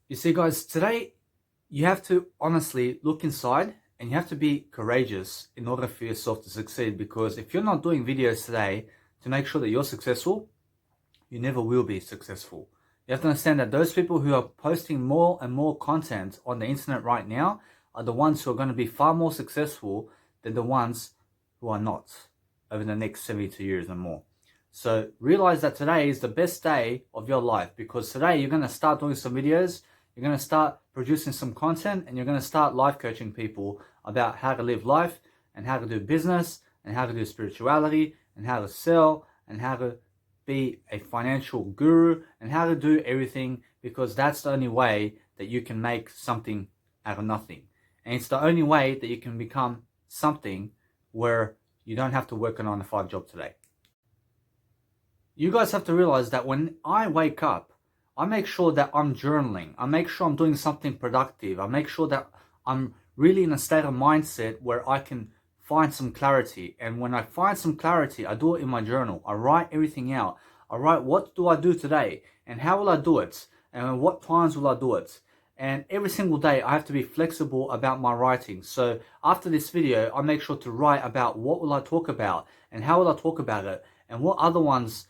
You see, guys, today you have to honestly look inside and you have to be courageous in order for yourself to succeed. Because if you're not doing videos today to make sure that you're successful, you never will be successful. You have to understand that those people who are posting more and more content on the internet right now are the ones who are going to be far more successful than the ones who are not over the next 72 years and more. So realize that today is the best day of your life, because today you're going to start doing some videos, you're going to start producing some content, and you're going to start life coaching people about how to live life and how to do business and how to do spirituality and how to sell and how to be a financial guru and how to do everything, because that's the only way that you can make something out of nothing. And it's the only way that you can become something where you don't have to work a 9-to-5 job today. You guys have to realize that when I wake up, I make sure that I'm journaling. I make sure I'm doing something productive. I make sure that I'm really in a state of mindset where I can find some clarity. And when I find some clarity, I do it in my journal. I write everything out. I write, what do I do today? And how will I do it? And what times will I do it? And every single day I have to be flexible about my writing. So after this video, I make sure to write about what will I talk about and how will I talk about it and what other ones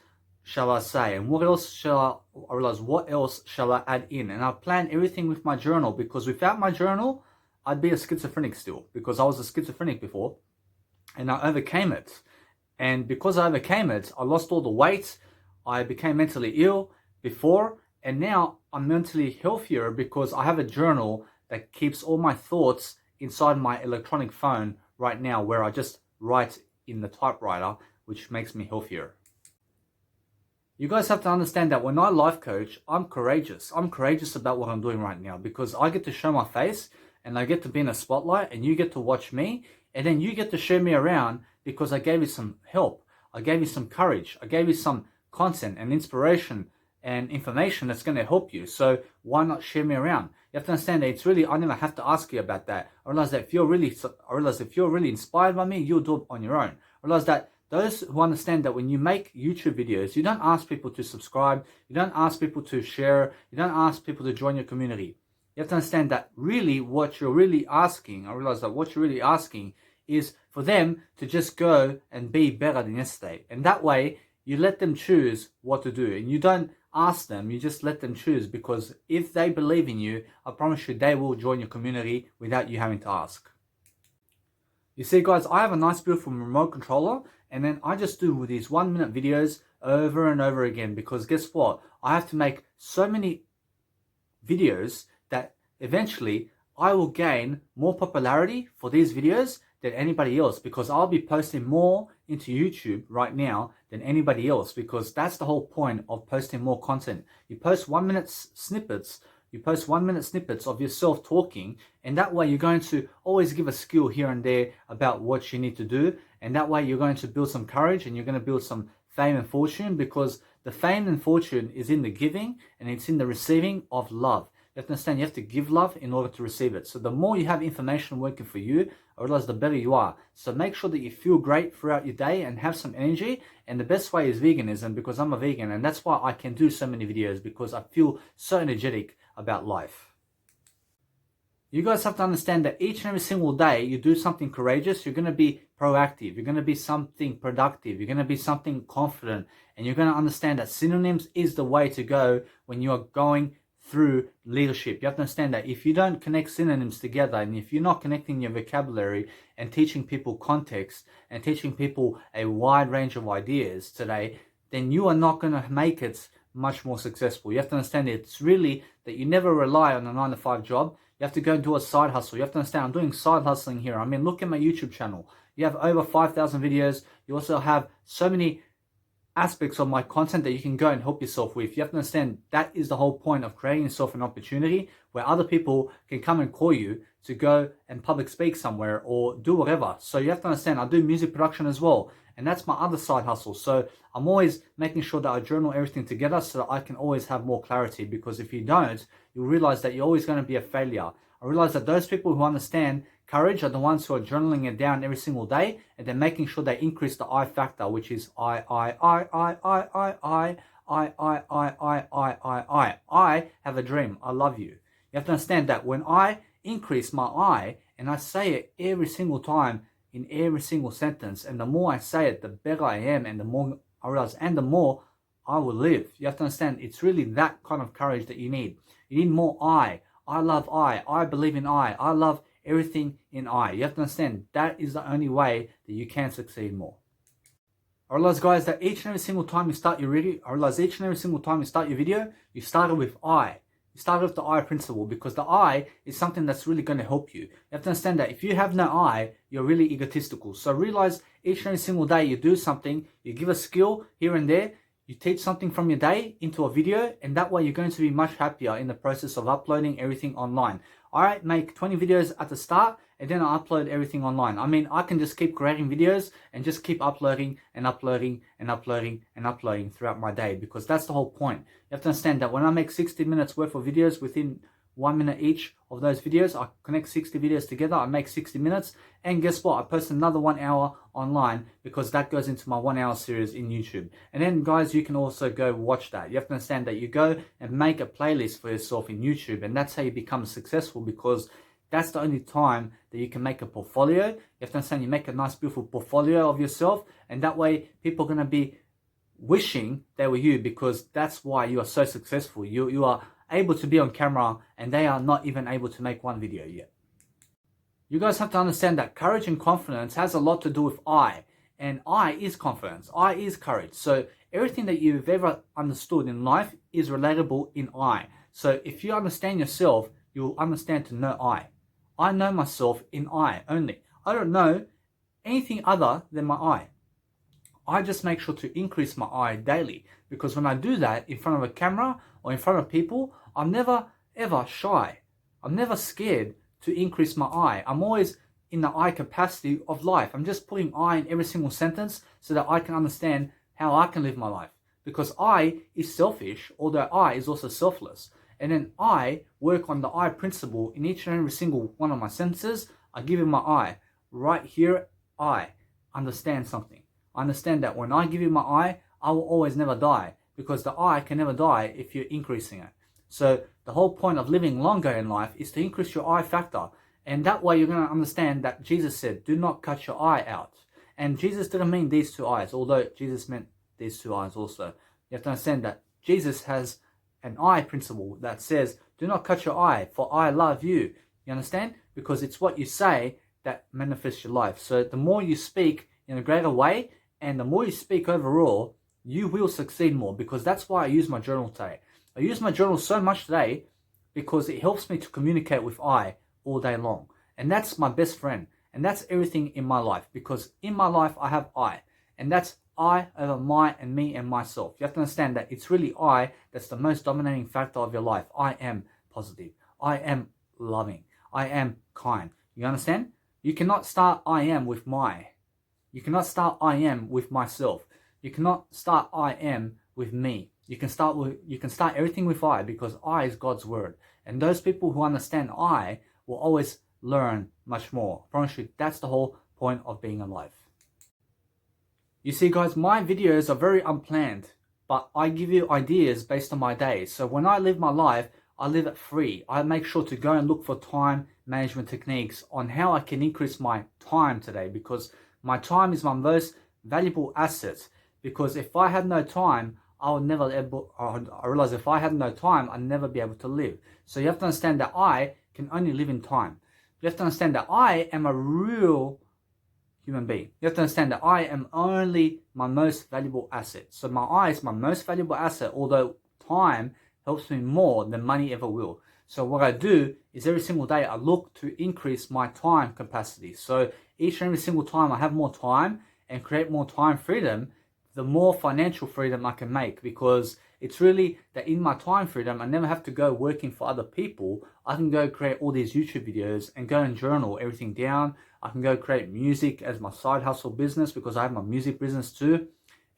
shall I say and what else shall I realize, what else shall I add in. And I plan everything with my journal, because without my journal, I'd be a schizophrenic still, because I was a schizophrenic before and I overcame it. And because I overcame it, I lost all the weight. I became mentally ill before, and now I'm mentally healthier because I have a journal that keeps all my thoughts inside my electronic phone right now, where I just write in the typewriter, which makes me healthier. You guys have to understand that when I life coach, I'm courageous. I'm courageous about what I'm doing right now, because I get to show my face and I get to be in a spotlight and you get to watch me, and then you get to share me around because I gave you some help. I gave you some courage. I gave you some content and inspiration and information that's going to help you. So why not share me around? You have to understand that it's really, I never have to ask you about that. I realize if you're really inspired by me, you'll do it on your own. I realize that those who understand that when you make YouTube videos, you don't ask people to subscribe, you don't ask people to share, you don't ask people to join your community. You have to understand that really what you're really asking, I realize that what you're really asking is for them to just go and be better than yesterday. And that way, you let them choose what to do. And you don't ask them, you just let them choose, because if they believe in you, I promise you they will join your community without you having to ask. You see, guys, I have a nice beautiful remote controller, and then I just do these 1-minute videos over and over again, because guess what? I have to make so many videos that eventually I will gain more popularity for these videos than anybody else, because I'll be posting more into YouTube right now than anybody else, because that's the whole point of posting more content. You post 1-minute snippets. You post 1-minute snippets of yourself talking, and that way you're going to always give a skill here and there about what you need to do, and that way you're going to build some courage and you're going to build some fame and fortune, because the fame and fortune is in the giving and it's in the receiving of love. You have to understand, you have to give love in order to receive it. So the more you have information working for you, I realize the better you are. So make sure that you feel great throughout your day and have some energy. And the best way is veganism, because I'm a vegan, and that's why I can do so many videos, because I feel so energetic about life. You guys have to understand that each and every single day you do something courageous, you're going to be proactive, you're going to be something productive, you're going to be something confident, and you're going to understand that synonyms is the way to go when you are going through leadership. You have to understand that if you don't connect synonyms together, and if you're not connecting your vocabulary and teaching people context and teaching people a wide range of ideas today, then you are not going to make it much more successful. You have to understand it's really that you never rely on a 9-to-5 job. You have to go and do a side hustle. You have to understand I'm doing side hustling here. I mean, look at my YouTube channel. You have over 5,000 videos. You also have so many aspects of my content that you can go and help yourself with. You have to understand that is the whole point of creating yourself an opportunity where other people can come and call you to go and public speak somewhere or do whatever. So you have to understand I do music production as well, and that's my other side hustle. So I'm always making sure that I journal everything together so that I can always have more clarity, because if you don't, you'll realize that you're always going to be a failure. I realize that those people who understand courage are the ones who are journaling it down every single day, and they're making sure they increase the I factor, which is I have a dream. I love you. You have to understand that when I increase my I, and I say it every single time in every single sentence, and the more I say it, the better I am, and the more I realize, and the more I will live. You have to understand, it's really that kind of courage that you need. You need more I. I love I believe in I love everything in I. You have to understand, that is the only way that you can succeed more. I realize, guys, that each and every single time you start your video, you started with I. You started with the I principle, because the I is something that's really going to help you. You have to understand that if you have no I, you're really egotistical. So realize each and every single day you do something, you give a skill here and there, you teach something from your day into a video, and that way you're going to be much happier in the process of uploading everything online. I make 20 videos at the start, and then I upload everything online. I mean, I can just keep creating videos and just keep uploading and uploading and uploading and uploading throughout my day, because that's the whole point. You have to understand that when I make 60 minutes worth of videos, within 1 minute each of those videos, I connect 60 videos together, I make 60 minutes, and guess what? I post another 1 hour online, because that goes into my 1 hour series in YouTube. And then, guys, you can also go watch that. You have to understand that you go and make a playlist for yourself in YouTube, and that's how you become successful, because that's the only time that you can make a portfolio. You have to understand, you make a nice, beautiful portfolio of yourself, and that way people are going to be wishing they were you, because that's why you are so successful. You are able to be on camera, and they are not even able to make one video yet. You guys have to understand that courage and confidence has a lot to do with I, and I is confidence, I is courage. So everything that you've ever understood in life is relatable in I. So if you understand yourself, you'll understand to know I. I know myself in I only. I don't know anything other than my I. I just make sure to increase my I daily, because when I do that in front of a camera or in front of people, I'm never ever shy. I'm never scared to increase my I. I'm always in the I capacity of life. I'm just putting I in every single sentence so that I can understand how I can live my life. Because I is selfish, although I is also selfless. And then I work on the I principle in each and every single one of my sentences. I give you my I. Right here, I understand something. I understand that when I give you my I will always never die, because the I can never die if you're increasing it. So the whole point of living longer in life is to increase your I factor. And that way you're going to understand that Jesus said, do not cut your eye out. And Jesus didn't mean these two eyes, although Jesus meant these two eyes also. You have to understand that Jesus has an I principle that says, do not cut your eye, for I love you. You understand? Because it's what you say that manifests your life. So the more you speak in a greater way, and the more you speak overall, you will succeed more, because that's why I use my journal today. I use my journal so much today because it helps me to communicate with I all day long. And that's my best friend. And that's everything in my life, because in my life I have I. And that's I over my and me and myself. You have to understand that it's really I that's the most dominating factor of your life. I am positive. I am loving. I am kind. You understand? You cannot start I am with my. You cannot start I am with myself. You cannot start I am with me. You can start everything with I, because I is God's word. And those people who understand I will always learn much more. I promise you, that's the whole point of being alive. You see, guys, my videos are very unplanned, but I give you ideas based on my day. So when I live my life, I live it free. I make sure to go and look for time management techniques on how I can increase my time today, because my time is my most valuable asset. Because if I had no time, I realize if I had no time, I'd never be able to live. So you have to understand that I can only live in time. You have to understand that I am a real human being. You have to understand that I am only my most valuable asset. So my I is my most valuable asset, although time helps me more than money ever will. So what I do is every single day I look to increase my time capacity. So each and every single time I have more time and create more time freedom, the more financial freedom I can make, because it's really that in my time freedom, I never have to go working for other people. I can go create all these YouTube videos and go and journal everything down. I can go create music as my side hustle business, because I have my music business too.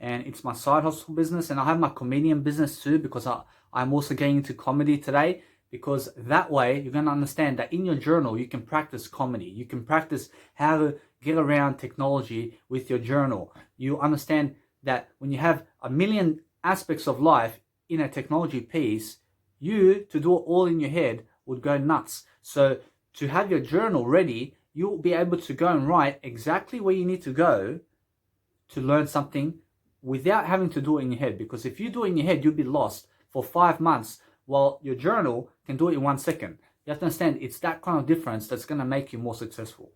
And it's my side hustle business. And I have my comedian business too, because I'm also getting into comedy today. Because that way you're going to understand that in your journal, you can practice comedy. You can practice how to get around technology with your journal. You understand that when you have a million aspects of life in a technology piece, you, to do it all in your head, would go nuts. So to have your journal ready, you'll be able to go and write exactly where you need to go to learn something without having to do it in your head. Because if you do it in your head, you'll be lost for 5 months, while your journal can do it in 1 second. You have to understand it's that kind of difference that's going to make you more successful.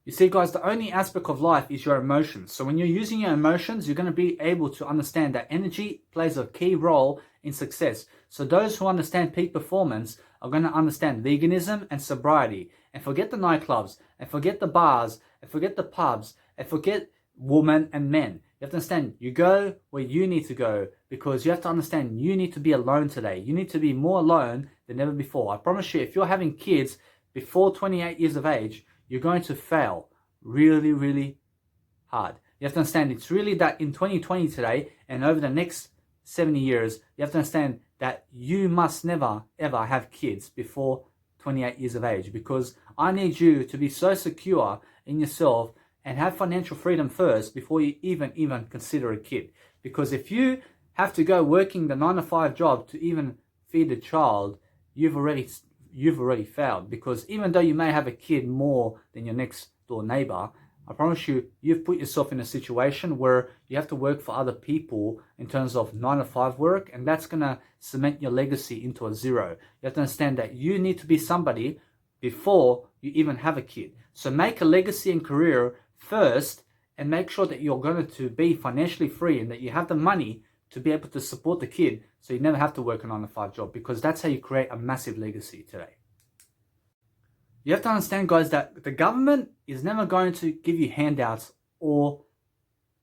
You see, guys, the only aspect of life is your emotions. So when you're using your emotions, you're going to be able to understand that energy plays a key role in success. So those who understand peak performance are going to understand veganism and sobriety. And forget the nightclubs, and forget the bars, and forget the pubs, and forget women and men. You have to understand, you go where you need to go, because you have to understand you need to be alone today. You need to be more alone than ever before. I promise you, if you're having kids before 28 years of age, you're going to fail really, really hard. You have to understand it's really that in 2020 today and over the next 70 years, you have to understand that you must never ever have kids before 28 years of age, because I need you to be so secure in yourself and have financial freedom first before you even consider a kid. Because if you have to go working the 9-to-5 job to even feed a child, you've already failed. Because even though you may have a kid more than your next door neighbor, I promise you, you've put yourself in a situation where you have to work for other people in terms of 9-to-5 work, and that's going to cement your legacy into a zero. You have to understand that you need to be somebody before you even have a kid. So make a legacy and career first, and make sure that you're going to be financially free and that you have the money to be able to support the kid, so you never have to work a 9-to-5 job, because that's how you create a massive legacy today. You have to understand, guys, that the government is never going to give you handouts all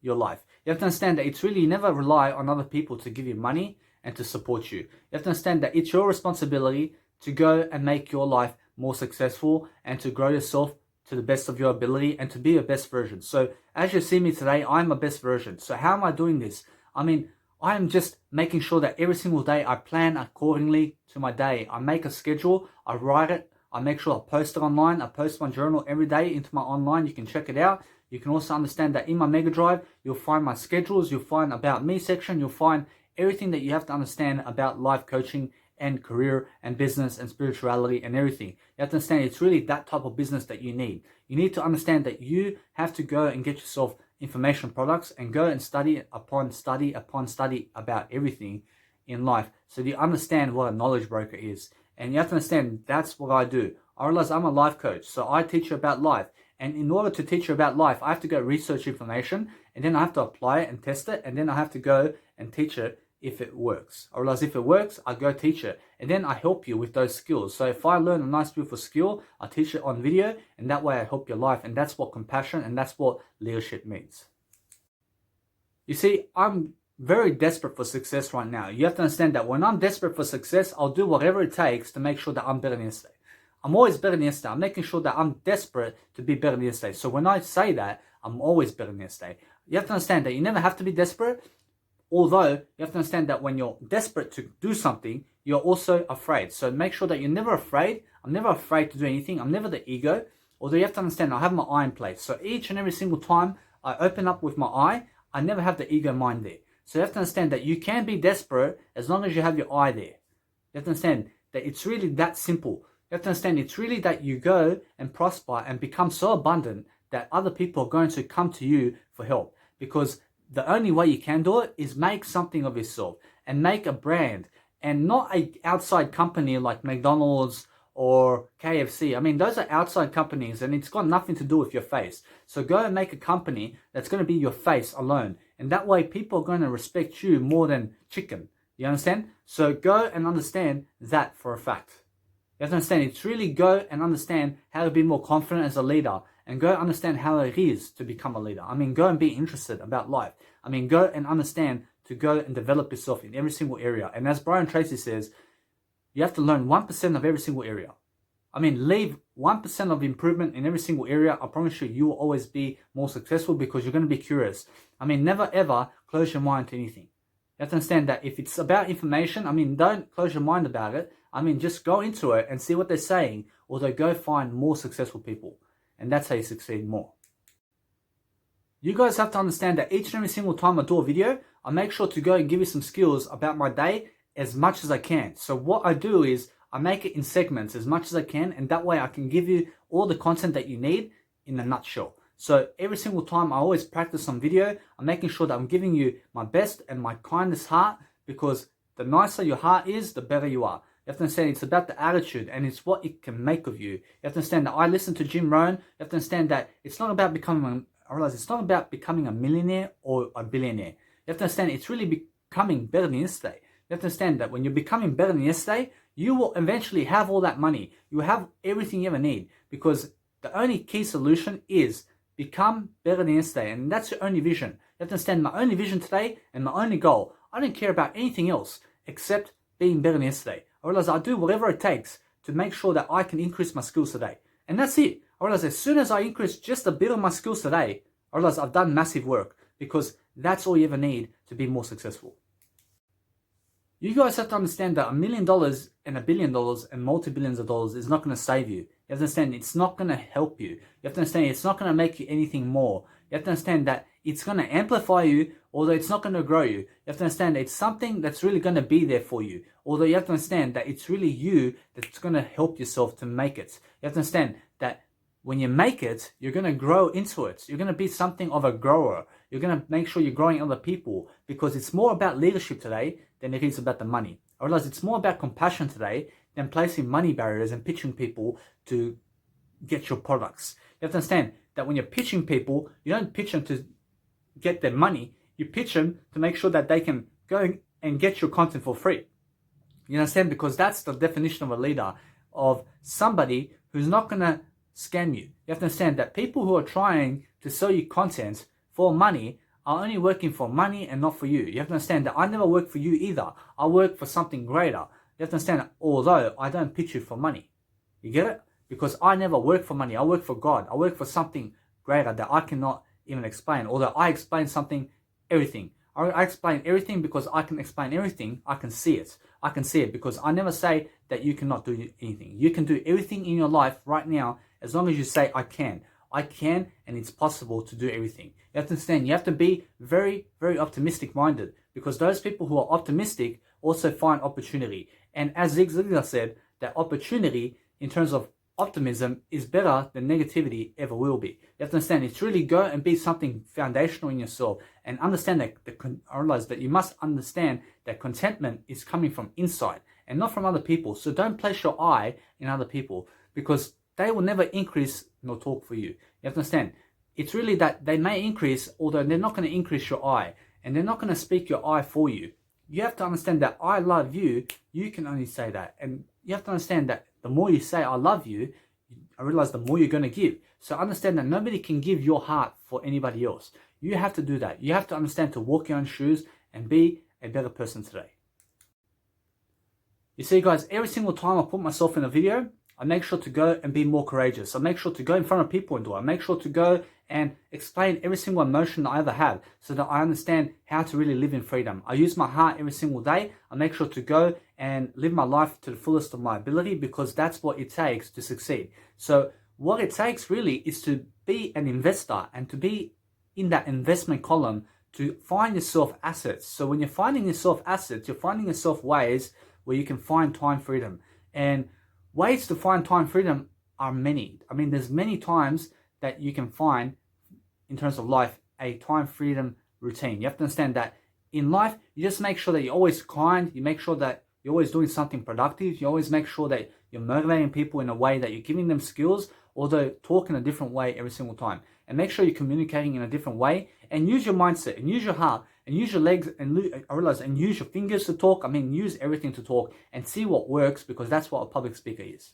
your life. You have to understand that it's really, you never rely on other people to give you money and to support you. You have to understand that it's your responsibility to go and make your life more successful and to grow yourself to the best of your ability and to be your best version. So as you see me today, I'm my best version. So how am I doing this? I mean, I am just making sure that every single day I plan accordingly to my day. I make a schedule, I write it, I make sure I post it online. I post my journal every day into my online. You can check it out. You can also understand that in my Mega Drive, you'll find my schedules, you'll find About Me section, you'll find everything that you have to understand about life coaching and career and business and spirituality and everything. You have to understand it's really that type of business that you need. You need to understand that you have to go and get yourself information products and go and study upon study upon study about everything in life, so you understand what a knowledge broker is. And you have to understand that's what I do. I realize I'm a life coach, so I teach you about life. And in order to teach you about life, I have to go research information, and then I have to apply it and test it, and then I have to go and teach it if it works. I realize if it works, I go teach it, and then I help you with those skills. So if I learn a nice, beautiful skill, I teach it on video, and that way I help your life. And that's what compassion and that's what leadership means. You see, I'm very desperate for success right now. You have to understand that when I'm desperate for success, I'll do whatever it takes to make sure that I'm better than yesterday. I'm always better than yesterday. I'm making sure that I'm desperate to be better than yesterday. So when I say that, I'm always better than yesterday. You have to understand that you never have to be desperate. Although, you have to understand that when you're desperate to do something, you're also afraid. So make sure that you're never afraid. I'm never afraid to do anything. I'm never the ego. Although you have to understand, I have my eye in place. So each and every single time I open up with my eye, I never have the ego mind there. So you have to understand that you can be desperate as long as you have your eye there. You have to understand that it's really that simple. You have to understand it's really that you go and prosper and become so abundant that other people are going to come to you for help. Because the only way you can do it is make something of yourself and make a brand, and not an outside company like McDonald's or KFC. I mean, those are outside companies and it's got nothing to do with your face. So go and make a company that's going to be your face alone. And that way people are going to respect you more than chicken. You understand? So go and understand that for a fact. You have to understand, it's really go and understand how to be more confident as a leader, and go understand how it is to become a leader. I mean, go and be interested about life. I mean, go and understand to go and develop yourself in every single area. And as Brian Tracy says, you have to learn 1% of every single area. I mean, leave 1% of improvement in every single area. I promise you, you will always be more successful because you're going to be curious. I mean, never ever close your mind to anything. You have to understand that if it's about information, I mean, don't close your mind about it. I mean, just go into it and see what they're saying, although go find more successful people. And that's how you succeed more. You guys have to understand that each and every single time I do a video, I make sure to go and give you some skills about my day as much as I can. So what I do is I make it in segments as much as I can, and that way I can give you all the content that you need in a nutshell. So every single time I always practice on video, I'm making sure that I'm giving you my best and my kindest heart, because the nicer your heart is, the better you are. You have to understand it's about the attitude, and it's what it can make of you. You have to understand that I listen to Jim Rohn. You have to understand that it's not about I realize it's not about becoming a millionaire or a billionaire. You have to understand it's really becoming better than yesterday. You have to understand that when you're becoming better than yesterday, you will eventually have all that money. You will have everything you ever need, because the only key solution is become better than yesterday, and that's your only vision. You have to understand my only vision today and my only goal. I don't care about anything else except being better than yesterday. I realize I do whatever it takes to make sure that I can increase my skills today. And that's it. I realize as soon as I increase just a bit of my skills today, I realize I've done massive work, because that's all you ever need to be more successful. You guys have to understand that $1 million and $1 billion and multi-billions of dollars is not going to save you. You have to understand it's not going to help you. You have to understand it's not going to make you anything more. You have to understand that it's going to amplify you, although it's not going to grow you. You have to understand that it's something that's really going to be there for you, although you have to understand that it's really you that's going to help yourself to make it. You have to understand that when you make it, you're going to grow into it. You're going to be something of a grower. You're going to make sure you're growing other people, because it's more about leadership today than it is about the money. I realize it's more about compassion today than placing money barriers and pitching people to get your products. You have to understand that when you're pitching people, you don't pitch them to get their money. You pitch them to make sure that they can go and get your content for free. You understand? Because that's the definition of a leader, of somebody who's not going to scam you. You have to understand that people who are trying to sell you content for money are only working for money and not for you. You have to understand that I never work for you either. I work for something greater. You have to understand that although I don't pitch you for money. You get it? Because I never work for money. I work for God. I work for something greater that I cannot even explain. Although I explain everything. I explain everything because I can explain everything. I can see it. I can see it because I never say that you cannot do anything. You can do everything in your life right now as long as you say, I can. I can, and it's possible to do everything. You have to understand, you have to be very, very optimistic minded, because those people who are optimistic also find opportunity. And as Zig Ziglar said, that opportunity in terms of optimism is better than negativity ever will be. You have to understand, it's really go and be something foundational in yourself, and understand that I realize that you must understand that contentment is coming from inside and not from other people. So don't place your eye in other people, because they will never increase nor talk for you. You have to understand, it's really that they may increase, although they're not going to increase your eye, and they're not going to speak your eye for you. You have to understand that I love you, you can only say that. And you have to understand that the more you say I love you, I realize the more you're going to give. So understand that nobody can give your heart for anybody else. You have to do that. You have to understand to walk your own shoes and be a better person today. You see guys, every single time I put myself in a video, I make sure to go and be more courageous. I make sure to go in front of people and do it. I make sure to go and explain every single emotion that I ever have, so that I understand how to really live in freedom. I use my heart every single day. I make sure to go and live my life to the fullest of my ability, because that's what it takes to succeed. So what it takes really is to be an investor, and to be in that investment column, to find yourself assets. So when you're finding yourself assets, you're finding yourself ways where you can find time freedom. And ways to find time freedom are many. I mean, there's many times that you can find, in terms of life, a time freedom routine. You have to understand that in life, you just make sure that you're always kind. You make sure that you're always doing something productive. You always make sure that you're motivating people in a way that you're giving them skills, although talk in a different way every single time. And make sure you're communicating in a different way, and use your mindset, and use your heart, and use your legs, and use your fingers to talk. I mean, use everything to talk, and see what works, because that's what a public speaker is.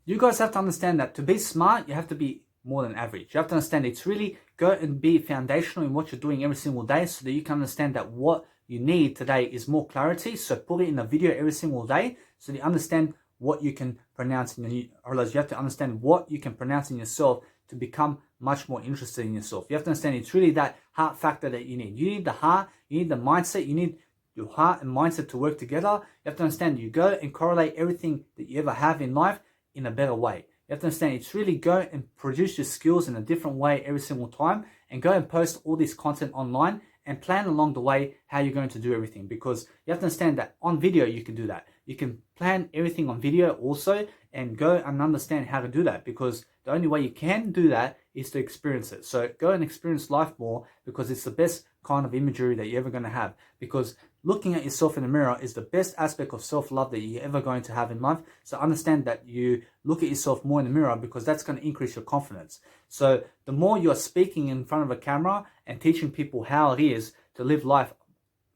You guys have to understand that to be smart, you have to be more than average. You have to understand it's really go and be foundational in what you're doing every single day, so that you can understand that what you need today is more clarity. So put it in a video every single day, so that you understand what you can pronounce in your, you have to understand what you can pronounce in yourself to become much more interested in yourself. You have to understand it's really that heart factor that you need. You need the heart, you need the mindset, you need your heart and mindset to work together. You have to understand you go and correlate everything that you ever have in life in a better way. You have to understand it's really go and produce your skills in a different way every single time, and go and post all this content online, and plan along the way how you're going to do everything, because you have to understand that on video you can do that. you can plan everything on video also and go and understand how to do that, because the only way you can do that is to experience it. So go and experience life more, because it's the best kind of imagery that you're ever going to have. Because looking at yourself in the mirror is the best aspect of self-love that you're ever going to have in life. So understand that you look at yourself more in the mirror, because that's going to increase your confidence. So the more you're speaking in front of a camera and teaching people how it is to live life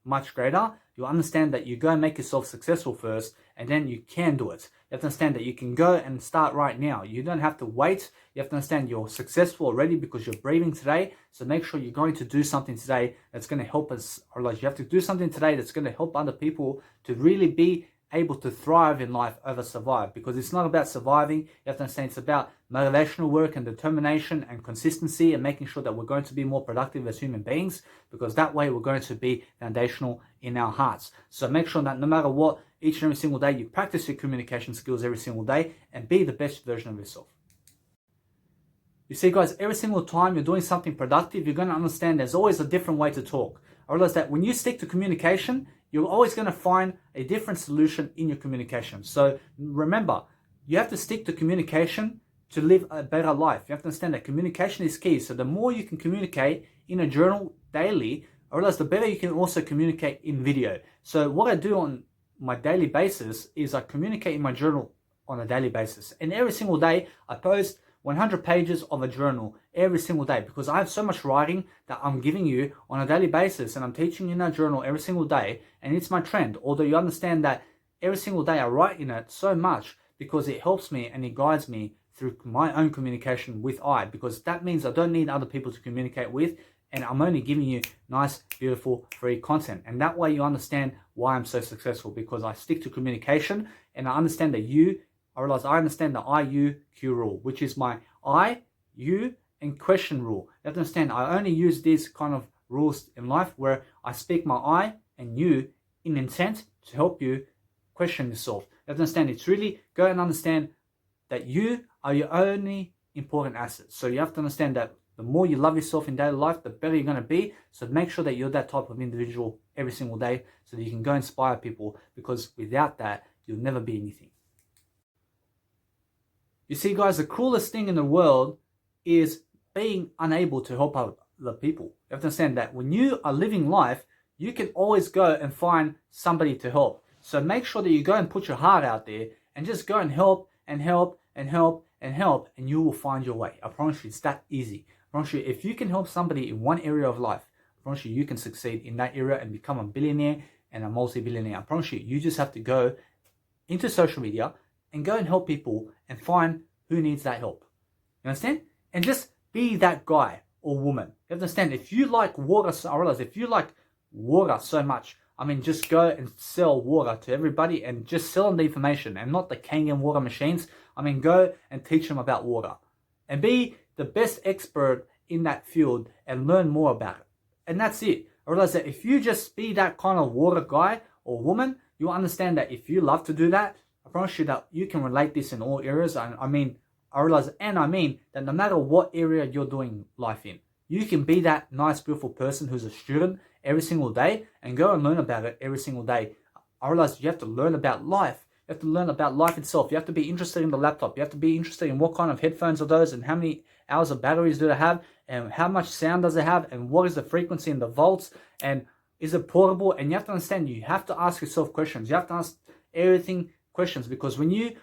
much greater, you'll understand that you go and make yourself successful first, and then you can do it. You have to understand that you can go and start right now. You don't have to wait. You have to understand you're successful already because you're breathing today. So make sure you're going to do something today that's going to help us, or like you have to do something today that's going to help other people to really be able to thrive in life over survive. Because it's not about surviving. You have to understand it's about motivational work and determination and consistency, and making sure that we're going to be more productive as human beings, because that way we're going to be foundational in our hearts. So make sure that no matter what, each and every single day, you practice your communication skills every single day and be the best version of yourself. You see, guys, every single time you're doing something productive, you're going to understand there's always a different way to talk. I realize that when you stick to communication, you're always going to find a different solution in your communication. So remember, you have to stick to communication to live a better life. You have to understand that communication is key. So the more you can communicate in a journal daily, I realize the better you can also communicate in video. So what I do on my daily basis is I communicate in my journal on a daily basis. And every single day I post 100 pages of a journal every single day, because I have so much writing that I'm giving you on a daily basis, and I'm teaching you in that journal every single day, and it's my trend. Although you understand that every single day I write in it so much because it helps me and it guides me through my own communication with because that means I don't need other people to communicate with, and I'm only giving you nice, beautiful, free content. And that way you understand why I'm so successful, because I stick to communication, and I understand that I understand the I-U-Q rule, which is my I, you, and question rule. You have to understand, I only use these kind of rules in life where I speak my I and you in intent to help you question yourself. You have to understand, it's really go and understand that you are your only important asset. So you have to understand that the more you love yourself in daily life, the better you're going to be. So make sure that you're that type of individual every single day, so that you can go inspire people, because without that, you'll never be anything. You see, guys, the coolest thing in the world is being unable to help other people. You have to understand that when you are living life, you can always go and find somebody to help. So make sure that you go and put your heart out there and just go and help and help and help and help, and you will find your way. I promise you, it's that easy. I promise you, if you can help somebody in one area of life, I promise you, you can succeed in that area and become a billionaire and a multi-billionaire. I promise you, you just have to go into social media and go and help people and find who needs that help. You understand? And just be that guy or woman. You have to understand, if you like water, I realize if you like water so much, I mean, just go and sell water to everybody and just sell them the information and not the Kangen water machines. I mean, go and teach them about water and be the best expert in that field and learn more about it. And that's it. I realize that if you just be that kind of water guy or woman, you'll understand that if you love to do that, I promise you that you can relate this in all areas. I mean that no matter what area you're doing life in, you can be that nice, beautiful person who's a student every single day and go and learn about it every single day. I realize you have to learn about life. You have to learn about life itself. You have to be interested in the laptop. You have to be interested in what kind of headphones are those, and how many hours of batteries do they have, and how much sound does it have, and what is the frequency and the volts, and is it portable? And you have to understand, you have to ask yourself questions. You have to ask everything questions, because when you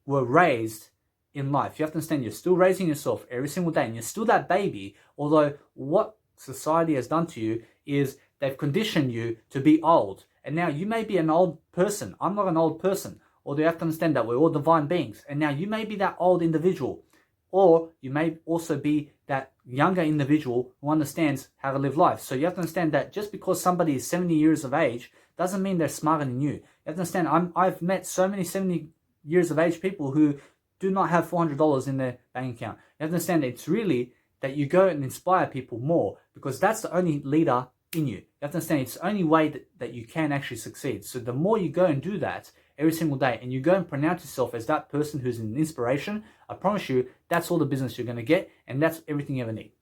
were raised in life, you have to understand you're still raising yourself every single day, and you're still that baby. Although what society has done to you is they've conditioned you to be old, and now you may be an old person. I'm not an old person. Although you have to understand that we're all divine beings, and now you may be that old individual, or you may also be that younger individual who understands how to live life. So you have to understand that just because somebody is 70 years of age doesn't mean they're smarter than you. You have to understand, I've met so many 70 years of age people who do not have $400 in their bank account. You have to understand that it's really that you go and inspire people more, because that's the only leader in you. You have to understand it's the only way that you can actually succeed. So the more you go and do that every single day, and you go and pronounce yourself as that person who's an inspiration, I promise you, that's all the business you're going to get, and that's everything you ever need.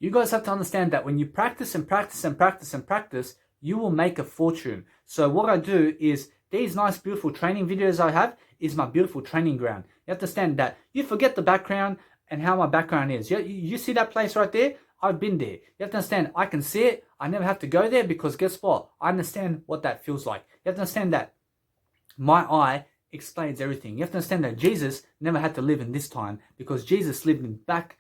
You guys have to understand that when you practice and practice and practice and practice, you will make a fortune. So what I do is these nice, beautiful training videos I have is my beautiful training ground. You have to understand that you forget the background and how my background is. You see that place right there? I've been there. You have to understand, I can see it. I never have to go there because guess what? I understand what that feels like. You have to understand that my eye explains everything. You have to understand that Jesus never had to live in this time because Jesus lived in back.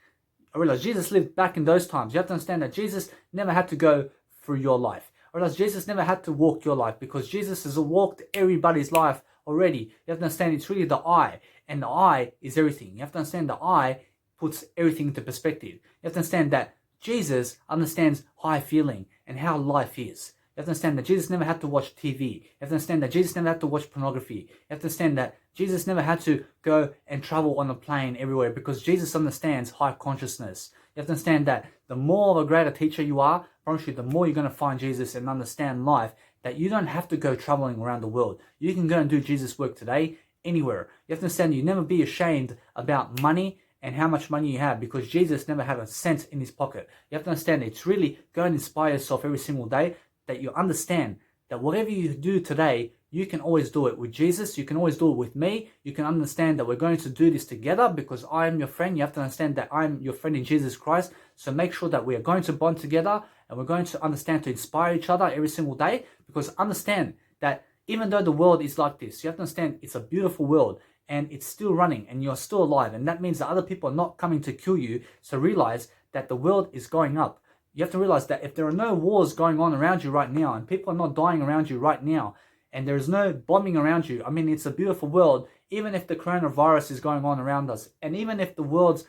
I realize Jesus lived back in those times. You have to understand that Jesus never had to go through your life. I realize Jesus never had to walk your life because Jesus has walked everybody's life already. You have to understand it's really the eye, and the eye is everything. You have to understand the eye puts everything into perspective. You have to understand that Jesus understands high feeling and how life is. You have to understand that Jesus never had to watch TV. You have to understand that Jesus never had to watch pornography. You have to understand that Jesus never had to go and travel on a plane everywhere because Jesus understands high consciousness. You have to understand that the more of a greater teacher you are, I promise you, the more you're going to find Jesus and understand life, that you don't have to go traveling around the world. You can go and do Jesus' work today, anywhere. You have to understand you never be ashamed about money and how much money you have because Jesus never had a cent in his pocket. You have to understand it's really go and inspire yourself every single day, that you understand that whatever you do today, you can always do it with Jesus. You can always do it with me. You can understand that we're going to do this together because I am your friend. You have to understand that I'm your friend in Jesus Christ. So make sure that we are going to bond together and we're going to understand to inspire each other every single day, because understand that even though the world is like this, you have to understand it's a beautiful world and it's still running and you're still alive. And that means that other people are not coming to kill you. So realize that the world is going up. You have to realize that if there are no wars going on around you right now and people are not dying around you right now and there is no bombing around you, I mean, it's a beautiful world. Even if the coronavirus is going on around us and even if the world's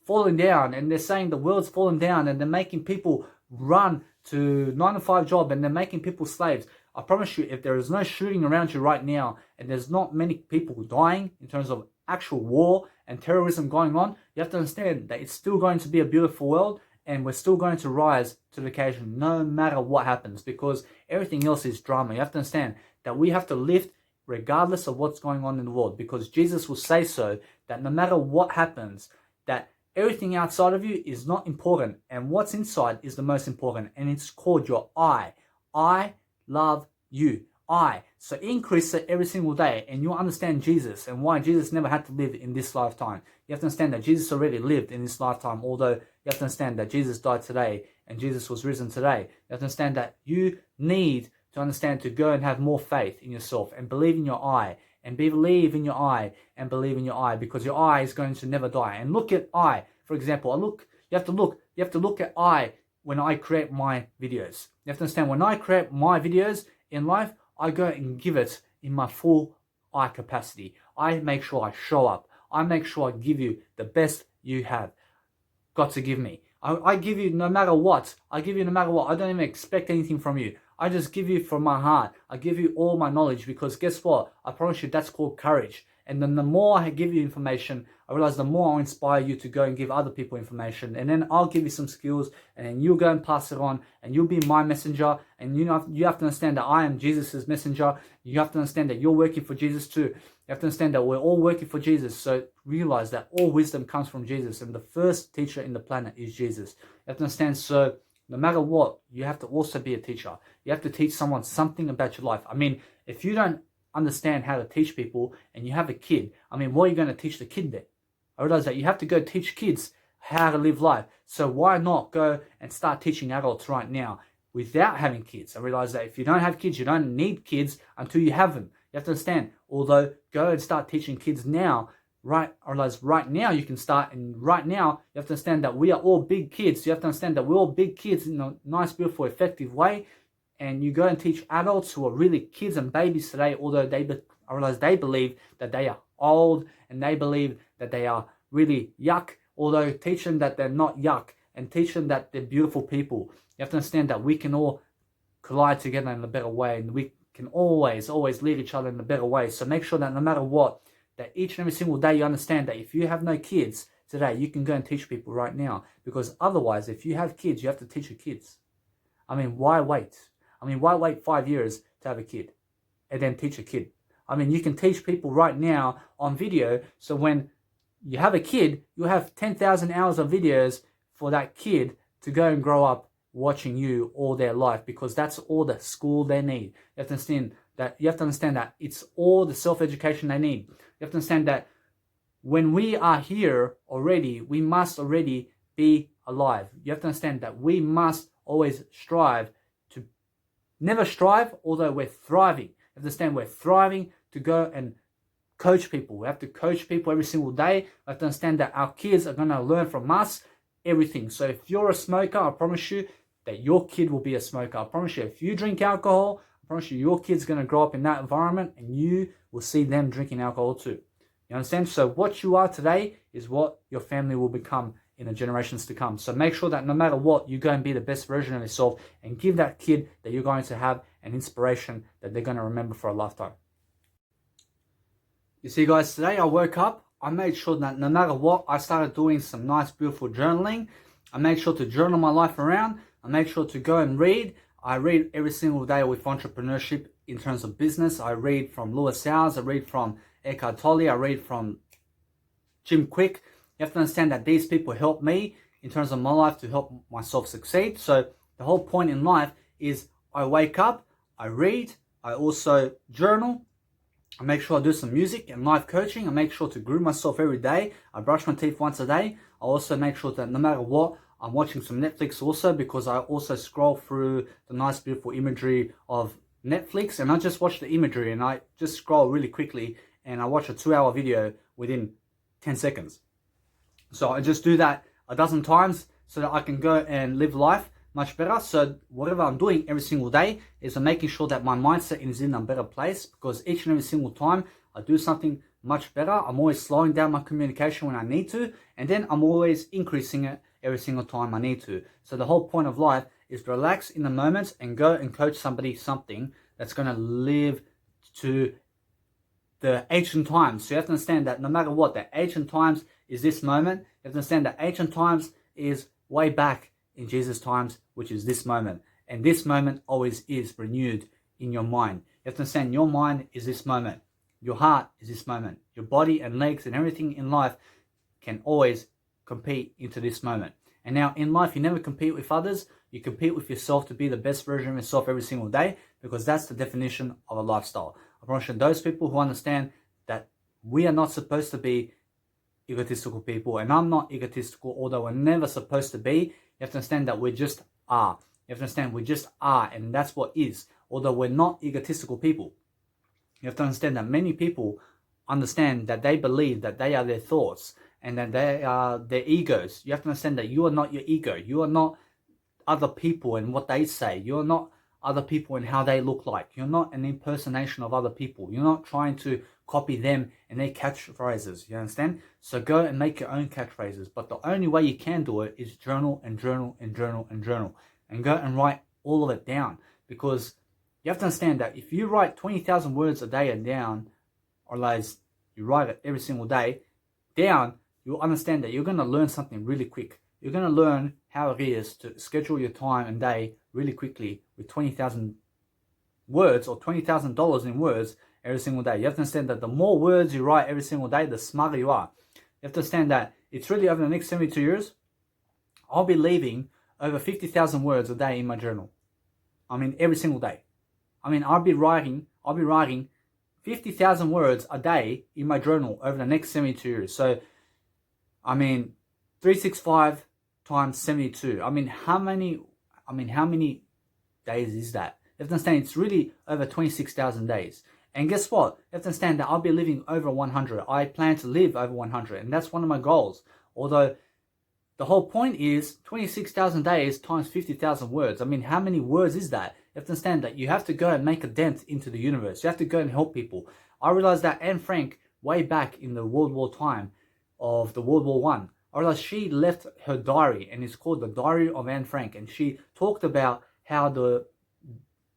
falling down and they're saying the world's falling down and they're making people run to 9-to-5 job and they're making people slaves, I promise you, if there is no shooting around you right now and there's not many people dying in terms of actual war and terrorism going on, you have to understand that it's still going to be a beautiful world. And we're still going to rise to the occasion no matter what happens, because everything else is drama. You have to understand that we have to lift regardless of what's going on in the world, because Jesus will say so, that no matter what happens, that everything outside of you is not important and what's inside is the most important, and it's called your I. I love you. I. So increase it every single day and you'll understand Jesus and why Jesus never had to live in this lifetime. You have to understand that Jesus already lived in this lifetime, although you have to understand that Jesus died today and Jesus was risen today. You have to understand that you need to understand to go and have more faith in yourself and believe in your I and believe in your I and believe in your I, because your I is going to never die. And look at I, for example. You have to look at I when I create my videos. You have to understand when I create my videos in life, I go and give it in my full I capacity. I make sure I show up. I make sure I give you the best you have got to give me. I give you no matter what. I give you no matter what. I don't even expect anything from you. I just give you from my heart. I give you all my knowledge, because guess what? I promise you that's called courage. And then the more I give you information, I realize the more I'll inspire you to go and give other people information. And then I'll give you some skills and then you'll go and pass it on and you'll be my messenger. And you have to understand that I am Jesus's messenger. You have to understand that you're working for Jesus too. You have to understand that we're all working for Jesus. So realize that all wisdom comes from Jesus. And the first teacher in the planet is Jesus. You have to understand, so no matter what, you have to also be a teacher. You have to teach someone something about your life. I mean, if you don't understand how to teach people and you have a kid, I mean, what are you going to teach the kid then? I realize that you have to go teach kids how to live life. So why not go and start teaching adults right now without having kids? I realize that if you don't have kids, you don't need kids until you have them. You have to understand, although go and start teaching kids now, right? I realize right now you can start, and right now you have to understand that we are all big kids. You have to understand that we're all big kids in a nice, beautiful, effective way. And you go and teach adults who are really kids and babies today, although I realize they believe that they are old and they believe that they are really yuck, although teach them that they're not yuck and teach them that they're beautiful people. You have to understand that we can all collide together in a better way, and we can always lead each other in a better way. So make sure that no matter what, that each and every single day you understand that if you have no kids today, you can go and teach people right now, because otherwise, if you have kids, you have to teach your kids. I mean, why wait? I mean, why wait 5 years to have a kid and then teach a kid? I mean, you can teach people right now on video. So when you have a kid, you'll have 10,000 hours of videos for that kid to go and grow up watching you all their life, because that's all the school they need. You have to understand that it's all the self-education they need. You have to understand that when we are here already, we must already be alive. You have to understand that we must always strive to never strive, although we're thriving. You have to understand we're thriving to go and coach people. We have to coach people every single day. We have to understand that our kids are going to learn from us everything. So if you're a smoker, I promise you that your kid will be a smoker. I promise you, if you drink alcohol, I promise you your kid's going to grow up in that environment and you will see them drinking alcohol too. You understand? So what you are today is what your family will become in the generations to come. So make sure that no matter what, you go and be the best version of yourself and give that kid that you're going to have an inspiration that they're going to remember for a lifetime. You see, guys, today I woke up, I made sure that no matter what, I started doing some nice, beautiful journaling. I made sure to journal my life around. I made sure to go and read. I read every single day with entrepreneurship in terms of business. I read from Lewis Howes. I read from Eckhart Tolle. I read from Jim Quick. You have to understand that these people help me in terms of my life to help myself succeed. So the whole point in life is I wake up, I read, I also journal. I make sure I do some music and life coaching. I make sure to groom myself every day. I brush my teeth once a day. I also make sure that no matter what, I'm watching some Netflix also, because I also scroll through the nice, beautiful imagery of Netflix. And I just watch the imagery and I just scroll really quickly and I watch a 2-hour video within 10 seconds. So I just do that a dozen times so that I can go and live life much better. So whatever I'm doing every single day is I'm making sure that my mindset is in a better place, because each and every single time I do something much better, I'm always slowing down my communication when I need to, and then I'm always increasing it every single time I need to. So the whole point of life is to relax in the moment and go and coach somebody something that's going to live to the ancient times. So you have to understand that no matter what, the ancient times is this moment. You have to understand that ancient times is way back in Jesus' times, which is this moment. And this moment always is renewed in your mind. You have to understand your mind is this moment. Your heart is this moment. Your body and legs and everything in life can always compete into this moment. And now in life, you never compete with others. You compete with yourself to be the best version of yourself every single day, because that's the definition of a lifestyle. I promise you, those people who understand that we are not supposed to be egotistical people, and I'm not egotistical, although we're never supposed to be. You have to understand that we just are. You have to understand we just are, and that's what is. Although we're not egotistical people, you have to understand that many people understand that they believe that they are their thoughts and that they are their egos. You have to understand that you are not your ego. You are not other people and what they say. You are not other people and how they look like. You're not an impersonation of other people. You're not trying to copy them and their catchphrases. You understand? So go and make your own catchphrases. But the only way you can do it is journal and journal and journal and journal. And go and write all of it down. Because you have to understand that if you write 20,000 words a day down, or like you write it every single day down, you'll understand that you're going to learn something really quick. You're going to learn how it is to schedule your time and day really quickly with 20,000 words or $20,000 in words every single day. You have to understand that the more words you write every single day, the smarter you are. You have to understand that it's really over the next 72 years, I'll be leaving over 50,000 words a day in my journal. I mean, every single day. I mean, I'll be writing 50,000 words a day in my journal over the next 72 years. So, I mean, 365 times 72. I mean, how many days is that? You have to understand it's really over 26,000 days. And guess what? You have to understand that I'll be living over 100. I plan to live over 100, and that's one of my goals. Although the whole point is 26,000 days times 50,000 words. I mean, how many words is that? You have to understand that you have to go and make a dent into the universe. You have to go and help people. I realized that Anne Frank, way back in the World War time of the World War I, I realized she left her diary, and it's called the Diary of Anne Frank. And she talked about how the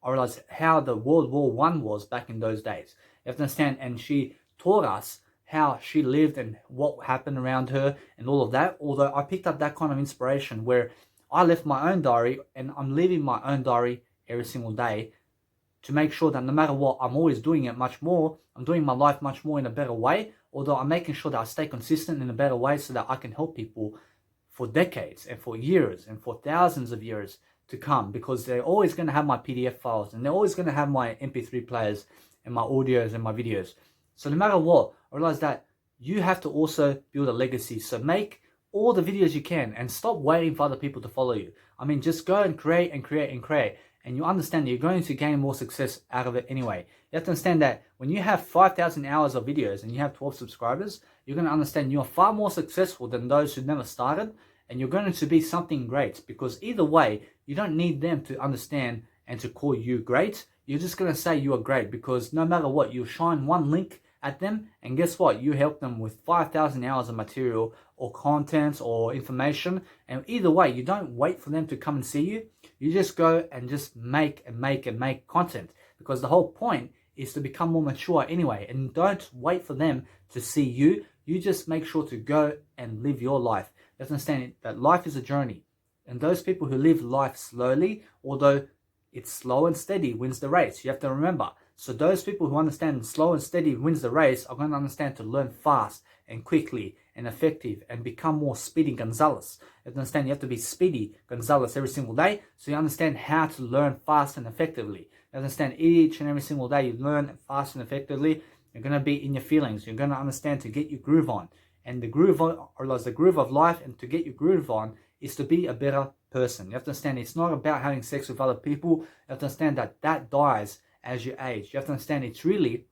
World War I was back in those days. You have to understand, and she taught us how she lived and what happened around her and all of that. Although I picked up that kind of inspiration where I left my own diary, and I'm leaving my own diary every single day to make sure that no matter what, I'm always doing it much more. I'm doing my life much more in a better way, although I'm making sure that I stay consistent in a better way so that I can help people for decades and for years and for thousands of years to come, because they're always going to have my PDF files and they're always going to have my MP3 players and my audios and my videos. So no matter what, I realize that you have to also build a legacy. So make all the videos you can and stop waiting for other people to follow you. I mean, just go and create and create and create. And you understand that you're going to gain more success out of it anyway. You have to understand that when you have 5,000 hours of videos and you have 12 subscribers, you're going to understand you're far more successful than those who never started. And you're going to be something great, because either way, you don't need them to understand and to call you great. You're just going to say you are great, because no matter what, you shine one link at them, and guess what? You help them with 5,000 hours of material or content or information. And either way, you don't wait for them to come and see you. You just go and just make and make and make content, because the whole point is to become more mature anyway. And don't wait for them to see you. You just make sure to go and live your life. You have to understand that life is a journey. And those people who live life slowly, although it's slow and steady, wins the race. You have to remember. So those people who understand slow and steady wins the race are going to understand to learn fast and quickly and effective and become more Speedy Gonzalez. You have to understand you have to be Speedy Gonzalez every single day, so you understand how to learn fast and effectively. You understand each and every single day you learn fast and effectively. You're going to be in your feelings. You're going to understand to get your groove on. And the groove on, or the groove of life, and to get your groove on is to be a better person. You have to understand it's not about having sex with other people. You have to understand that that dies as you age. You have to understand it's really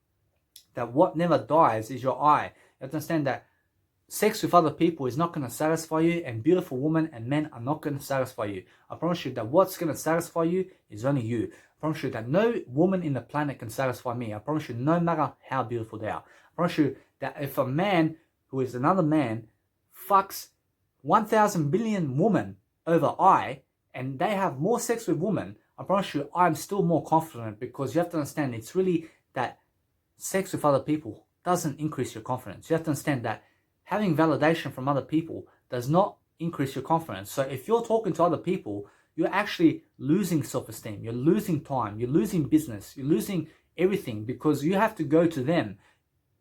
that what never dies is your eye. You have to understand that sex with other people is not going to satisfy you, and beautiful women and men are not going to satisfy you. I promise you that what's going to satisfy you is only you. I promise you that no woman in the planet can satisfy me. I promise you, no matter how beautiful they are. I promise you that if a man who is another man fucks 1,000 billion women over I, and they have more sex with women, I promise you I'm still more confident, because you have to understand it's really that sex with other people doesn't increase your confidence. You have to understand that having validation from other people does not increase your confidence. So if you're talking to other people, you're actually losing self-esteem, you're losing time, you're losing business, you're losing everything, because you have to go to them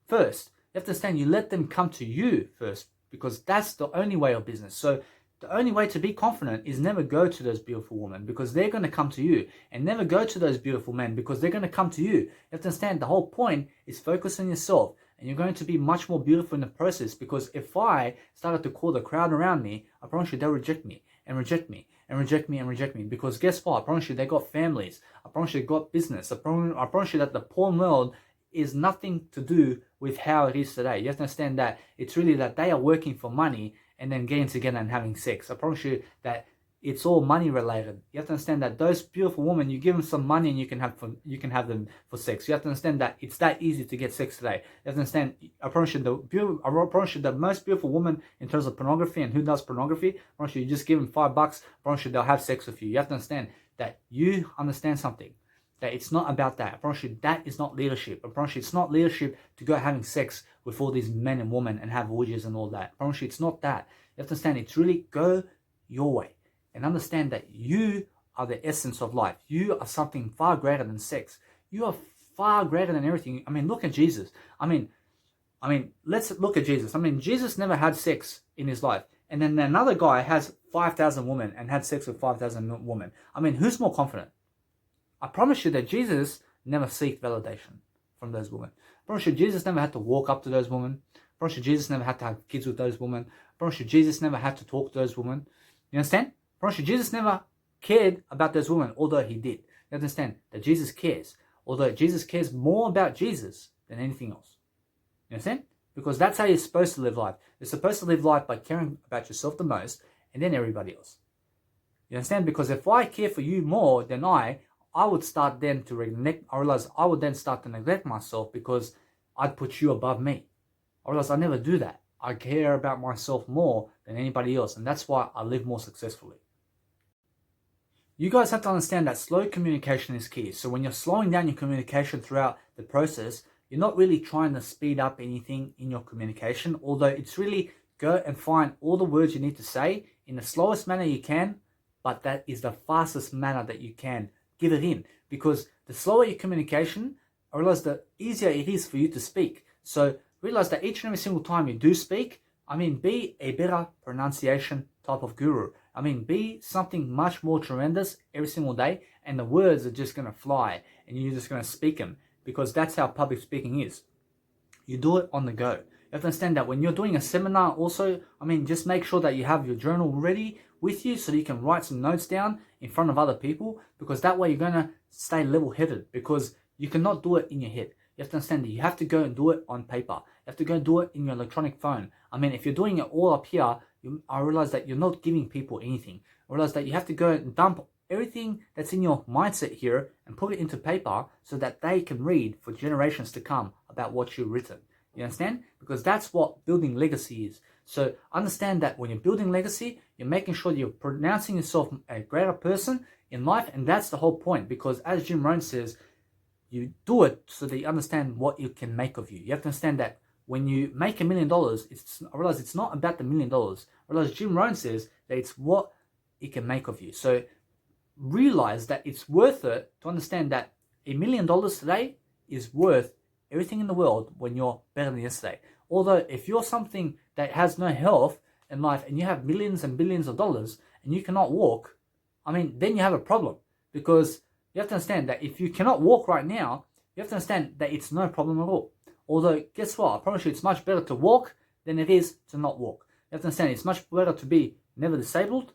first. You have to understand you let them come to you first, because that's the only way of business. So the only way to be confident is never go to those beautiful women, because they're going to come to you, and never go to those beautiful men, because they're going to come to you. You have to understand the whole point is focus on yourself, and you're going to be much more beautiful in the process. Because if I started to call the crowd around me, I promise you they'll reject me and reject me and reject me and reject me, because guess what? I promise you they got families. I promise you they got business. I promise you that the porn world is nothing to do with how it is today. You have to understand that it's really that they are working for money and then getting together and having sex. I promise you that it's all money related. You have to understand that those beautiful women, you give them some money and you can have them for sex. You have to understand that it's that easy to get sex today. You have to understand, I promise you the most beautiful woman in terms of pornography and who does pornography, I promise you just give them $5, I promise you they'll have sex with you. You have to understand that you understand something. That it's not about that. I promise you that is not leadership. I promise you it's not leadership to go having sex with all these men and women and have orgies and all that. I promise you it's not that. You have to understand it's really go your way and understand that you are the essence of life. You are something far greater than sex. You are far greater than everything. I mean, look at Jesus. I mean, let's look at Jesus. I mean, Jesus never had sex in his life. And then another guy has 5,000 women and had sex with 5,000 women. I mean, who's more confident? I promise you that Jesus never sought validation from those women. I promise you Jesus never had to walk up to those women. I promise you Jesus never had to have kids with those women. I promise you Jesus never had to talk to those women. You understand? I promise you Jesus never cared about those women, although he did. You understand that Jesus cares, although Jesus cares more about Jesus than anything else. You understand? Because that's how you're supposed to live life. You're supposed to live life by caring about yourself the most and then everybody else. You understand? Because if I care for you more than I would start then to neglect. I realized I would then start to neglect myself, because I'd put you above me. I realized I never do that. I care about myself more than anybody else, and that's why I live more successfully. You guys have to understand that slow communication is key. So when you're slowing down your communication throughout the process, you're not really trying to speed up anything in your communication, although it's really go and find all the words you need to say in the slowest manner you can, but that is the fastest manner that you can. Give it in, because the slower your communication, I realize the easier it is for you to speak. So realize that each and every single time you do speak, I mean, be a better pronunciation type of guru. I mean, be something much more tremendous every single day, and the words are just going to fly, and you're just going to speak them, because that's how public speaking is. You do it on the go. You have to understand that when you're doing a seminar also, I mean, just make sure that you have your journal ready with you so you can write some notes down in front of other people, because that way you're going to stay level-headed, because you cannot do it in your head. You have to understand that you have to go and do it on paper. You have to go and do it in your electronic phone. I mean, if you're doing it all up here, I realize that you're not giving people anything. I realize that you have to go and dump everything that's in your mindset here and put it into paper so that they can read for generations to come about what you've written. You understand? Because that's what building legacy is. So understand that when you're building legacy, you're making sure you're pronouncing yourself a greater person in life, and that's the whole point. Because as Jim Rohn says, you do it so that you understand what you can make of you. You have to understand that when you make $1 million, I realize it's not about the $1 million. I realize Jim Rohn says that it's what it can make of you. So realize that it's worth it to understand that $1 million today is worth everything in the world when you're better than yesterday. Although if you're something that has no health in life and you have millions and billions of dollars and you cannot walk, I mean, then you have a problem, because you have to understand that if you cannot walk right now, you have to understand that it's no problem at all. Although, guess what? I promise you it's much better to walk than it is to not walk. You have to understand it's much better to be never disabled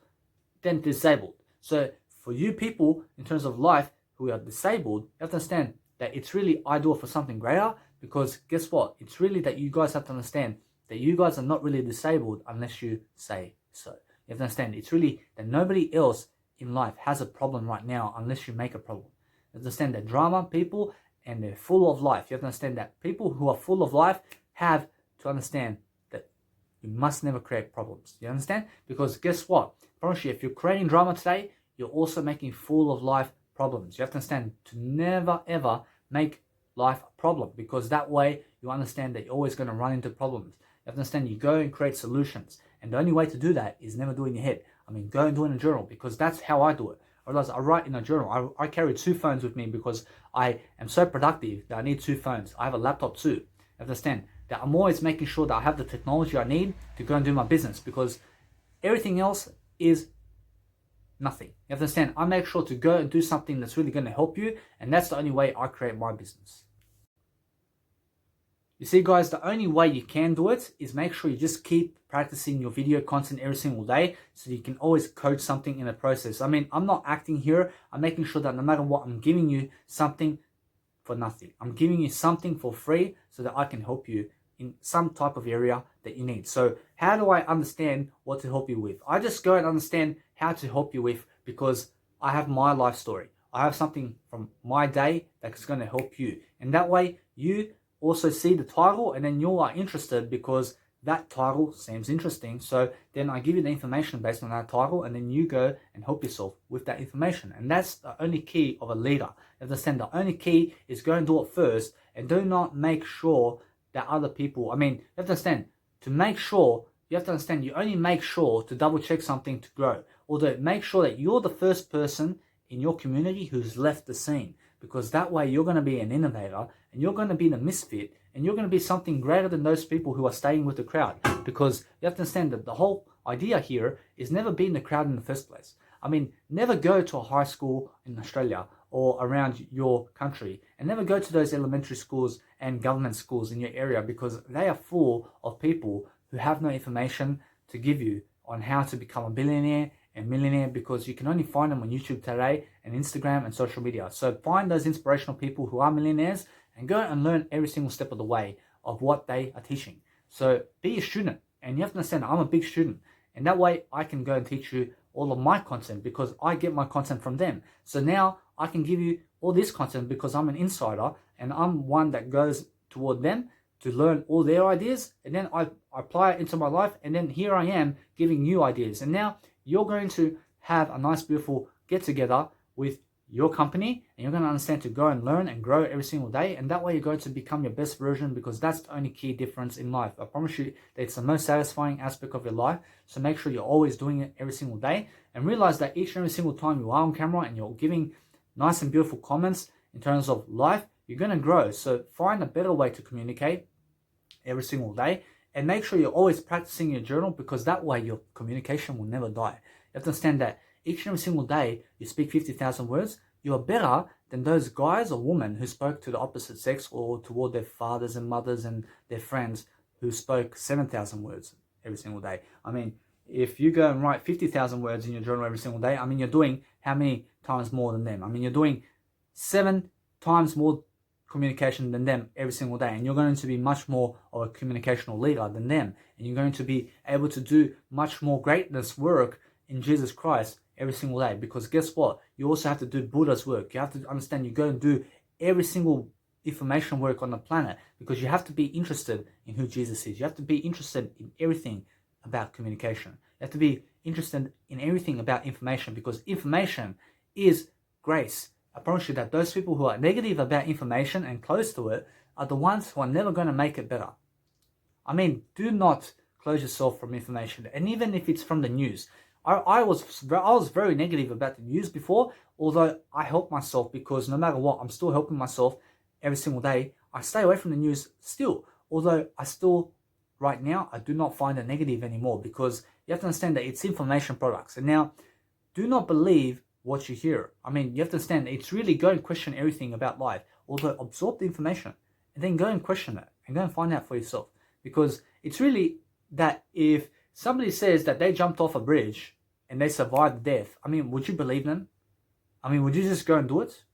than disabled. So for you people, in terms of life, who are disabled, you have to understand that it's really I do it for something greater, because guess what? It's really that you guys have to understand that you guys are not really disabled unless you say so. You have to understand it's really that nobody else in life has a problem right now unless you make a problem. You have to understand that drama people, and they're full of life. You have to understand that people who are full of life have to understand that you must never create problems. You understand? Because guess what? I promise you, if you're creating drama today, you're also making full of life problems. You have to understand to never ever make life a problem, because that way you understand that you're always going to run into problems. You have to understand you go and create solutions, and the only way to do that is never do it in your head. I mean, go and do it in a journal, because that's how I do it. I realize I write in a journal. I carry 2 phones with me because I am so productive that I need 2 phones. I have a laptop too. You have to understand that I'm always making sure that I have the technology I need to go and do my business, because everything else is nothing. You have to understand, I make sure to go and do something that's really going to help you, and that's the only way I create my business. You see, guys, the only way you can do it is make sure you just keep practicing your video content every single day, so you can always coach something in the process. I mean, I'm not acting here. I'm making sure that no matter what, I'm giving you something for nothing. I'm giving you something for free so that I can help you in some type of area that you need. So how do I understand what to help you with? I just go and understand how to help you with, because I have my life story. I have something from my day that's going to help you. And that way you also see the title, and then you are interested because that title seems interesting. So then I give you the information based on that title, and then you go and help yourself with that information. And that's the only key of a leader. You understand, the only key is go and do it first, and do not make sure that other people, I mean, you have to understand, to make sure, you have to understand, you only make sure to double check something to grow. Although make sure that you're the first person in your community who's left the scene, because that way you're going to be an innovator, and you're going to be the misfit, and you're going to be something greater than those people who are staying with the crowd. Because you have to understand that the whole idea here is never be in the crowd in the first place. I mean, never go to a high school in Australia or around your country, and never go to those elementary schools and government schools in your area, because they are full of people who have no information to give you on how to become a billionaire and millionaire, because you can only find them on YouTube today and Instagram and social media. So find those inspirational people who are millionaires and go and learn every single step of the way of what they are teaching. So be a student, and you have to understand I'm a big student, and that way I can go and teach you all of my content, because I get my content from them. So now I can give you all this content because I'm an insider, and I'm one that goes toward them to learn all their ideas, and then I apply it into my life, and then here I am giving you ideas. And now you're going to have a nice, beautiful get-together with your company, and you're going to understand to go and learn and grow every single day, and that way you're going to become your best version, because that's the only key difference in life. I promise you that it's the most satisfying aspect of your life. So make sure you're always doing it every single day, and realize that each and every single time you are on camera and you're giving nice and beautiful comments in terms of life, you're going to grow. So find a better way to communicate every single day, And make sure you're always practicing your journal, because that way your communication will never die. You have to understand that each and every single day you speak 50,000 words, you are better than those guys or women who spoke to the opposite sex or toward their fathers and mothers and their friends who spoke 7,000 words every single day. I mean, if you go and write 50,000 words in your journal every single day, I mean, you're doing how many times more than them? I mean, you're doing 7 times more communication than them every single day, and you're going to be much more of a communicational leader than them, and you're going to be able to do much more greatness work in Jesus Christ every single day. Because guess what? You also have to do Buddha's work. You have to understand, you go and do every single information work on the planet, because you have to be interested in who Jesus is. You have to be interested in everything about communication. You have to be interested in everything about information, because information is grace. I promise you that those people who are negative about information and close to it are the ones who are never going to make it better. I mean, do not close yourself from information. And even if it's from the news, I was very negative about the news before, although I help myself, because no matter what, I'm still helping myself every single day. I stay away from the news still, although I still, right now, I do not find it negative anymore, because you have to understand that it's information products. And now, do not believe what you hear. I mean, you have to understand, it's really go and question everything about life, although absorb the information and then go and question it and go and find out for yourself. Because it's really that if somebody says that they jumped off a bridge and they survived death, I mean, would you believe them? I mean, would you just go and do it?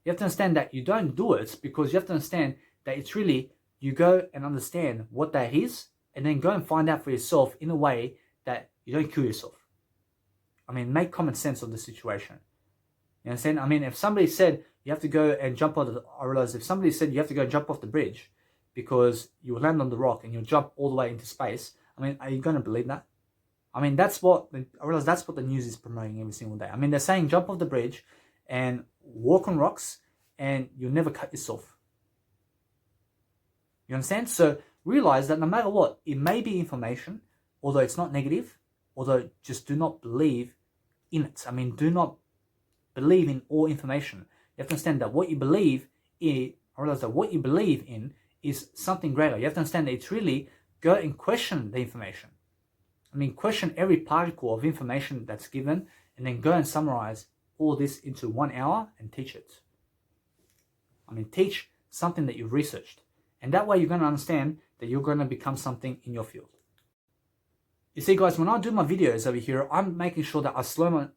You have to understand that you don't do it, because you have to understand that it's really, you go and understand what that is, and then go and find out for yourself in a way that you don't kill yourself. I mean, make common sense of the situation. You understand? I mean, if somebody said you have to go and jump on I realize if somebody said you have to go and jump off the bridge because you will land on the rock and you'll jump all the way into space, I mean, are you going to believe that? I mean, I realize that's what the news is promoting every single day. I mean, they're saying jump off the bridge and walk on rocks and you'll never cut yourself. You understand? So realize that no matter what, it may be information, although it's not negative, although just do not believe in it. I mean, do not believe in all information. You have to understand that what you believe in, I realize that what you believe in is something greater. You have to understand that it's really go and question the information. I mean, question every particle of information that's given, and then go and summarize all this into 1 hour and teach it. I mean, teach something that you've researched. And that way you're going to understand that you're going to become something in your field. You see, guys, when I do my videos over here, I'm making sure that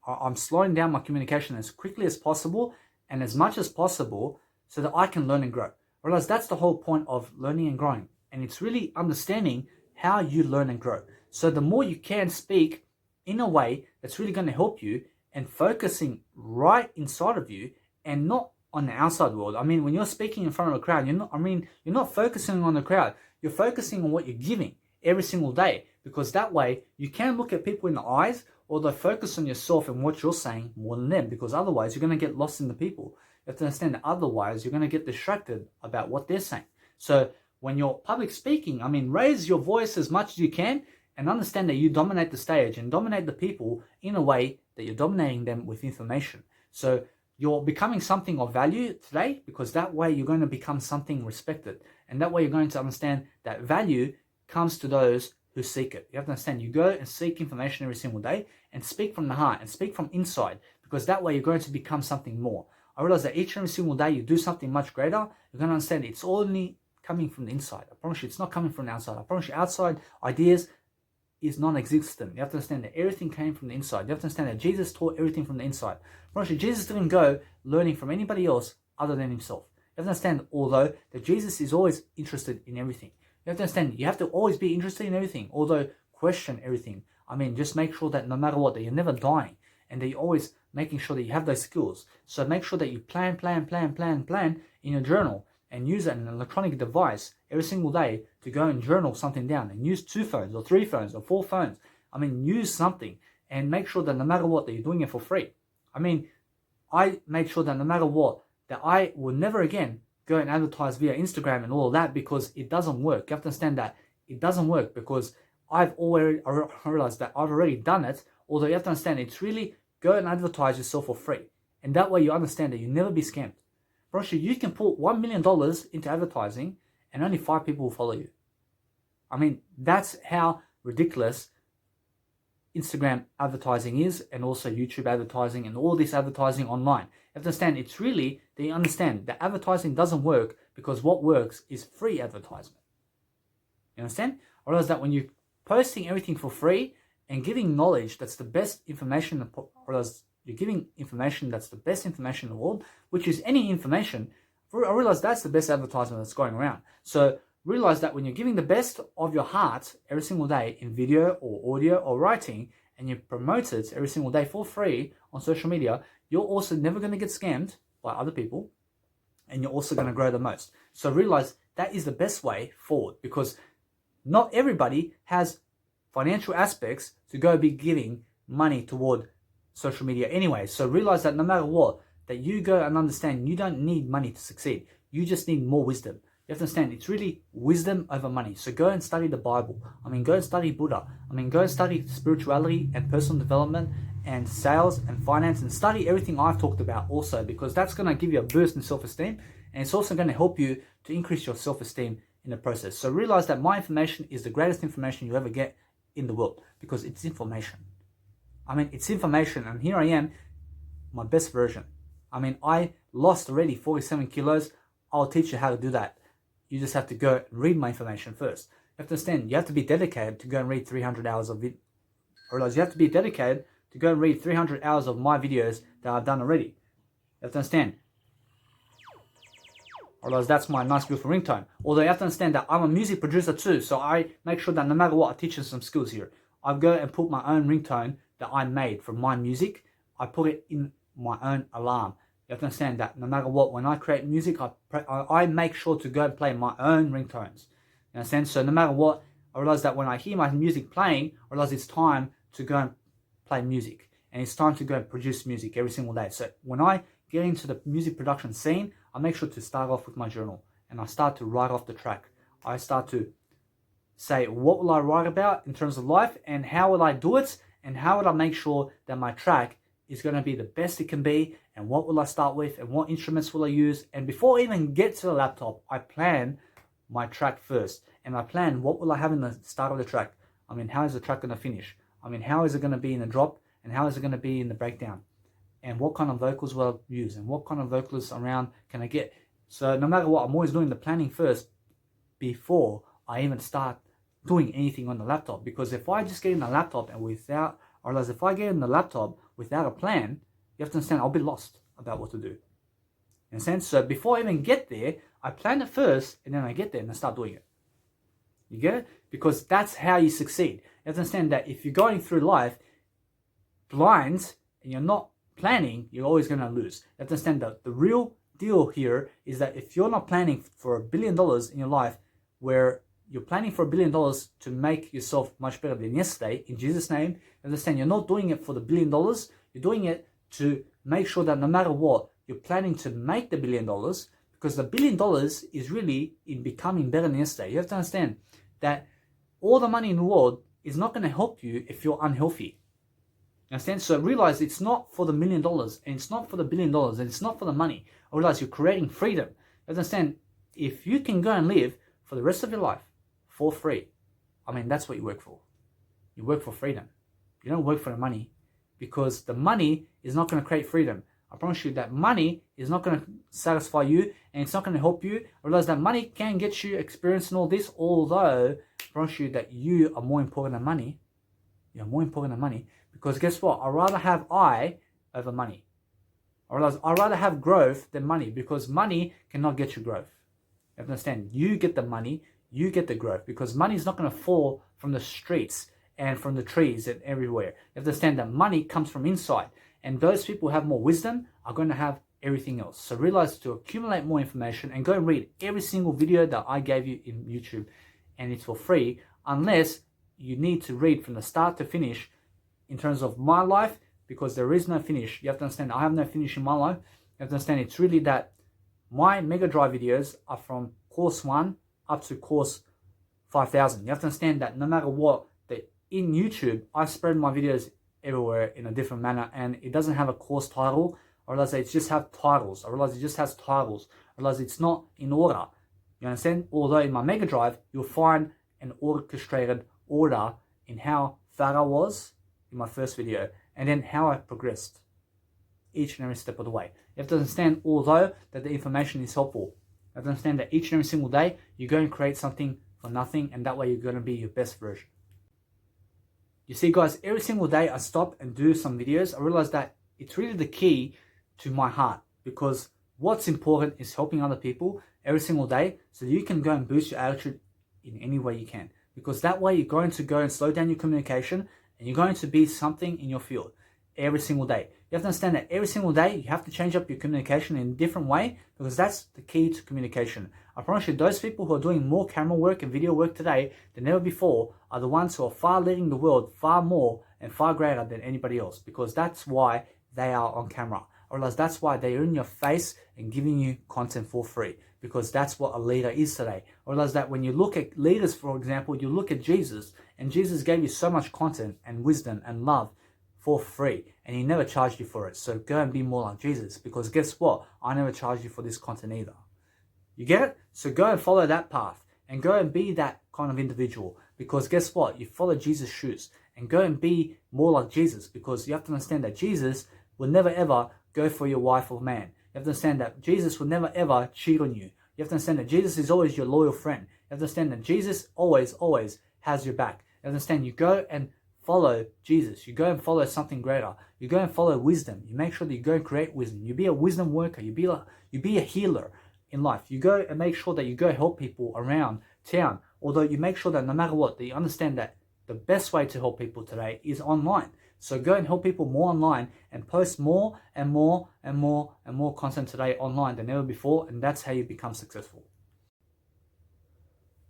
I'm slowing down my communication as quickly as possible and as much as possible so that I can learn and grow. Realize that's the whole point of learning and growing. And it's really understanding how you learn and grow. So the more you can speak in a way that's really going to help you and focusing right inside of you and not on the outside world. I mean, when you're speaking in front of a crowd, you're not focusing on the crowd. You're focusing on what you're giving every single day, because that way you can look at people in the eyes, although focus on yourself and what you're saying more than them, because otherwise you're going to get lost in the people. You have to understand that otherwise you're going to get distracted about what they're saying. So when you're public speaking, I mean, raise your voice as much as you can and understand that you dominate the stage and dominate the people in a way that you're dominating them with information. So you're becoming something of value today, because that way you're going to become something respected. And that way you're going to understand that value comes to those who seek it. You have to understand, you go and seek information every single day and speak from the heart and speak from inside, because that way you're going to become something more. I realize that each and every single day you do something much greater, you're going to understand it's only coming from the inside. I promise you, it's not coming from the outside. I promise you, outside ideas is non-existent. You have to understand that everything came from the inside. You have to understand that Jesus taught everything from the inside. I promise you, Jesus didn't go learning from anybody else other than himself. You have to understand, although, that Jesus is always interested in everything. You have to understand, you have to always be interested in everything, although question everything. I mean, just make sure that no matter what, that you're never dying, and that you're always making sure that you have those skills. So make sure that you plan in your journal, and use an electronic device every single day to go and journal something down, and use 2 phones or 3 phones or 4 phones. I mean, use something and make sure that no matter what, that you're doing it for free. I mean, I made sure that no matter what, that I will never again go and advertise via Instagram and all of that, because it doesn't work. You have to understand that it doesn't work, because I realized that I've already done it. Although you have to understand, it's really go and advertise yourself for free. And that way you understand that you'll never be scammed. Bro, you can put $1 million into advertising and only 5 people will follow you. I mean, that's how ridiculous Instagram advertising is, and also YouTube advertising and all this advertising online. You have to understand, it's really, they understand that advertising doesn't work because what works is free advertisement. You understand? I realize that when you're posting everything for free and giving knowledge that's the best information, you're giving information that's the best information in the world, which is any information, I realize that's the best advertisement that's going around. So realize that when you're giving the best of your heart every single day in video or audio or writing, and you promote it every single day for free on social media, you're also never going to get scammed by other people, and you're also going to grow the most. So realize that is the best way forward, because not everybody has financial aspects to go be giving money toward social media anyway. So realize that no matter what, that you go and understand you don't need money to succeed. You just need more wisdom. You have to understand, it's really wisdom over money. So go and study the Bible. Go and study Buddha. Go and study spirituality and personal development and sales and finance, and study everything I've talked about also, because that's going to give you a boost in self-esteem, and it's also going to help you to increase your self-esteem in the process. So realize that my information is the greatest information you ever get in the world, because it's information. It's information, and here I am, my best version. I lost already 47 kilos. I'll teach you how to do that. You just have to go and read my information first. You have to understand, you have to be dedicated to go and read 300 hours of video. You have to be dedicated to go and read 300 hours of my videos that I've done already. You have to understand. Otherwise, that's my nice beautiful ringtone. Although you have to understand that I'm a music producer too, so I make sure that no matter what, I teach you some skills here. I go and put my own ringtone that I made from my music. I put it in my own alarm. You have to understand that no matter what, when I create music, I make sure to go and play my own ringtones. You understand? So no matter what, I realize that when I hear my music playing, I realize it's time to go and play music. And it's time to go and produce music every single day. So when I get into the music production scene, I make sure to start off with my journal. And I start to write off the track. I start to say, what will I write about in terms of life? And how will I do it? And how will I make sure that my track is going to be the best it can be, and what will I start with, and what instruments will I use. And before I even get to the laptop, I plan my track first, and I plan what will I have in the start of the track. How is the track going to finish? How is it going to be in the drop, and how is it going to be in the breakdown, and what kind of vocals will I use, and what kind of vocalists around can I get. So no matter what, I'm always doing the planning first before I even start doing anything on the laptop. Because if I just get in the laptop and if I get in the laptop without a plan, you have to understand, I'll be lost about what to do. In a sense, so before I even get there, I plan it first, and then I get there and I start doing it. You get it? Because that's how you succeed. You have to understand that if you're going through life blind and you're not planning, you're always going to lose. You have to understand that the real deal here is that if you're not planning for $1 billion in your life, where you're planning for $1 billion to make yourself much better than yesterday, in Jesus' name, understand you're not doing it for the $1 billion, you're doing it to make sure that no matter what, you're planning to make the $1 billion, because the $1 billion is really in becoming better than yesterday. You have to understand that all the money in the world is not going to help you if you're unhealthy. Understand? So realize it's not for the $1 million, and it's not for the $1 billion, and it's not for the money. I realize you're creating freedom. Understand, if you can go and live for the rest of your life for free, that's what you work for. You work for freedom. You don't work for the money, because the money is not going to create freedom. I promise you that money is not going to satisfy you, and it's not going to help you. I realize that money can get you experience and all this, although I promise you that you are more important than money. You're more important than money, because guess what? I'd rather have I over money. I realize I'd rather have growth than money, because money cannot get you growth. You have to understand, you get the money, you get the growth, because money is not going to fall from the streets and from the trees and everywhere. You have to understand that money comes from inside, and those people who have more wisdom are going to have everything else. So realize to accumulate more information and go and read every single video that I gave you in YouTube, and it's for free, unless you need to read from the start to finish in terms of my life, because there is no finish. You have to understand, I have no finish in my life. You have to understand, it's really that my Mega Drive videos are from course 1 up to course 5,000. You have to understand that no matter what, that in YouTube, I spread my videos everywhere in a different manner, and it doesn't have a course title. I realize it just have titles. I realize it just has titles. I realize it's not in order. You understand? Although in my Mega Drive, you'll find an orchestrated order in how fat I was in my first video, and then how I progressed each and every step of the way. You have to understand, although that the information is helpful, you have to understand that each and every single day you're going to create something for nothing, and that way you're going to be your best version. You see, guys, every single day I stop and do some videos, I realize that it's really the key to my heart, because what's important is helping other people every single day so that you can go and boost your attitude in any way you can. Because that way you're going to go and slow down your communication, and you're going to be something in your field every single day. You have to understand that every single day you have to change up your communication in a different way, because that's the key to communication. I promise you, those people who are doing more camera work and video work today than ever before are the ones who are far leading the world far more and far greater than anybody else, because that's why they are on camera. Or else that's why they're in your face and giving you content for free, because that's what a leader is today. Or else that when you look at leaders, for example, you look at Jesus, and Jesus gave you so much content and wisdom and love for free, and he never charged you for it. So go and be more like Jesus, because guess what? I never charged you for this content either. You get it? So go and follow that path, and go and be that kind of individual, because guess what? You follow Jesus' shoes, and go and be more like Jesus, because you have to understand that Jesus will never ever go for your wife or man. You have to understand that Jesus will never ever cheat on you. You have to understand that Jesus is always your loyal friend. You have to understand that Jesus always has your back. You understand, you go and follow Jesus. You go and follow something greater. You go and follow wisdom. You make sure that you go and create wisdom. You be a wisdom worker. You be a healer in life. You go and make sure that you go help people around town. Although you make sure that no matter what, that you understand that the best way to help people today is online. So go and help people more online, and post more and more and more and more content today online than ever before, and that's how you become successful.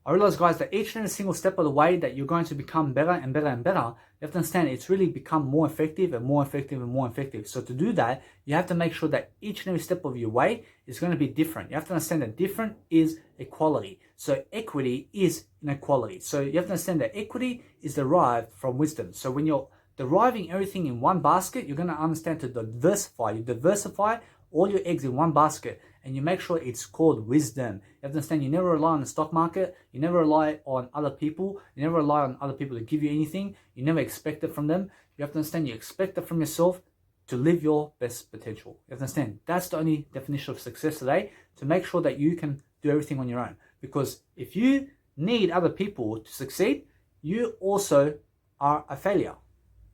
I realize, guys, that each and every single step of the way that you're going to become better and better and better, you have to understand it's really become more effective and more effective and more effective. So to do that, you have to make sure that each and every step of your way is going to be different. You have to understand that different is equality. So equity is inequality. So you have to understand that equity is derived from wisdom. So when you're deriving everything in one basket, you're going to understand to diversify. You diversify all your eggs in one basket, and you make sure it's called wisdom. You have to understand, you never rely on the stock market. You never rely on other people. You never rely on other people to give you anything. You never expect it from them. You have to understand, you expect it from yourself to live your best potential. You have to understand, that's the only definition of success today, to make sure that you can do everything on your own. Because if you need other people to succeed, you also are a failure.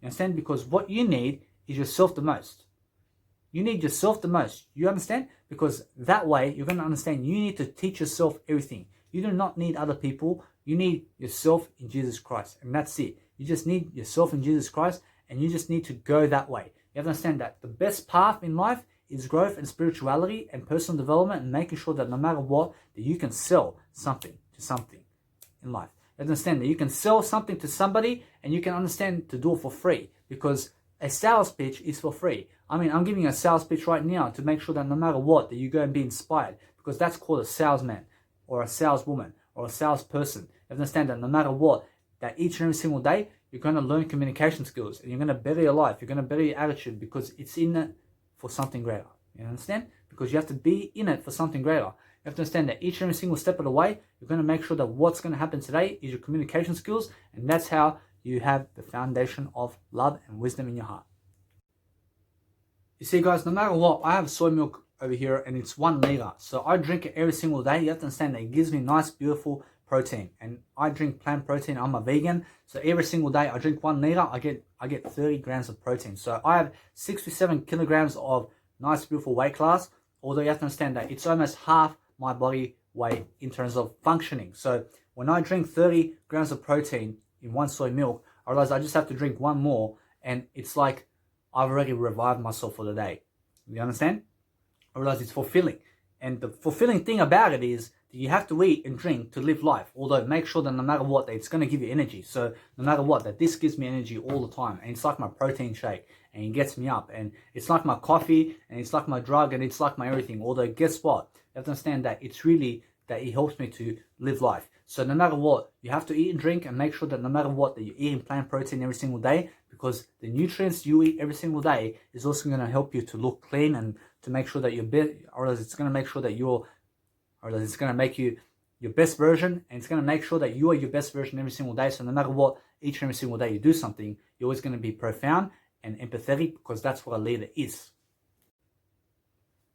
You understand? Because what you need is yourself the most. You need yourself the most. You understand? Because that way you're going to understand you need to teach yourself everything. You do not need other people. You need yourself in Jesus Christ. And that's it. You just need yourself in Jesus Christ, and you just need to go that way. You have to understand that the best path in life is growth and spirituality and personal development, and making sure that no matter what, that you can sell something to something in life. You understand that you can sell something to somebody, and you can understand to do it for free, because a sales pitch is for free. I mean, I'm giving a sales pitch right now to make sure that no matter what, that you go and be inspired, because that's called a salesman or a saleswoman or a salesperson. You understand that no matter what, that each and every single day, you're going to learn communication skills, and you're going to better your life. You're going to better your attitude, because it's in it for something greater. You understand? Because you have to be in it for something greater. You have to understand that each and every single step of the way, you're going to make sure that what's going to happen today is your communication skills, and that's how you have the foundation of love and wisdom in your heart. You see, guys, no matter what, I have soy milk over here, and it's 1 liter. So I drink it every single day. You have to understand that it gives me nice, beautiful protein. And I drink plant protein. I'm a vegan. So every single day I drink 1 liter. I get 30 grams of protein. So I have 67 kilograms of nice, beautiful weight class. Although you have to understand that it's almost half my body weight in terms of functioning. So when I drink 30 grams of protein in 1 soy milk, I realize I just have to drink 1 more, and it's like I've already revived myself for the day. You understand? I realize it's fulfilling. And the fulfilling thing about it is that you have to eat and drink to live life. Although make sure that no matter what, that it's going to give you energy. So no matter what, that this gives me energy all the time. And it's like my protein shake, and it gets me up. And it's like my coffee, and it's like my drug, and it's like my everything. Although guess what? You have to understand that it's really that it helps me to live life. So no matter what, you have to eat and drink, and make sure that no matter what, that you're eating plant protein every single day, because the nutrients you eat every single day is also going to help you to look clean, and to make sure that you're or else it's going to make sure that or else it's going to make you your best version, and it's going to make sure that you are your best version every single day. So no matter what, each and every single day you do something, you're always going to be profound and empathetic, because that's what a leader is.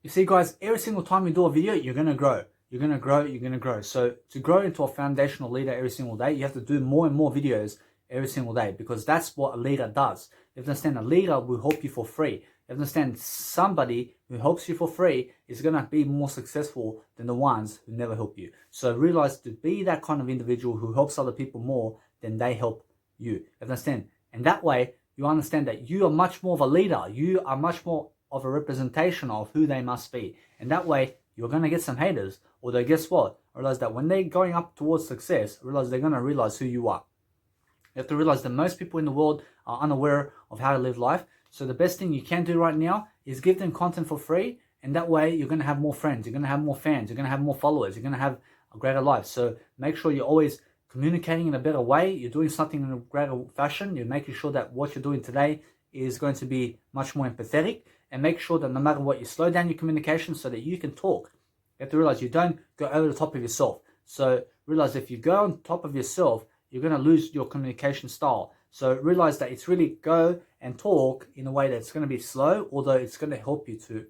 You see, guys, every single time you do a video, you're going to grow. You're going to grow, you're going to grow. So to grow into a foundational leader every single day, you have to do more and more videos every single day, because that's what a leader does. You have to understand a leader will help you for free. You have to understand somebody who helps you for free is going to be more successful than the ones who never help you. So realize to be that kind of individual who helps other people more than they help you. You have to understand. And that way, you understand that you are much more of a leader. You are much more of a representation of who they must be. And that way, you're going to get some haters. Although guess what? Realize that when they're going up towards success, realize they're going to realize who you are. You have to realize that most people in the world are unaware of how to live life. So the best thing you can do right now is give them content for free. And that way, you're going to have more friends. You're going to have more fans. You're going to have more followers. You're going to have a greater life. So make sure you're always communicating in a better way. You're doing something in a greater fashion. You're making sure that what you're doing today is going to be much more empathetic. And make sure that no matter what, you slow down your communication so that you can talk. You have to realize you don't go over the top of yourself. So realize if you go on top of yourself, you're going to lose your communication style. So realize that it's really go and talk in a way that's going to be slow, although it's going to help you to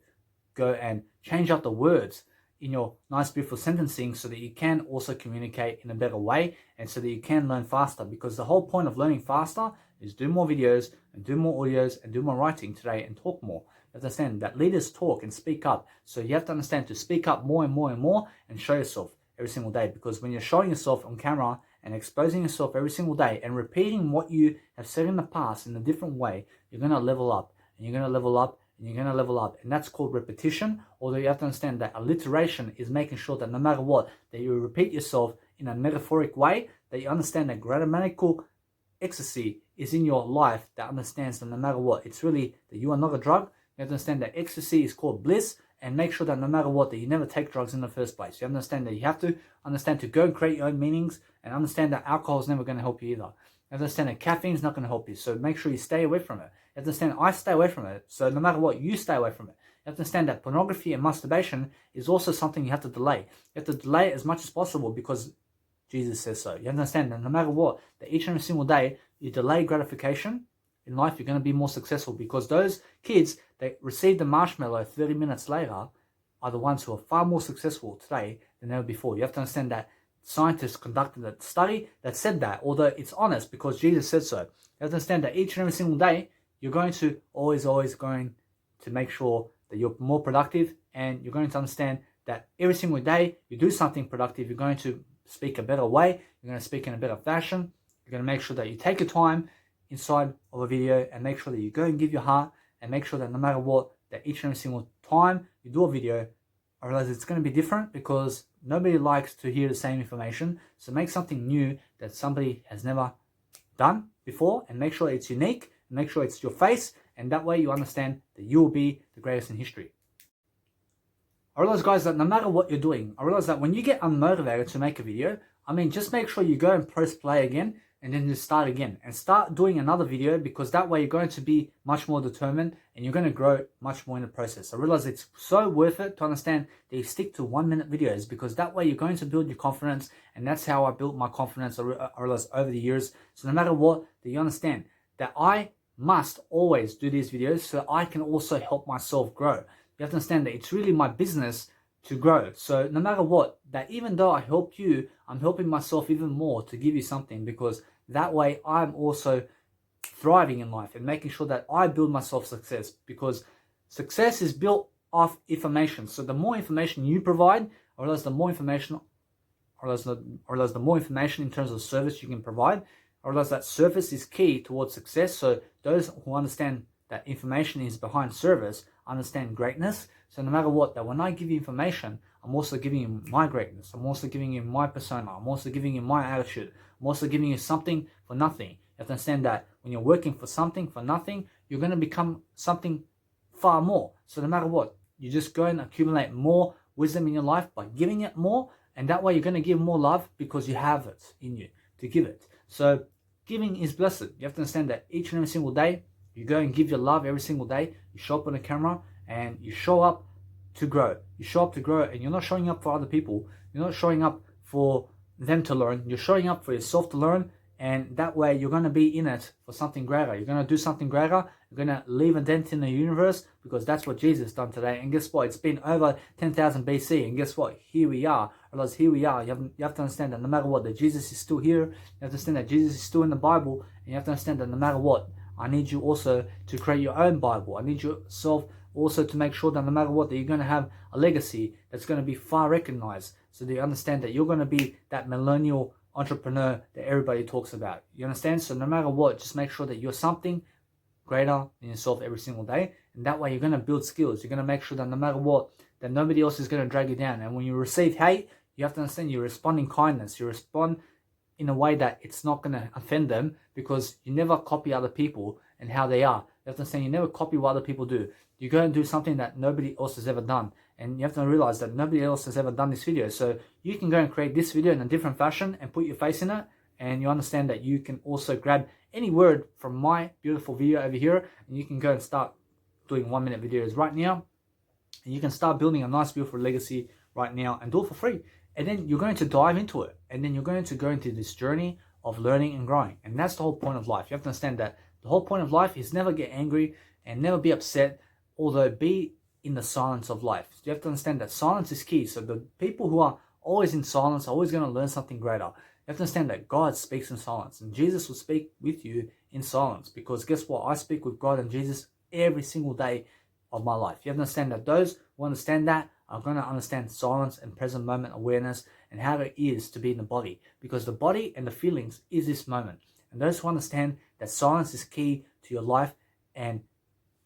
go and change out the words in your nice, beautiful sentencing so that you can also communicate in a better way and so that you can learn faster. Because the whole point of learning faster is do more videos and do more audios and do more writing today and talk more. You have to understand that leaders talk and speak up. So you have to understand to speak up more and more and more and show yourself every single day. Because when you're showing yourself on camera and exposing yourself every single day and repeating what you have said in the past in a different way, you're going to level up and you're going to level up and you're going to level up. And that's called repetition. Although you have to understand that alliteration is making sure that no matter what, that you repeat yourself in a metaphoric way, that you understand that grammatical ecstasy is in your life, that understands that no matter what, it's really that you are not a drug. You have to understand that ecstasy is called bliss, and make sure that no matter what, that you never take drugs in the first place. You understand that you have to understand to go and create your own meanings, and understand that alcohol is never going to help you either. You have to understand that caffeine is not going to help you, so make sure you stay away from it. You have to understand I stay away from it, so no matter what, you stay away from it. You have to understand that pornography and masturbation is also something you have to delay. You have to delay it as much as possible because Jesus says so. You have to understand that no matter what, that each and every single day, you delay gratification in life, you're going to be more successful, because those kids that receive the marshmallow 30 minutes later are the ones who are far more successful today than ever before. You have to understand that scientists conducted a study that said that, although it's honest because Jesus said so. You have to understand that each and every single day, you're going to always going to make sure that you're more productive, and you're going to understand that every single day you do something productive, you're going to speak a better way, you're going to speak in a better fashion, you're going to make sure that you take your time inside of a video and make sure that you go and give your heart, and make sure that no matter what, that each and every single time you do a video, I realize it's going to be different because nobody likes to hear the same information. So make something new that somebody has never done before, and make sure it's unique, and make sure it's your face, and that way you understand that you will be the greatest in history. I realize, guys, that no matter what you're doing, I realize that when you get unmotivated to make a video, just make sure you go and press play again, and then just start again and start doing another video, because that way you're going to be much more determined and you're going to grow much more in the process. I realize it's so worth it to understand that you stick to 1 minute videos, because that way you're going to build your confidence, and that's how I built my confidence. I realized over the years. So no matter what, that you understand that I must always do these videos so I can also help myself grow. You have to understand that it's really my business to grow. So no matter what, that even though I help you, I'm helping myself even more to give you something, because that way I'm also thriving in life and making sure that I build myself success, because success is built off information. So the more information you provide, I realize the more information, the more information in terms of service you can provide. I realize that service is key towards success. So those who understand that information is behind service understand greatness. So no matter what, that when I give you information, I'm also giving you my greatness. I'm also giving you my persona. I'm also giving you my attitude. I'm also giving you something for nothing. You have to understand that when you're working for something for nothing, you're going to become something far more. So no matter what, you just go and accumulate more wisdom in your life by giving it more. And that way you're going to give more love because you have it in you to give it. So giving is blessed. You have to understand that each and every single day, you go and give your love every single day. You show up on the camera and you show up to grow. You show up to grow, and you're not showing up for other people. You're not showing up for them to learn. You're showing up for yourself to learn. And that way you're going to be in it for something greater. You're going to do something greater. You're going to leave a dent in the universe, because that's what Jesus done today. And guess what? It's been over 10,000 BC. And guess what? Here we are. Realize here we are. You have to understand that no matter what, that Jesus is still here. You have to understand that Jesus is still in the Bible. And you have to understand that no matter what, I need you also to create your own Bible. I need yourself also to make sure that no matter what, that you're going to have a legacy that's going to be far recognized. So that you understand that you're going to be that millennial entrepreneur that everybody talks about. You understand? So no matter what, just make sure that you're something greater than yourself every single day. And that way you're going to build skills. You're going to make sure that no matter what, that nobody else is going to drag you down. And when you receive hate, you have to understand you respond in kindness. You respond in a way that it's not going to offend them, because you never copy other people and how they are. You have to understand you never copy what other people do. You go and do something that nobody else has ever done. And you have to realize that nobody else has ever done this video. So you can go and create this video in a different fashion and put your face in it. And you understand that you can also grab any word from my beautiful video over here, and you can go and start doing 1-minute videos right now. And you can start building a nice, beautiful legacy right now and do it for free. And then you're going to dive into it. And then you're going to go into this journey of learning and growing. And that's the whole point of life. You have to understand that the whole point of life is never get angry and never be upset, although be in the silence of life. You have to understand that silence is key. So the people who are always in silence are always going to learn something greater. You have to understand that God speaks in silence, and Jesus will speak with you in silence, because guess what? I speak with God and Jesus every single day of my life. You have to understand that those who understand that are going to understand silence and present moment awareness and how it is to be in the body, because the body and the feelings is this moment. And those who understand that silence is key to your life and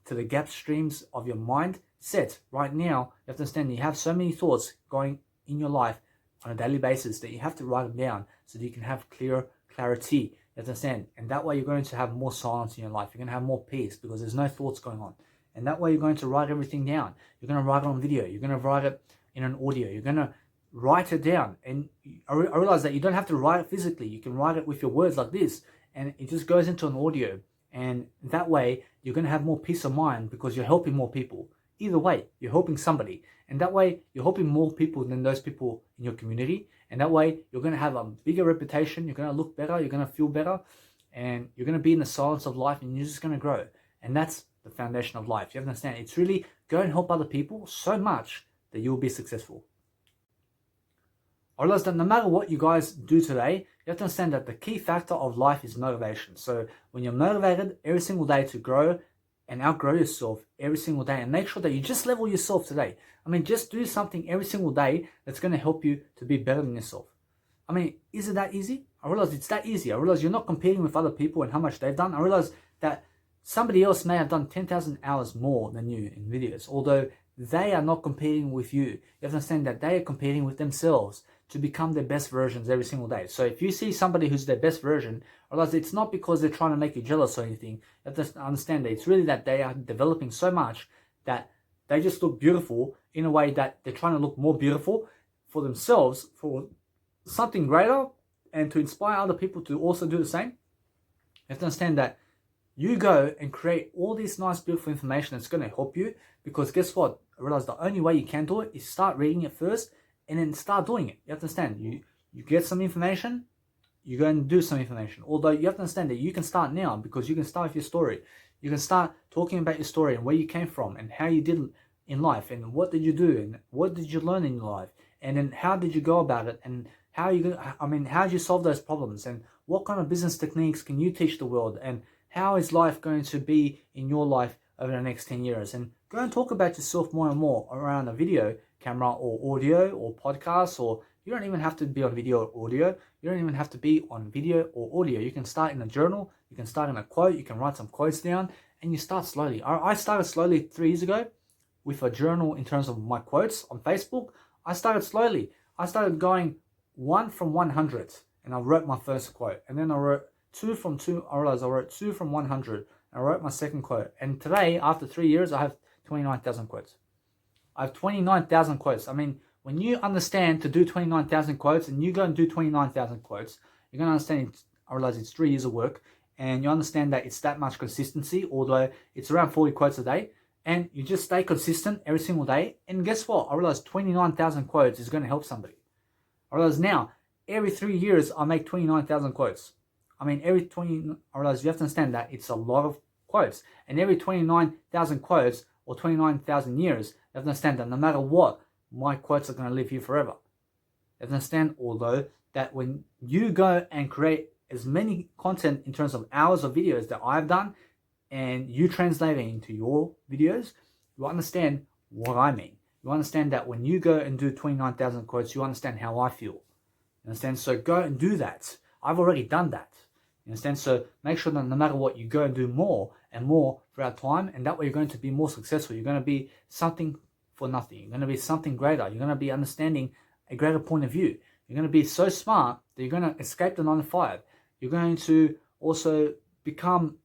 to the gap streams of your mind set right now, you have to understand you have so many thoughts going in your life on a daily basis that you have to write them down so that you can have clarity. You have to understand, and that way you're going to have more silence in your life. You're going to have more peace because there's no thoughts going on. And that way you're going to write everything down. You're going to write it on video. You're going to write it in an audio. You're going to write it down. And I realize that you don't have to write it physically. You can write it with your words like this, and it just goes into an audio. And that way you're going to have more peace of mind because you're helping more people. Either way, you're helping somebody. And that way you're helping more people than those people in your community. And that way you're going to have a bigger reputation. You're going to look better. You're going to feel better. And you're going to be in the silence of life, and you're just going to grow. And that's the foundation of life. You have to understand, it's really go and help other people so much that you'll be successful. I realize that no matter what you guys do today, you have to understand that the key factor of life is motivation. So when you're motivated every single day to grow and outgrow yourself every single day, and make sure that you just level yourself today. I mean, just do something every single day that's going to help you to be better than yourself. I mean, is it that easy? I realize it's that easy. I realize you're not competing with other people and how much they've done. I realize that somebody else may have done 10,000 hours more than you in videos, although they are not competing with you. You have to understand that they are competing with themselves to become their best versions every single day. So if you see somebody who's their best version, realize it's not because they're trying to make you jealous or anything. You have to understand that it's really that they are developing so much that they just look beautiful in a way that they're trying to look more beautiful for themselves, for something greater, and to inspire other people to also do the same. You have to understand that you go and create all this nice, beautiful information that's going to help you, because guess what? I realize the only way you can do it is start reading it first and then start doing it. You have to understand, you get some information, you go and do some information. Although you have to understand that you can start now, because you can start with your story. You can start talking about your story and where you came from and how you did in life and what did you do and what did you learn in your life and then how did you go about it and how did you solve those problems and what kind of business techniques can you teach the world and how is life going to be in your life over the next 10 years? And go and talk about yourself more and more around a video camera or audio or podcast, or you don't even have to be on video or audio. You don't even have to be on video or audio. You can start in a journal. You can start in a quote. You can write some quotes down and you start slowly. I started slowly 3 years ago with a journal in terms of my quotes on Facebook. I started slowly. I started going 1 from 100 and I wrote my first quote. And then I wrote 2 from 2. I realized I wrote 2 from 100. And I wrote my second quote. And today, after 3 years, I have 29,000 quotes. I have 29,000 quotes. I mean, when you understand to do 29,000 quotes and you go and do 29,000 quotes, you're going to understand, I realize it's 3 years of work, and you understand that it's that much consistency, although it's around 40 quotes a day, and you just stay consistent every single day. And guess what? I realize 29,000 quotes is going to help somebody. I realize now, every 3 years, I make 29,000 quotes. I mean, I realize you have to understand that it's a lot of quotes. And every 29,000 quotes or 29,000 years, you have to understand that no matter what, my quotes are going to live here forever. You have to understand, although, that when you go and create as many content in terms of hours of videos that I've done, and you translate it into your videos, you understand what I mean. You understand that when you go and do 29,000 quotes, you understand how I feel. You understand? So go and do that. I've already done that. You understand? So make sure that no matter what, you go and do more and more throughout time, and that way you're going to be more successful. You're going to be something for nothing. You're going to be something greater. You're going to be understanding a greater point of view. You're going to be so smart that you're going to escape the 9 to 5. You're going to also become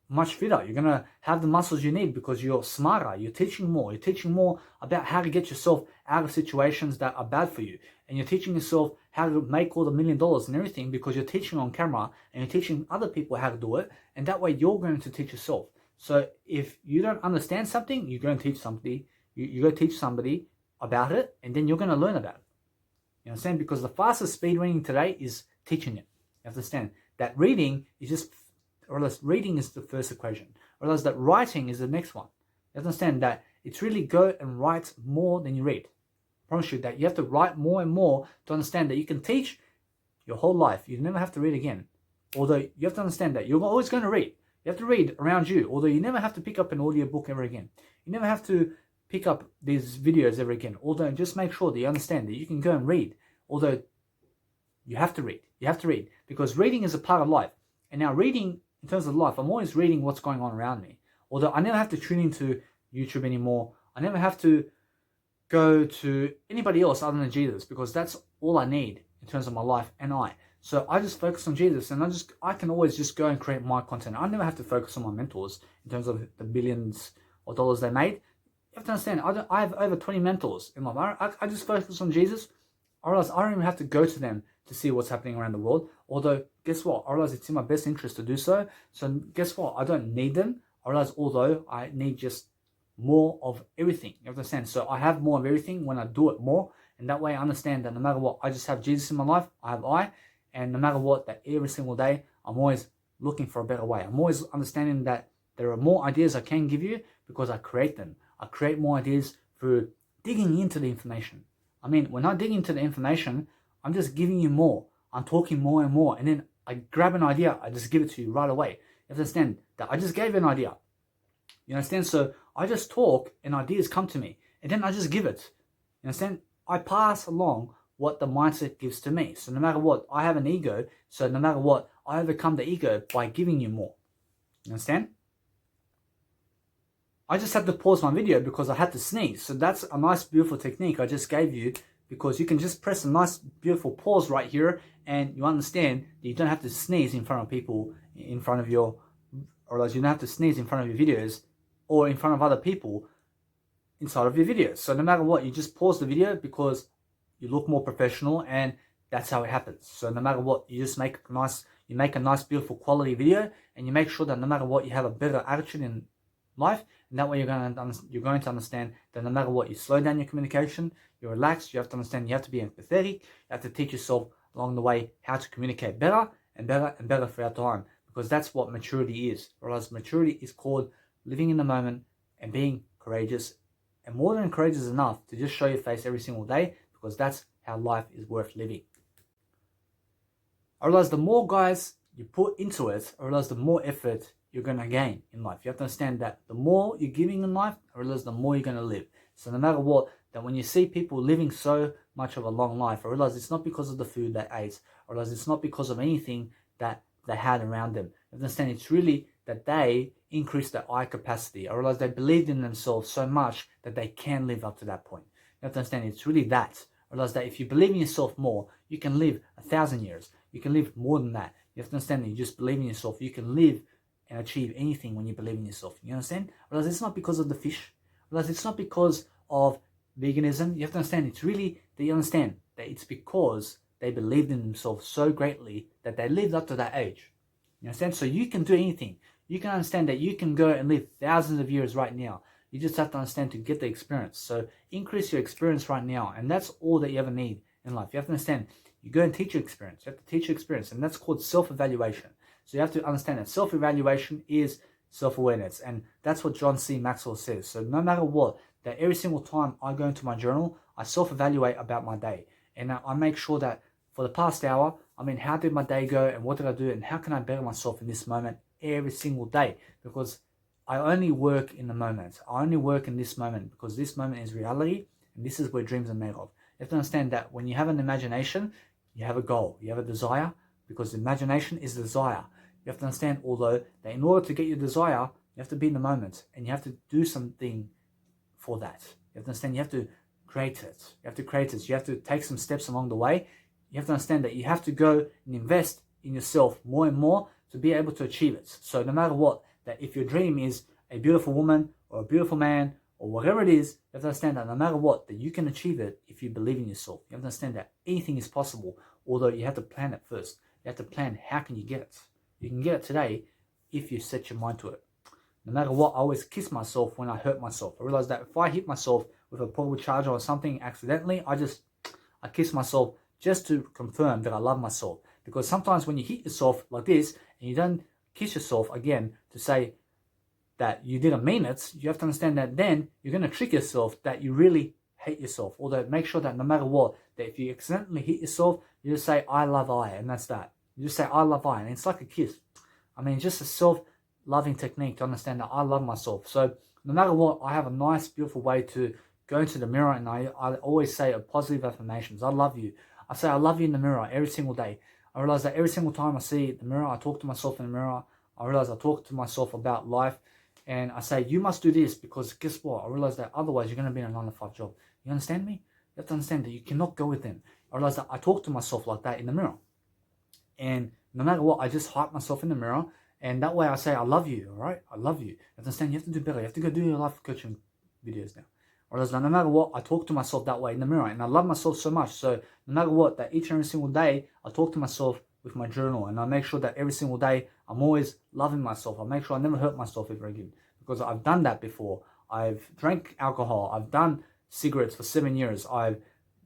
much fitter. You're going to have the muscles you need because you're smarter. You're teaching more. You're teaching more about how to get yourself out of situations that are bad for you. And you're teaching yourself how to make all the $1 million and everything because you're teaching on camera and you're teaching other people how to do it. And that way you're going to teach yourself. So if you don't understand something, you're going to teach somebody. You go teach somebody about it, and then you're going to learn about it. You understand? Because the fastest speed reading today is teaching it. You understand that reading is just, or else reading is the first equation, or else that writing is the next one. You understand that it's really go and write more than you read. I promise you that you have to write more and more to understand that you can teach your whole life. You never have to read again. Although you have to understand that you're always going to read. You have to read around you. Although you never have to pick up an audio book ever again. You never have to pick up these videos ever again. Although just make sure that you understand that you can go and read. Although you have to read. You have to read. Because reading is a part of life. And now reading, in terms of life, I'm always reading what's going on around me. Although I never have to tune into YouTube anymore. I never have to go to anybody else other than Jesus, because that's all I need in terms of my life and I. So I just focus on Jesus, and I can always just go and create my content. I never have to focus on my mentors in terms of the billions of dollars they made. You have to understand, I have over 20 mentors in life. I just focus on Jesus. I realize I don't even have to go to them to see what's happening around the world. Although, guess what? I realize it's in my best interest to do so. So guess what? I don't need them. I realize although I need just more of everything. You understand? So I have more of everything when I do it more. And that way I understand that no matter what, I just have Jesus in my life. I have I. And no matter what, that every single day, I'm always looking for a better way. I'm always understanding that there are more ideas I can give you because I create them. I create more ideas through digging into the information. I mean, when I dig into the information, I'm just giving you more. I'm talking more and more. And then I grab an idea, I just give it to you right away. You understand that I just gave you an idea. You understand? So I just talk and ideas come to me. And then I just give it. You understand? I pass along what the mindset gives to me. So no matter what, I have an ego. So no matter what, I overcome the ego by giving you more. You understand? I just had to pause my video because I had to sneeze. So that's a nice, beautiful technique I just gave you, because you can just press a nice, beautiful pause right here, and you understand that you don't have to sneeze in front of people, in front of your, or else you don't have to sneeze in front of your videos or in front of other people inside of your videos. So no matter what, you just pause the video because you look more professional, and that's how it happens. So no matter what, you just make a nice, beautiful quality video, and you make sure that no matter what, you have a better attitude in life. And that way you're going to understand that no matter what, you slow down your communication, you're relaxed. You have to understand you have to be empathetic. You have to teach yourself along the way how to communicate better and better and better throughout time, because that's what maturity is. Whereas maturity is called living in the moment and being courageous, and more than courageous enough to just show your face every single day, because that's how life is worth living. I realize the more guys you put into it, I realize the more effort you're going to gain in life. You have to understand that the more you're giving in life, I realize the more you're going to live. So no matter what, that when you see people living so much of a long life, I realize it's not because of the food they ate. I realize it's not because of anything that they had around them. You understand? It's really that they increased their eye capacity. I realize they believed in themselves so much that they can live up to that point. You have to understand, it's really that. I realize that if you believe in yourself more, you can live 1,000 years. You can live more than that. You have to understand that you just believe in yourself. You can live and achieve anything when you believe in yourself. You understand? Whereas it's not because of the fish. Whereas it's not because of veganism. You have to understand, it's really that you understand that it's because they believed in themselves so greatly that they lived up to that age. You understand? So you can do anything. You can understand that you can go and live thousands of years right now. You just have to understand to get the experience. So increase your experience right now. And that's all that you ever need. in life. You have to understand, you go and teach your experience. You have to teach your experience, and that's called self-evaluation. So you have to understand that self-evaluation is self-awareness, and that's what John C. Maxwell says. So no matter what, that every single time I go into my journal, I self-evaluate about my day, and I make sure that for the past hour, how did my day go, and what did I do, and how can I better myself in this moment every single day? Because I only work in the moment. I only work in this moment because this moment is reality, and this is where dreams are made of. You have to understand that when you have an imagination, you have a goal, you have a desire, because imagination is desire. You have to understand, although, that in order to get your desire, you have to be in the moment, and you have to do something for that. You have to understand, you have to create it. You have to create it. You have to take some steps along the way. You have to understand that you have to go and invest in yourself more and more to be able to achieve it. So no matter what, that if your dream is a beautiful woman or a beautiful man or whatever it is, you have to understand that no matter what, that you can achieve it if you believe in yourself. You have to understand that anything is possible, although you have to plan it first. You have to plan how can you get it. You can get it today if you set your mind to it. No matter what, I always kiss myself when I hurt myself. I realize that if I hit myself with a portable charger or something accidentally, I kiss myself just to confirm that I love myself. Because sometimes when you hit yourself like this and you don't kiss yourself again to say that you didn't mean it, you have to understand that then you're going to trick yourself that you really hate yourself. Although make sure that no matter what, that if you accidentally hit yourself, you just say, I love I, and that's that. You just say, I love I, and it's like a kiss. Just a self-loving technique to understand that I love myself. So no matter what, I have a nice, beautiful way to go into the mirror, and I always say a positive affirmations. I love you. I say I love you in the mirror every single day. I realize that every single time I see the mirror, I talk to myself in the mirror. I realize I talk to myself about life, and I say, you must do this, because guess what? I realize that otherwise you're going to be in a 9-to-5 job. You understand me? You have to understand that you cannot go with them. I realize that I talk to myself like that in the mirror. And no matter what, I just hype myself in the mirror. And that way I say, I love you, all right? I love you. You have to understand, you have to do better. You have to go do your life coaching videos now. Or else, no matter what, I talk to myself that way in the mirror. And I love myself so much. So no matter what, that each and every single day, I talk to myself with my journal. And I make sure that every single day, I'm always loving myself. I make sure I never hurt myself ever again. Because I've done that before. I've drank alcohol. I've done cigarettes for 7 years. I've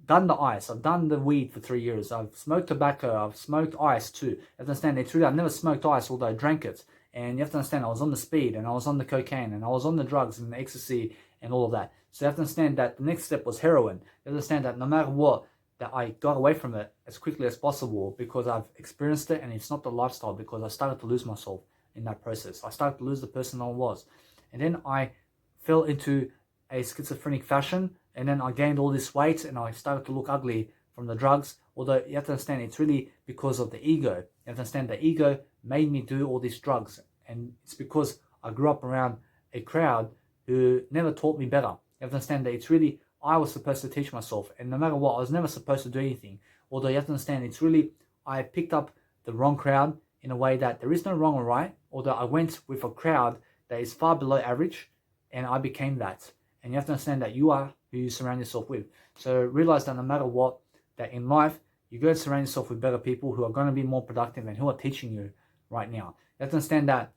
done the ice. I've done the weed for 3 years. I've smoked tobacco. I've smoked ice too. You have to understand, it's true, I've never smoked ice, although I drank it. And you have to understand, I was on the speed, and I was on the cocaine, and I was on the drugs and the ecstasy and all of that. So you have to understand that the next step was heroin. You have to understand that no matter what, that I got away from it as quickly as possible because I've experienced it, and it's not the lifestyle, because I started to lose myself in that process. I started to lose the person I was. And then I fell into a schizophrenic fashion, and then I gained all this weight, and I started to look ugly from the drugs. Although you have to understand, it's really because of the ego. You have to understand the ego made me do all these drugs, and it's because I grew up around a crowd who never taught me better. You have to understand that it's really, I was supposed to teach myself, and no matter what, I was never supposed to do anything. Although you have to understand, it's really, I picked up the wrong crowd in a way that there is no wrong or right. Although I went with a crowd that is far below average, and I became that. And you have to understand that you are who you surround yourself with. So realize that no matter what, that in life, you go and surround yourself with better people who are going to be more productive and who are teaching you right now. You have to understand that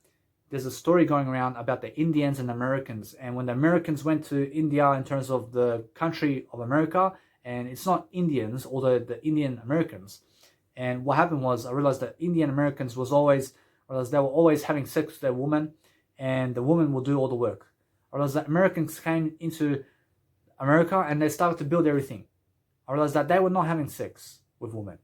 there's a story going around about the Indians and Americans. And when the Americans went to India in terms of the country of America, and it's not Indians, although the Indian Americans. And what happened was, I realized that Indian Americans they were always having sex with their woman, and the woman will do all the work. I realized that Americans came into America and they started to build everything. I realized that they were not having sex with women.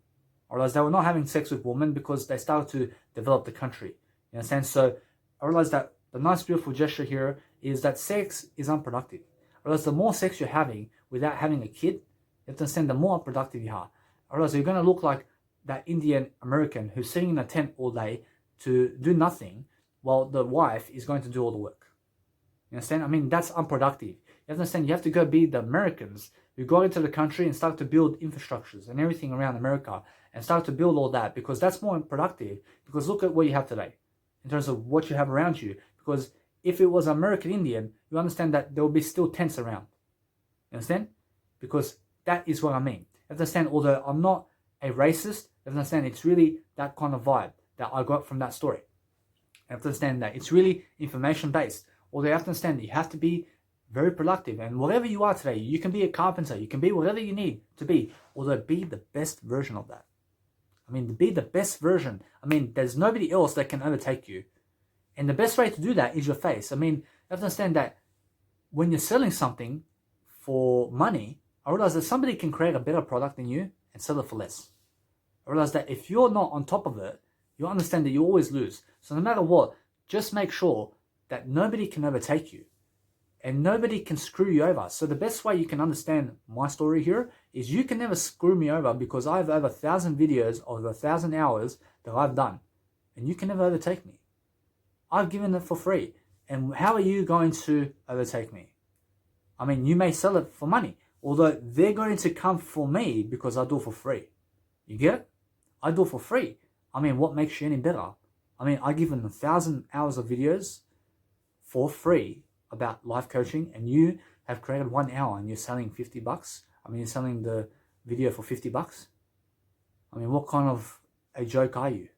I realized they were not having sex with women because they started to develop the country. In a sense, so I realized that the nice, beautiful gesture here is that sex is unproductive. I realized the more sex you're having without having a kid, you have to understand the more unproductive you are. I realized you're going to look like that Indian American who's sitting in a tent all day to do nothing while the wife is going to do all the work. You understand? That's unproductive. You have to understand, you have to go be the Americans who go into the country and start to build infrastructures and everything around America and start to build all that, because that's more productive. Because look at what you have today in terms of what you have around you. Because if it was American Indian, you understand that there will be still tents around. You understand? Because that is what I mean. You have to understand, although I'm not a racist, you have to understand it's really that kind of vibe that I got from that story. You have to understand that it's really information based. Although you have to understand that you have to be very productive. And whatever you are today, you can be a carpenter, you can be whatever you need to be, although be the best version of that. I mean, be the best version. I mean, there's nobody else that can overtake you. And the best way to do that is your face. I mean, you have to understand that when you're selling something for money, I realize that somebody can create a better product than you and sell it for less. I realize that if you're not on top of it, you understand that you always lose. So no matter what, just make sure that nobody can overtake you and nobody can screw you over. So the best way you can understand my story here is you can never screw me over, because I have over 1,000 videos of 1,000 hours that I've done, and you can never overtake me. I've given it for free. And how are you going to overtake me? I mean, you may sell it for money, although they're going to come for me because I do it for free. You get it? I do it for free. I mean, what makes you any better? I mean, I give them 1,000 hours of videos for free about life coaching, and you have created 1 hour and you're selling $50. I mean, you're selling the video for $50. I mean, what kind of a joke are you? You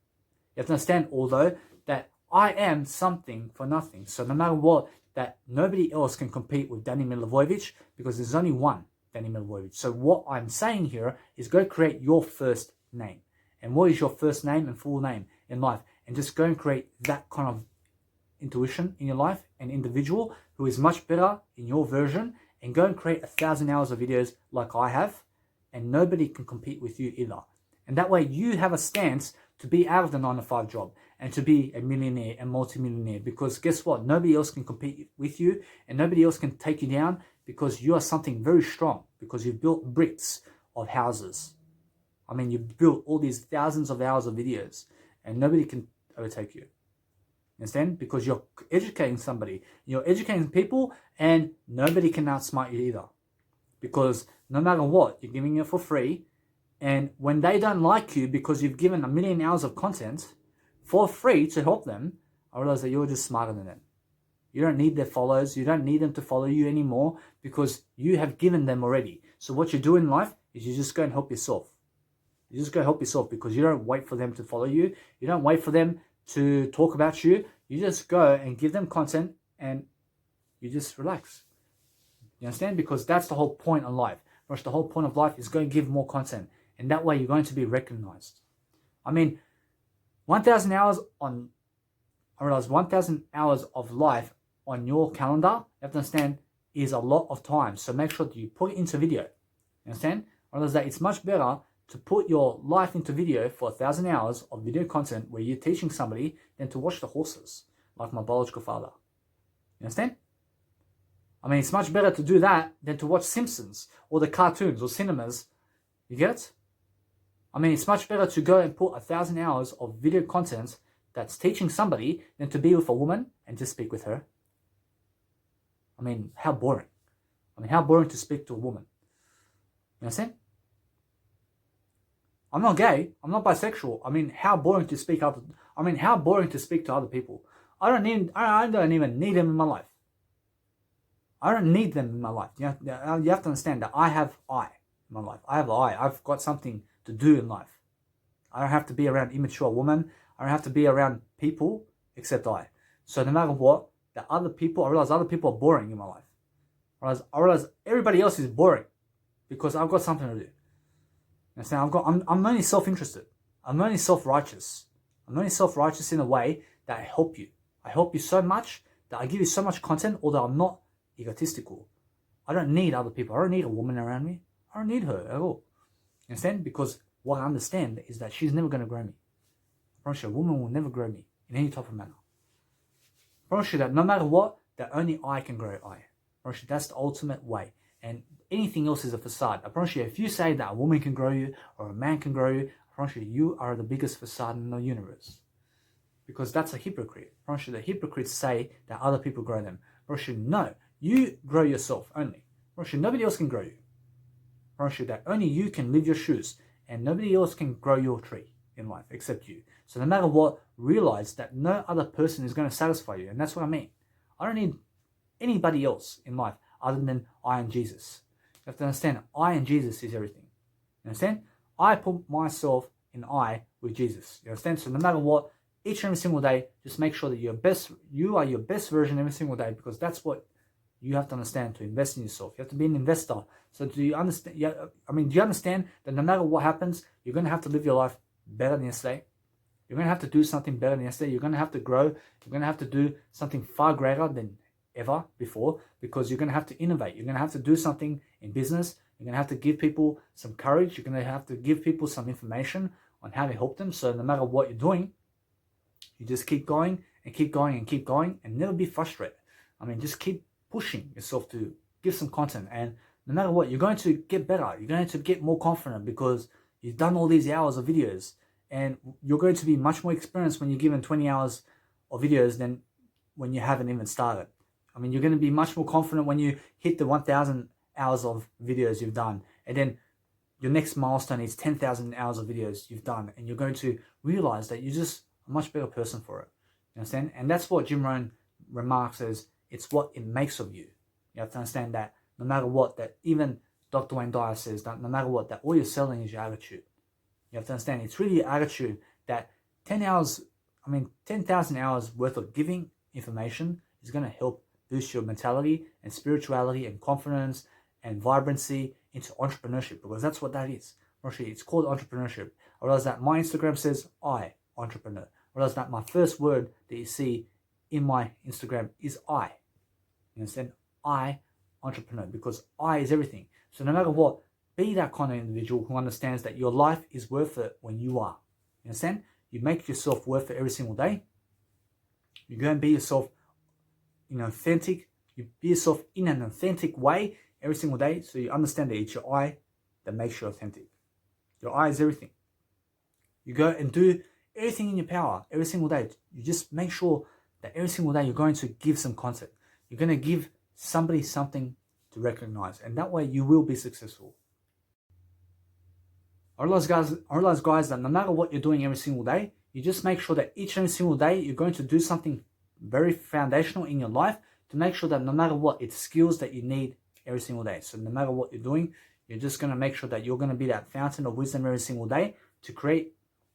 have to understand, although, that I am something for nothing. So no matter what, that nobody else can compete with Danny Milivojevic, because there's only one Danny Milivojevic. So what I'm saying here is go create your first name. And what is your first name and full name in life? And just go and create that kind of intuition in your life, an individual who is much better in your version, and go and create 1,000 hours of videos like I have, and nobody can compete with you either. And that way you have a stance to be out of the 9-to-5 job and to be a millionaire and multimillionaire, because guess what? Nobody else can compete with you, and nobody else can take you down, because you are something very strong, because you've built bricks of houses. I mean, you've built all these thousands of hours of videos, and nobody can overtake you. Understand? Because you're educating somebody, you're educating people, and nobody can outsmart you either. Because no matter what, you're giving it for free, and when they don't like you because you've given 1,000,000 hours of content for free to help them, I realize that you're just smarter than them. You don't need their followers, you don't need them to follow you anymore, because you have given them already. So what you do in life is you just go and help yourself. You just go help yourself, because you don't wait for them to follow you. You don't wait for them to talk about you. You just go and give them content, and you just relax. You understand? Because that's the whole point of life. The whole point of life is go and give more content, and that way you're going to be recognized. I mean, 1,000 hours on, I realize 1,000 hours of life on your calendar, you have to understand, is a lot of time. So make sure that you put it into video. You understand? I realize that it's much better to put your life into video for 1,000 hours of video content where you're teaching somebody than to watch the horses, like my biological father. You understand? I mean, it's much better to do that than to watch Simpsons or the cartoons or cinemas. You get it? I mean, it's much better to go and put 1,000 hours of video content that's teaching somebody than to be with a woman and just speak with her. I mean, how boring. I mean, how boring to speak to a woman. You understand? I'm not gay. I'm not bisexual. I mean, how boring to speak how boring to speak to other people. I don't even need them in my life. I don't need them in my life. You have to understand that I have I in my life. I have I. I've got something to do in life. I don't have to be around immature women. I don't have to be around people except I. So no matter what, I realize other people are boring in my life. I realize everybody else is boring because I've got something to do. I'm only self-interested. I'm only self-righteous. I'm only self-righteous in a way that I help you. I help you so much that I give you so much content, although I'm not egotistical. I don't need other people. I don't need a woman around me. I don't need her at all. You understand? Because what I understand is that she's never going to grow me. I promise you, a woman will never grow me in any type of manner. I promise you that no matter what, that only I can grow I. I promise you that's the ultimate way. And anything else is a facade. I promise you, if you say that a woman can grow you or a man can grow you, I promise you, you are the biggest facade in the universe. Because that's a hypocrite. I promise you, the hypocrites say that other people grow them. I promise you, no, you grow yourself only. I promise you, nobody else can grow you. I promise you that only you can live your shoes, and nobody else can grow your tree in life except you. So no matter what, realize that no other person is going to satisfy you. And that's what I mean. I don't need anybody else in life other than I and Jesus. You have to understand, I and Jesus is everything. You understand? I put myself in I with Jesus. You understand? So no matter what, each and every single day, just make sure that you are your best version every single day, because that's what you have to understand to invest in yourself. You have to be an investor. So do you understand? Yeah, do you understand that no matter what happens, you're going to have to live your life better than yesterday? You're going to have to do something better than yesterday. You're going to have to grow. You're going to have to do something far greater than ever before, because you're going to have to innovate. You're going to have to do something in business. You're going to have to give people some courage. You're going to have to give people some information on how to help them. So no matter what you're doing, you just keep going and keep going and keep going and never be frustrated. Just keep pushing yourself to give some content. And no matter what, you're going to get better. You're going to get more confident because you've done all these hours of videos. And you're going to be much more experienced when you're given 20 hours of videos than when you haven't even started. You're going to be much more confident when you hit the 1,000 hours of videos you've done. And then your next milestone is 10,000 hours of videos you've done. And you're going to realize that you're just a much better person for it. You understand? And that's what Jim Rohn remarks as, it's what it makes of you. You have to understand that no matter what, that even Dr. Wayne Dyer says that no matter what, that all you're selling is your attitude. You have to understand it's really your attitude that 10,000 hours worth of giving information is going to help boost your mentality and spirituality and confidence and vibrancy into entrepreneurship, because that's what that is. Actually, it's called entrepreneurship. I realize that my Instagram says I, entrepreneur. I realize that my first word that you see in my Instagram is I. You understand? I, entrepreneur, because I is everything. So no matter what, be that kind of individual who understands that your life is worth it when you are. You understand? You make yourself worth it every single day. You go and be yourself, authentic. You be yourself in an authentic way every single day. So you understand that it's your I that makes you authentic. Your I is everything. You go and do everything in your power every single day. You just make sure that every single day you're going to give some content. You're going to give somebody something to recognize. And that way you will be successful. I realize, guys, that no matter what you're doing every single day, you just make sure that each and every single day you're going to do something very foundational in your life to make sure that no matter what, it's skills that you need every single day. So no matter what you're doing, you're just going to make sure that you're going to be that fountain of wisdom every single day to create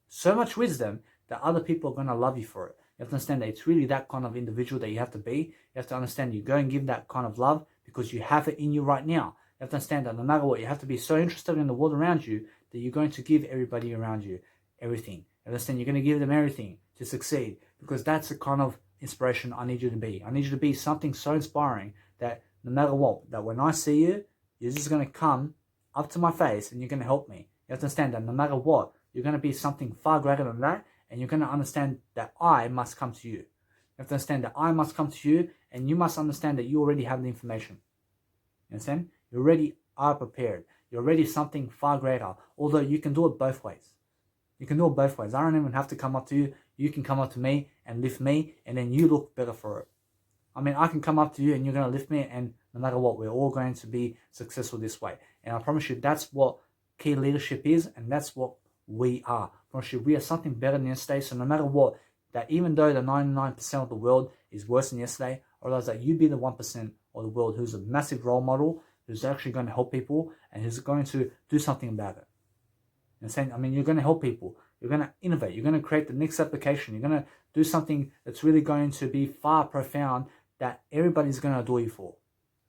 so much wisdom that other people are going to love you for it. You have to understand that it's really that kind of individual that you have to be. You have to understand you go and give that kind of love because you have it in you right now. You have to understand that no matter what, you have to be so interested in the world around you that you're going to give everybody around you everything. You understand? You're going to give them everything to succeed, because that's the kind of inspiration I need you to be. I need you to be something so inspiring that no matter what, that when I see you, you're just going to come up to my face and you're going to help me. You have to understand that no matter what, you're going to be something far greater than that, and you're going to understand that I must come to you. You have to understand that I must come to you, and you must understand that you already have the information. You understand? You already are prepared. You're already something far greater, although you can do it both ways. You can do it both ways. I don't even have to come up to you. You can come up to me and lift me, and then you look better for it. I can come up to you and you're going to lift me, and no matter what, we're all going to be successful this way. And I promise you, that's what key leadership is, and that's what we are. I promise you, we are something better than yesterday. So no matter what, that even though the 99% of the world is worse than yesterday, I realize that you be the 1% of the world who's a massive role model, who's actually going to help people, and who's going to do something about it. You understand? You're going to help people. You're going to innovate. You're going to create the next application. You're going to do something that's really going to be far profound that everybody's going to adore you for.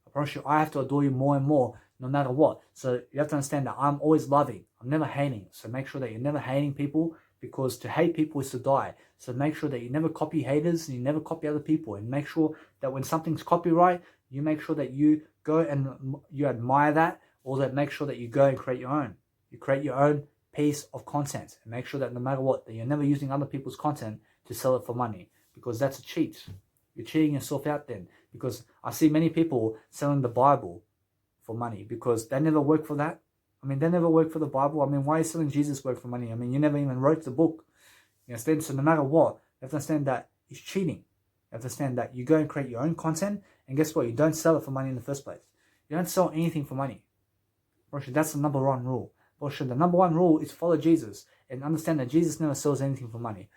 I promise you, I have to adore you more and more, no matter what. So you have to understand that I'm always loving. I'm never hating. So make sure that you're never hating people, because to hate people is to die. So make sure that you never copy haters and you never copy other people. And make sure that when something's copyright, you make sure that you go and you admire that, or that make sure that you go and create your own. You create your own piece of content, and make sure that no matter what, that you're never using other people's content to sell it for money, because that's a cheat. You're cheating yourself out then, because I see many people selling the Bible for money because they never work for that. They never work for the Bible. Why are you selling Jesus' work for money? You never even wrote the book. You understand? So no matter what, you have to understand that it's cheating. You have to understand that you go and create your own content, and guess what? You don't sell it for money in the first place. You don't sell anything for money. That's the number one rule. The number one rule is follow Jesus and understand that Jesus never sells anything for money.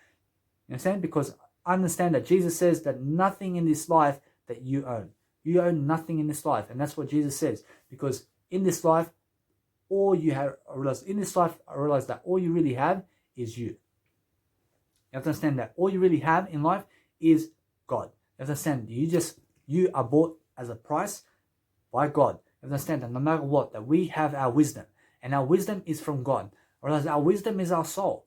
You understand? Because understand that Jesus says that nothing in this life that you own. You own nothing in this life. And that's what Jesus says. Because in this life, all you have, I realize that all you really have is you. You have to understand that all you really have in life is God. You have to understand, you are bought as a price by God. You understand that no matter what, that we have our wisdom, and our wisdom is from God. Whereas our wisdom is our soul.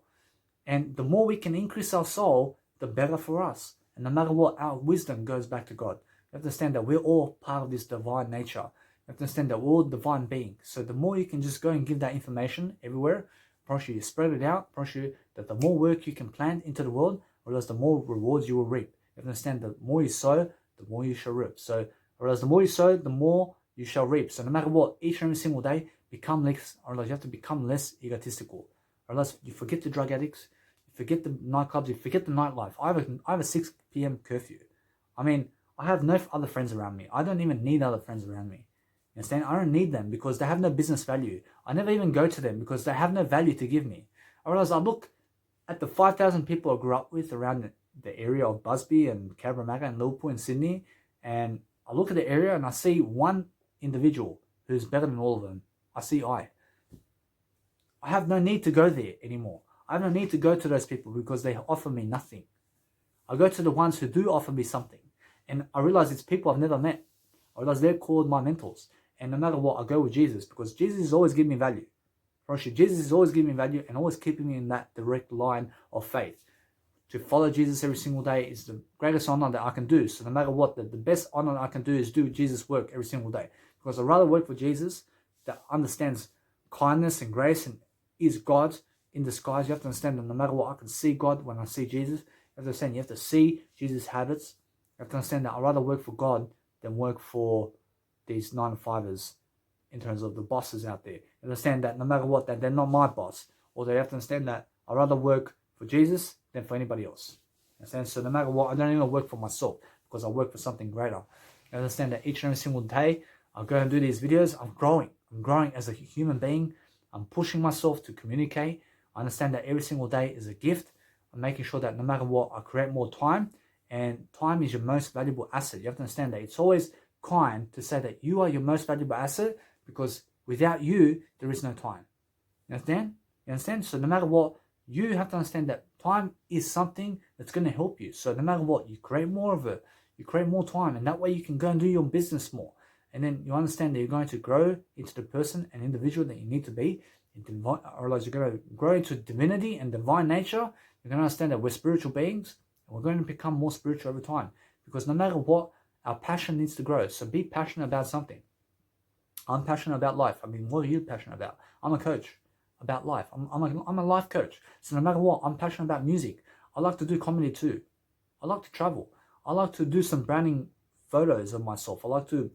And the more we can increase our soul, the better for us. And no matter what, our wisdom goes back to God. You understand that we're all part of this divine nature. You understand that we're all divine beings. So the more you can just go and give that information everywhere, I promise you spread it out, I promise you that the more work you can plant into the world, whereas the more rewards you will reap. You understand that the more you sow, the more you shall reap. So whereas the more you sow, the more you shall reap. So no matter what, each and every single day, become less, or you have to become less egotistical. Or else you forget the drug addicts, you forget the nightclubs, you forget the nightlife. I have a 6 p.m. curfew. I mean, I have no other friends around me. I don't even need other friends around me. You understand? I don't need them because they have no business value. I never even go to them because they have no value to give me. Or else I look at the 5,000 people I grew up with around the area of Busby and Cabramatta and Liverpool and Sydney, and I look at the area and I see one individual who's better than all of them. I have no need to go there anymore. I have no need to go to those people because they offer me nothing. I go to the ones who do offer me something. And I realize it's people I've never met. I realize they're called my mentors. And no matter what, I go with Jesus because Jesus is always giving me value. Jesus is always giving me value and always keeping me in that direct line of faith. To follow Jesus every single day is the greatest honor that I can do. So no matter what, the best honor I can do is do Jesus' work every single day. Because I'd rather work for Jesus that understands kindness and grace and is God in disguise. You have to understand that no matter what, I can see God when I see Jesus. You have to understand you have to see Jesus' habits. You have to understand that I'd rather work for God than work for these 9-to-5ers in terms of the bosses out there. You understand that no matter what, that they're not my boss. Or they have to understand that I'd rather work for Jesus than for anybody else. You understand? So no matter what, I don't even work for myself because I work for something greater. You understand that each and every single day I go and do these videos, I'm growing. I'm growing as a human being. I'm pushing myself to communicate. I understand that every single day is a gift. I'm making sure that no matter what, I create more time. And time is your most valuable asset. You have to understand that it's always kind to say that you are your most valuable asset because without you, there is no time. You understand? You understand? So no matter what, you have to understand that time is something that's going to help you. So no matter what, you create more of it. You create more time. And that way you can go and do your business more. And then you understand that you're going to grow into the person and individual that you need to be. Or else you're going to grow into divinity and divine nature. You're going to understand that we're spiritual beings. And we're going to become more spiritual over time. Because no matter what, our passion needs to grow. So be passionate about something. I'm passionate about life. I mean, what are you passionate about? I'm a coach about life. I'm a life coach. So no matter what, I'm passionate about music. I like to do comedy too. I like to travel. I like to do some branding photos of myself. I like to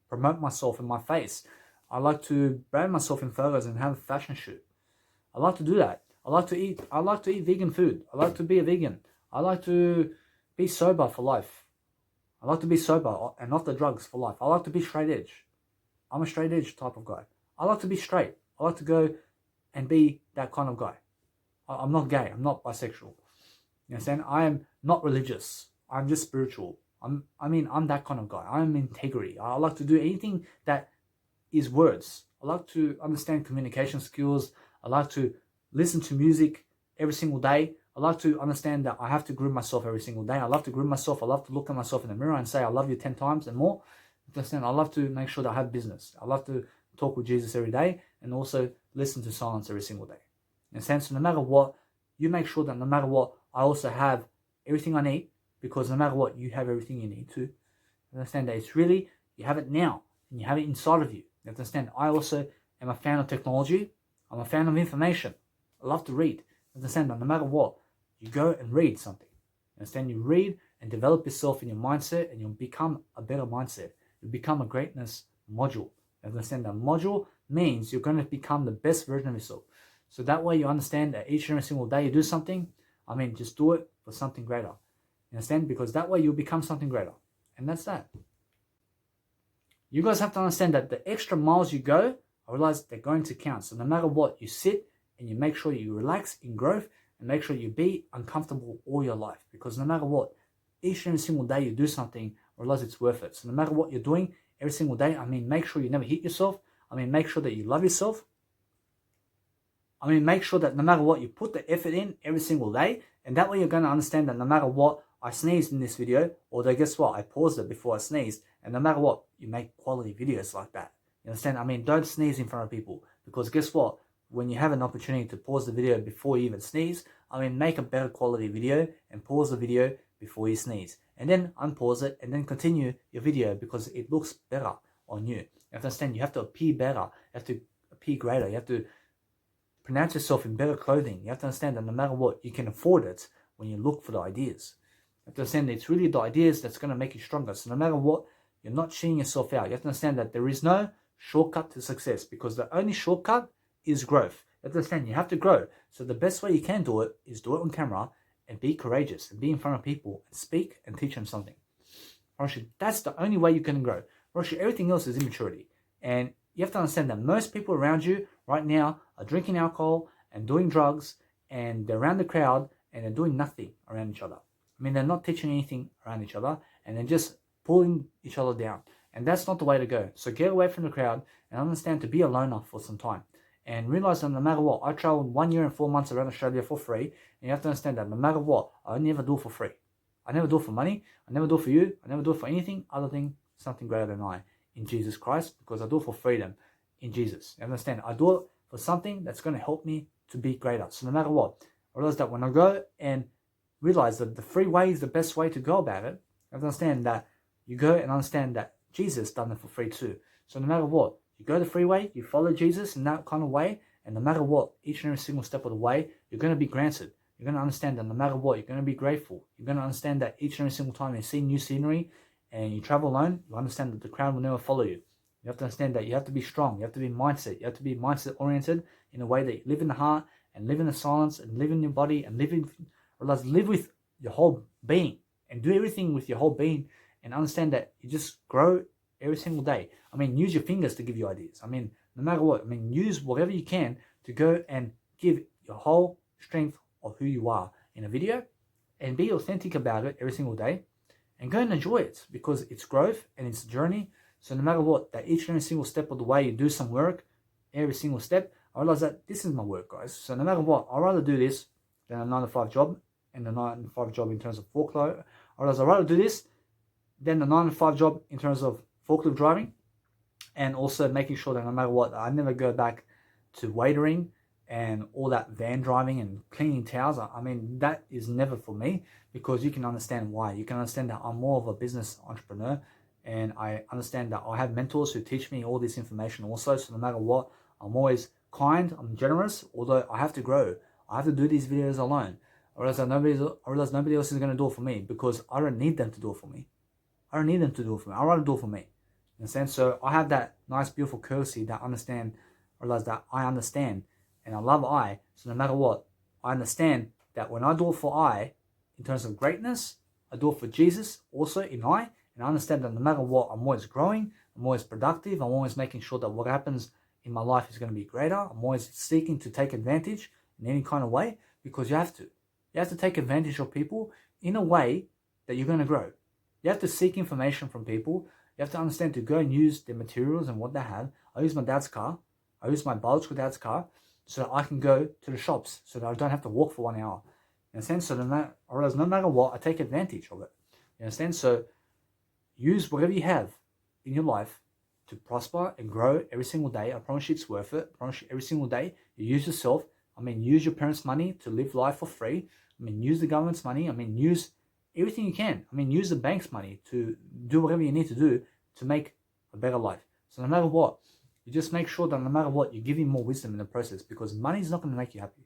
promote myself in my face. I like to brand myself in photos and have a fashion shoot. I like to do that. I like to eat vegan food. I like to be a vegan. I like to be sober for life. I like to be sober and off the drugs for life. I like to be straight edge. I'm a straight edge type of guy. I like to be straight. I like to go and be that kind of guy. I'm not gay. I'm not bisexual. You understand? I am not religious. I'm just spiritual. I'm that kind of guy. I'm integrity. I like to do anything that is words. I like to understand communication skills. I like to listen to music every single day. I like to understand that I have to groom myself every single day. I love to groom myself. I love to look at myself in the mirror and say, I love you 10 times and more. Understand? I love to make sure that I have business. I love to talk with Jesus every day and also listen to silence every single day. Understand? So no matter what, you make sure that no matter what, I also have everything I need, because no matter what, you have everything you need to. Understand that it's really, you have it now and you have it inside of you. You have to understand, I also am a fan of technology. I'm a fan of information. I love to read. Understand that no matter what, you go and read something. Understand? You read and develop yourself in your mindset and you'll become a better mindset. You'll become a greatness module. You understand that module means you're going to become the best version of yourself. So that way you understand that each and every single day you do something, just do it for something greater. You understand? Because that way you'll become something greater. And that's that. You guys have to understand that the extra miles you go, I realize they're going to count. So no matter what, you sit and you make sure you relax in growth and make sure you be uncomfortable all your life. Because no matter what, each and every single day you do something, I realize it's worth it. So no matter what you're doing every single day, make sure you never hit yourself. Make sure that you love yourself. Make sure that no matter what, you put the effort in every single day. And that way you're going to understand that no matter what, I sneezed in this video, although guess what? I paused it before I sneezed. And no matter what, you make quality videos like that. You understand? I mean, don't sneeze in front of people, because guess what? When you have an opportunity to pause the video before you even sneeze, I mean, make a better quality video and pause the video before you sneeze. And then unpause it and then continue your video because it looks better on you. You have to understand, you have to appear better. You have to appear greater. You have to pronounce yourself in better clothing. You have to understand that no matter what, you can afford it when you look for the ideas. You have to understand that it's really the ideas that's going to make you stronger. So no matter what, you're not cheating yourself out. You have to understand that there is no shortcut to success, because the only shortcut is growth. You have to understand, you have to grow. So the best way you can do it is do it on camera and be courageous and be in front of people and speak and teach them something. That's the only way you can grow. Everything else is immaturity. And you have to understand that most people around you right now are drinking alcohol and doing drugs, and they're around the crowd and they're doing nothing around each other. I mean, they're not teaching anything around each other, and they're just pulling each other down. And that's not the way to go. So get away from the crowd and understand to be a loner for some time. And realize that no matter what, I traveled 1 year and 4 months around Australia for free. And you have to understand that no matter what, I never do it for free. I never do it for money. I never do it for you. I never do it for anything other than something greater than I in Jesus Christ, because I do it for freedom in Jesus. You understand? I do it for something that's going to help me to be greater. So no matter what, I realize that when I go and realize that the free way is the best way to go about it, I understand that you go and understand that Jesus done it for free too. So no matter what, you go the free way, you follow Jesus in that kind of way, and no matter what, each and every single step of the way, you're going to be granted. You're going to understand that no matter what, you're going to be grateful. You're going to understand that each and every single time you see new scenery and you travel alone, you understand that the crowd will never follow you. You have to understand that you have to be strong. You have to be mindset. You have to be mindset oriented in a way that you live in the heart and live in the silence and live in your body and live with your whole being and do everything with your whole being, and understand that you just grow every single day. I mean, use your fingers to give you ideas. I mean, no matter what, I mean, use whatever you can to go and give your whole strength of who you are in a video, and be authentic about it every single day, and go and enjoy it, because it's growth and it's a journey. So no matter what, that each and every single step of the way you do some work, every single step, I realize that this is my work, guys. So no matter what, I'd rather do this than a 9-to-5 job, and a 9-to-5 job in terms of forklift. I realize I'd rather do this than a 9-to-5 job in terms of forklift driving, and also making sure that no matter what, I never go back to waitering and all that van driving and cleaning towels. I mean, that is never for me, because you can understand why. You can understand that I'm more of a business entrepreneur, and I understand that I have mentors who teach me all this information also. So no matter what, I'm always kind, I'm generous, although I have to grow. I have to do these videos alone. I realize nobody else is going to do it for me, because I don't need them to do it for me. I don't need them to do it for me. I'd rather do it for me. You understand? So I have that nice, beautiful courtesy that I realize that I understand, and I love I. So no matter what, I understand that when I do it for I, in terms of greatness, I do it for Jesus also in I. And I understand that no matter what, I'm always growing, I'm always productive, I'm always making sure that what happens in my life is going to be greater. I'm always seeking to take advantage in any kind of way, because you have to. You have to take advantage of people in a way that you're going to grow. You have to seek information from people. You have to understand to go and use their materials and what they have. I use my dad's car. I use my biological dad's car so that I can go to the shops, so that I don't have to walk for 1 hour. You understand? So no matter what, I take advantage of it. You understand? So use whatever you have in your life to prosper and grow every single day. I promise you it's worth it. I promise you every single day you use yourself. I mean, use your parents' money to live life for free. I mean, use the government's money. I mean, use everything you can. I mean, use the bank's money to do whatever you need to do to make a better life. So no matter what, you just make sure that no matter what, you're giving more wisdom in the process, because money is not going to make you happy.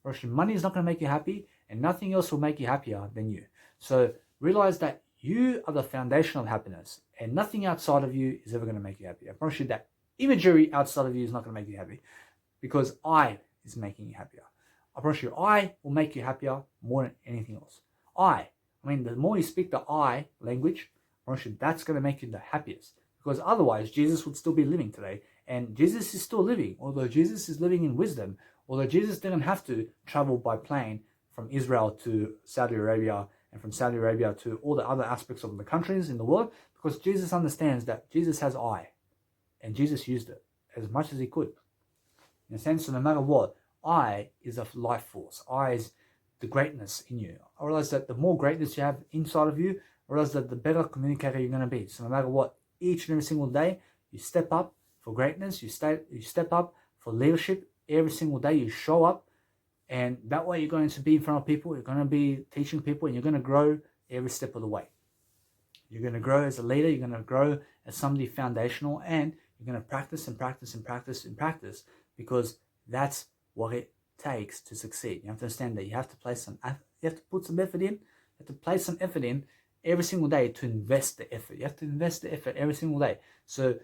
Actually, money is not going to make you happy, and nothing else will make you happier than you. So realize that you are the foundation of happiness, and nothing outside of you is ever going to make you happy. I promise you that imagery outside of you is not going to make you happy, because I is making you happier. I promise you, I will make you happier more than anything else. I mean, the more you speak the I language, I promise you that's going to make you the happiest. Because otherwise, Jesus would still be living today. And Jesus is still living, although Jesus is living in wisdom. Although Jesus didn't have to travel by plane from Israel to Saudi Arabia, and from Saudi Arabia to all the other aspects of the countries in the world, because Jesus understands that Jesus has I. And Jesus used it as much as he could. In a sense, so no matter what, I is a life force. I is the greatness in you. I realize that the more greatness you have inside of you, I realize that the better communicator you're going to be. So no matter what, each and every single day, you step up for greatness, you step up for leadership. Every single day you show up, and that way you're going to be in front of people, you're going to be teaching people, and you're going to grow every step of the way. You're going to grow as a leader, you're going to grow as somebody foundational, and you're going to practice and practice and practice and practice, because that's what it takes to succeed. You have to understand that you have to put some effort in, you have to place some effort in every single day to invest the effort. You have to invest the effort every single day. So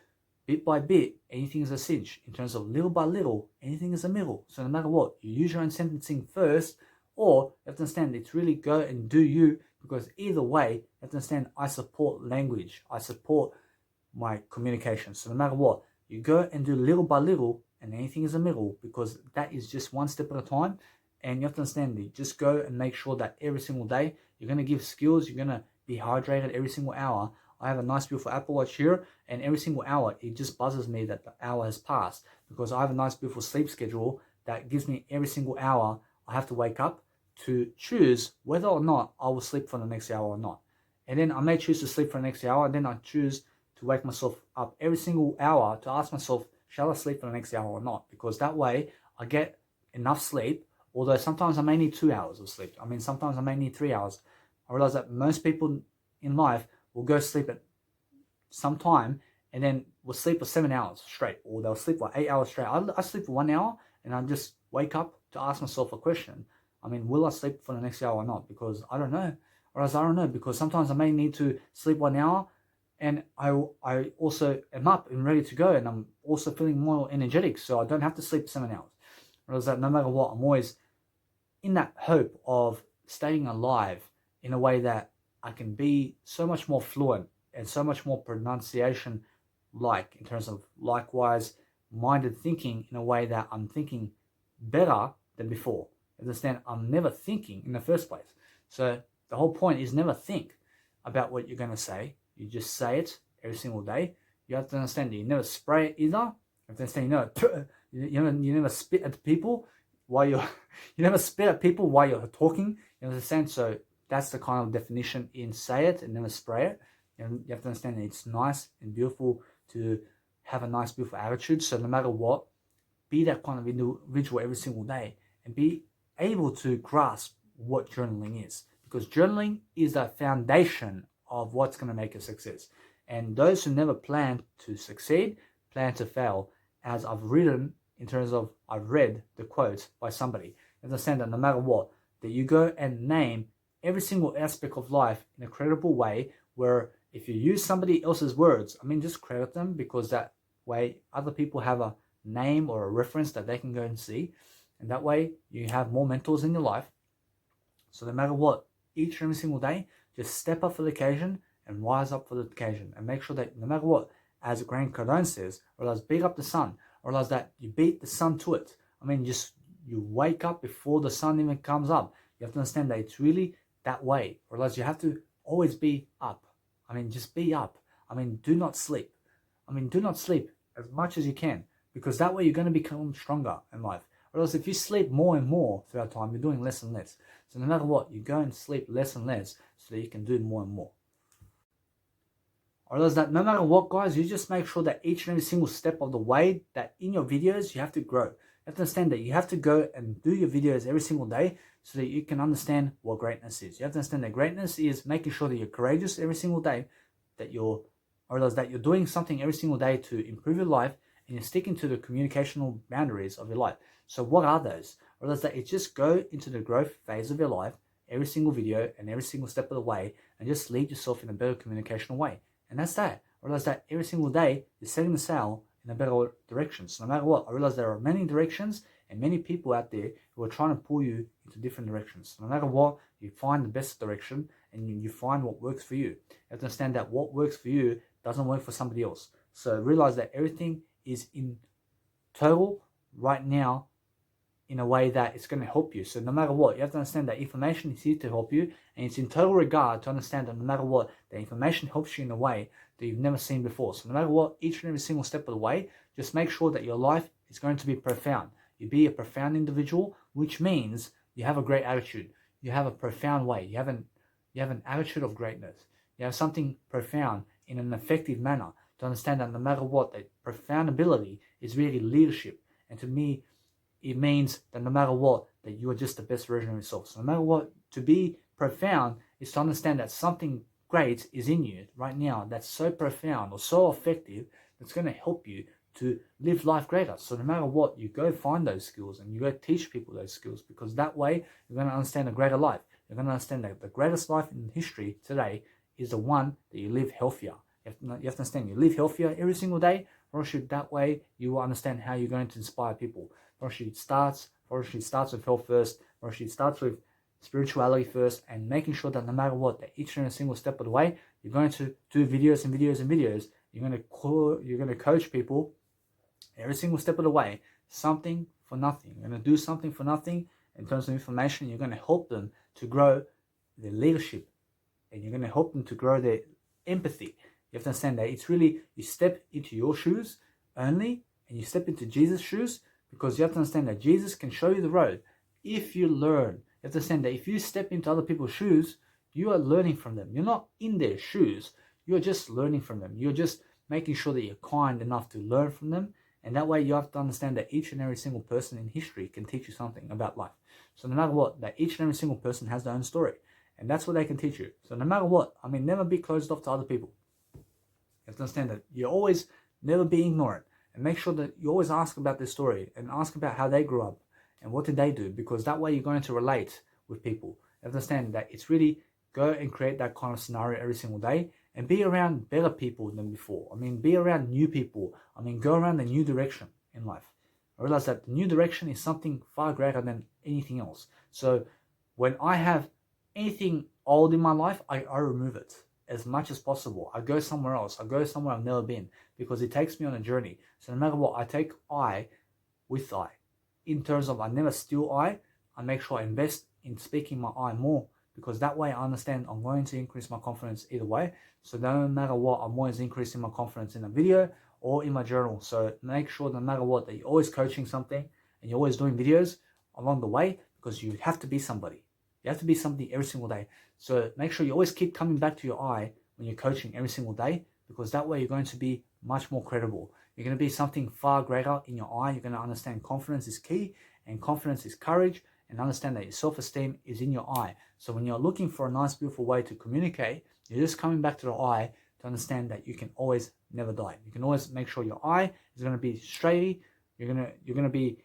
bit by bit, anything is a cinch. In terms of little by little, anything is a middle. So no matter what, you use your own sentencing first, or you have to understand it's really go and do you, because either way, you have to understand I support language. I support my communication. So no matter what, you go and do little by little, and anything is a middle, because that is just one step at a time. And you have to understand that just go and make sure that every single day you're going to give skills, you're going to be hydrated every single hour. I have a nice beautiful Apple Watch here, and every single hour it just buzzes me that the hour has passed, because I have a nice beautiful sleep schedule that gives me every single hour I have to wake up to choose whether or not I will sleep for the next hour or not. And then I may choose to sleep for the next hour, and then I choose to wake myself up every single hour to ask myself, shall I sleep for the next hour or not? Because that way I get enough sleep, although sometimes I may need 2 hours of sleep. Sometimes I may need 3 hours. I realize that most people in life will go sleep at some time, and then will sleep for 7 hours straight, or they'll sleep for 8 hours straight. I sleep for 1 hour, and I just wake up to ask myself a question. Will I sleep for the next hour or not? Because I don't know. Or else I don't know, because sometimes I may need to sleep 1 hour, and I also am up and ready to go, and I'm also feeling more energetic, so I don't have to sleep 7 hours. Or else that no matter what, I'm always in that hope of staying alive in a way that I can be so much more fluent and so much more pronunciation in terms of likewise minded thinking, in a way that I'm thinking better than before. Understand, I'm never thinking in the first place. So the whole point is never think about what you're going to say. You just say it every single day. You have to understand that you never spray it either. You have to understand, you never spit at people while you never spit at people while you're talking. You understand? So that's the kind of definition in say it and never spray it. And you have to understand that it's nice and beautiful to have a nice, beautiful attitude. So no matter what, be that kind of individual every single day, and be able to grasp what journaling is. Because journaling is the foundation of what's going to make a success. And those who never plan to succeed, plan to fail. As I've written, in terms of I've read the quote by somebody. Understand that no matter what, that you go and name every single aspect of life in a credible way, where if you use somebody else's words, just credit them, because that way other people have a name or a reference that they can go and see. And that way you have more mentors in your life. So no matter what, each and every single day, just step up for the occasion and rise up for the occasion. And make sure that no matter what, as Grant Cardone says, realize beat up the sun. Realize that you beat the sun to it. You wake up before the sun even comes up. You have to understand that it's really that way. Realize you have to always be up. Just be up. Do not sleep. Do not sleep as much as you can, because that way you're going to become stronger in life. Or else if you sleep more and more throughout time, you're doing less and less. So no matter what, you go and sleep less and less so that you can do more and more. Or else that no matter what, guys, you just make sure that each and every single step of the way, that in your videos, you have to grow. You have to understand that you have to go and do your videos every single day so that you can understand what greatness is. You have to understand that greatness is making sure that you're courageous every single day, that you're doing something every single day to improve your life, and you're sticking to the communicational boundaries of your life. So what are those? Or else that you just go into the growth phase of your life, every single video and every single step of the way, and just lead yourself in a better communicational way. And that's that. I realize that every single day you're setting the sail in a better direction. So no matter what, I realize there are many directions and many people out there who are trying to pull you into different directions. So no matter what, you find the best direction and you find what works for you. You have to understand that what works for you doesn't work for somebody else. So realize that everything is in total right now in a way that it's going to help you. So no matter what, you have to understand that information is here to help you, and it's in total regard to understand that no matter what, the information helps you in a way that you've never seen before. So no matter what, each and every single step of the way, just make sure that your life is going to be profound. You be a profound individual, which means you have a great attitude. you have a profound way. You have an attitude of greatness. You have something profound in an effective manner to understand that no matter what, that profound ability is really leadership. And to me, it means that no matter what, that you are just the best version of yourself. So no matter what, to be profound is to understand that something great is in you right now that's so profound or so effective that's going to help you to live life greater. So no matter what, you go find those skills and you go teach people those skills, because that way you're going to understand a greater life. You're going to understand that the greatest life in history today is the one that you live healthier. You have to understand you live healthier every single day, or that way you will understand how you're going to inspire people. Fortunately, it starts with health first. Fortunately, it starts with spirituality first, and making sure that no matter what, that each and every single step of the way, you're going to do videos and videos and videos. You're going to coach people every single step of the way, something for nothing. You're going to do something for nothing in terms of information. You're going to help them to grow their leadership, and you're going to help them to grow their empathy. You have to understand that it's really, you step into your shoes only, and you step into Jesus' shoes, because you have to understand that Jesus can show you the road if you learn. You have to understand that if you step into other people's shoes, you are learning from them. You're not in their shoes. You're just learning from them. You're just making sure that you're kind enough to learn from them. And that way you have to understand that each and every single person in history can teach you something about life. So no matter what, that each and every single person has their own story. And that's what they can teach you. So no matter what, never be closed off to other people. You have to understand that you always never be ignorant. And make sure that you always ask about their story and ask about how they grew up and what did they do, because that way you're going to relate with people. You understand that it's really go and create that kind of scenario every single day and be around better people than before. Be around new people. Go around the new direction in life. I realize that the new direction is something far greater than anything else. So when I have anything old in my life, I remove it as much as possible. I go somewhere else. I go somewhere I've never been, because it takes me on a journey. So no matter what, I take I with I. In terms of I never steal I make sure I invest in speaking my I more, because that way I understand I'm going to increase my confidence either way. So no matter what, I'm always increasing my confidence in a video or in my journal. So make sure no matter what, that you're always coaching something and you're always doing videos along the way, because you have to be somebody. You have to be something every single day. So make sure you always keep coming back to your I when you're coaching every single day, because that way you're going to be much more credible. You're going to be something far greater in your I. You're going to understand confidence is key, and confidence is courage, and understand that your self-esteem is in your I. So when you're looking for a nice, beautiful way to communicate, you're just coming back to the I to understand that you can always never die. You can always make sure your I is going to be straight. You're going to be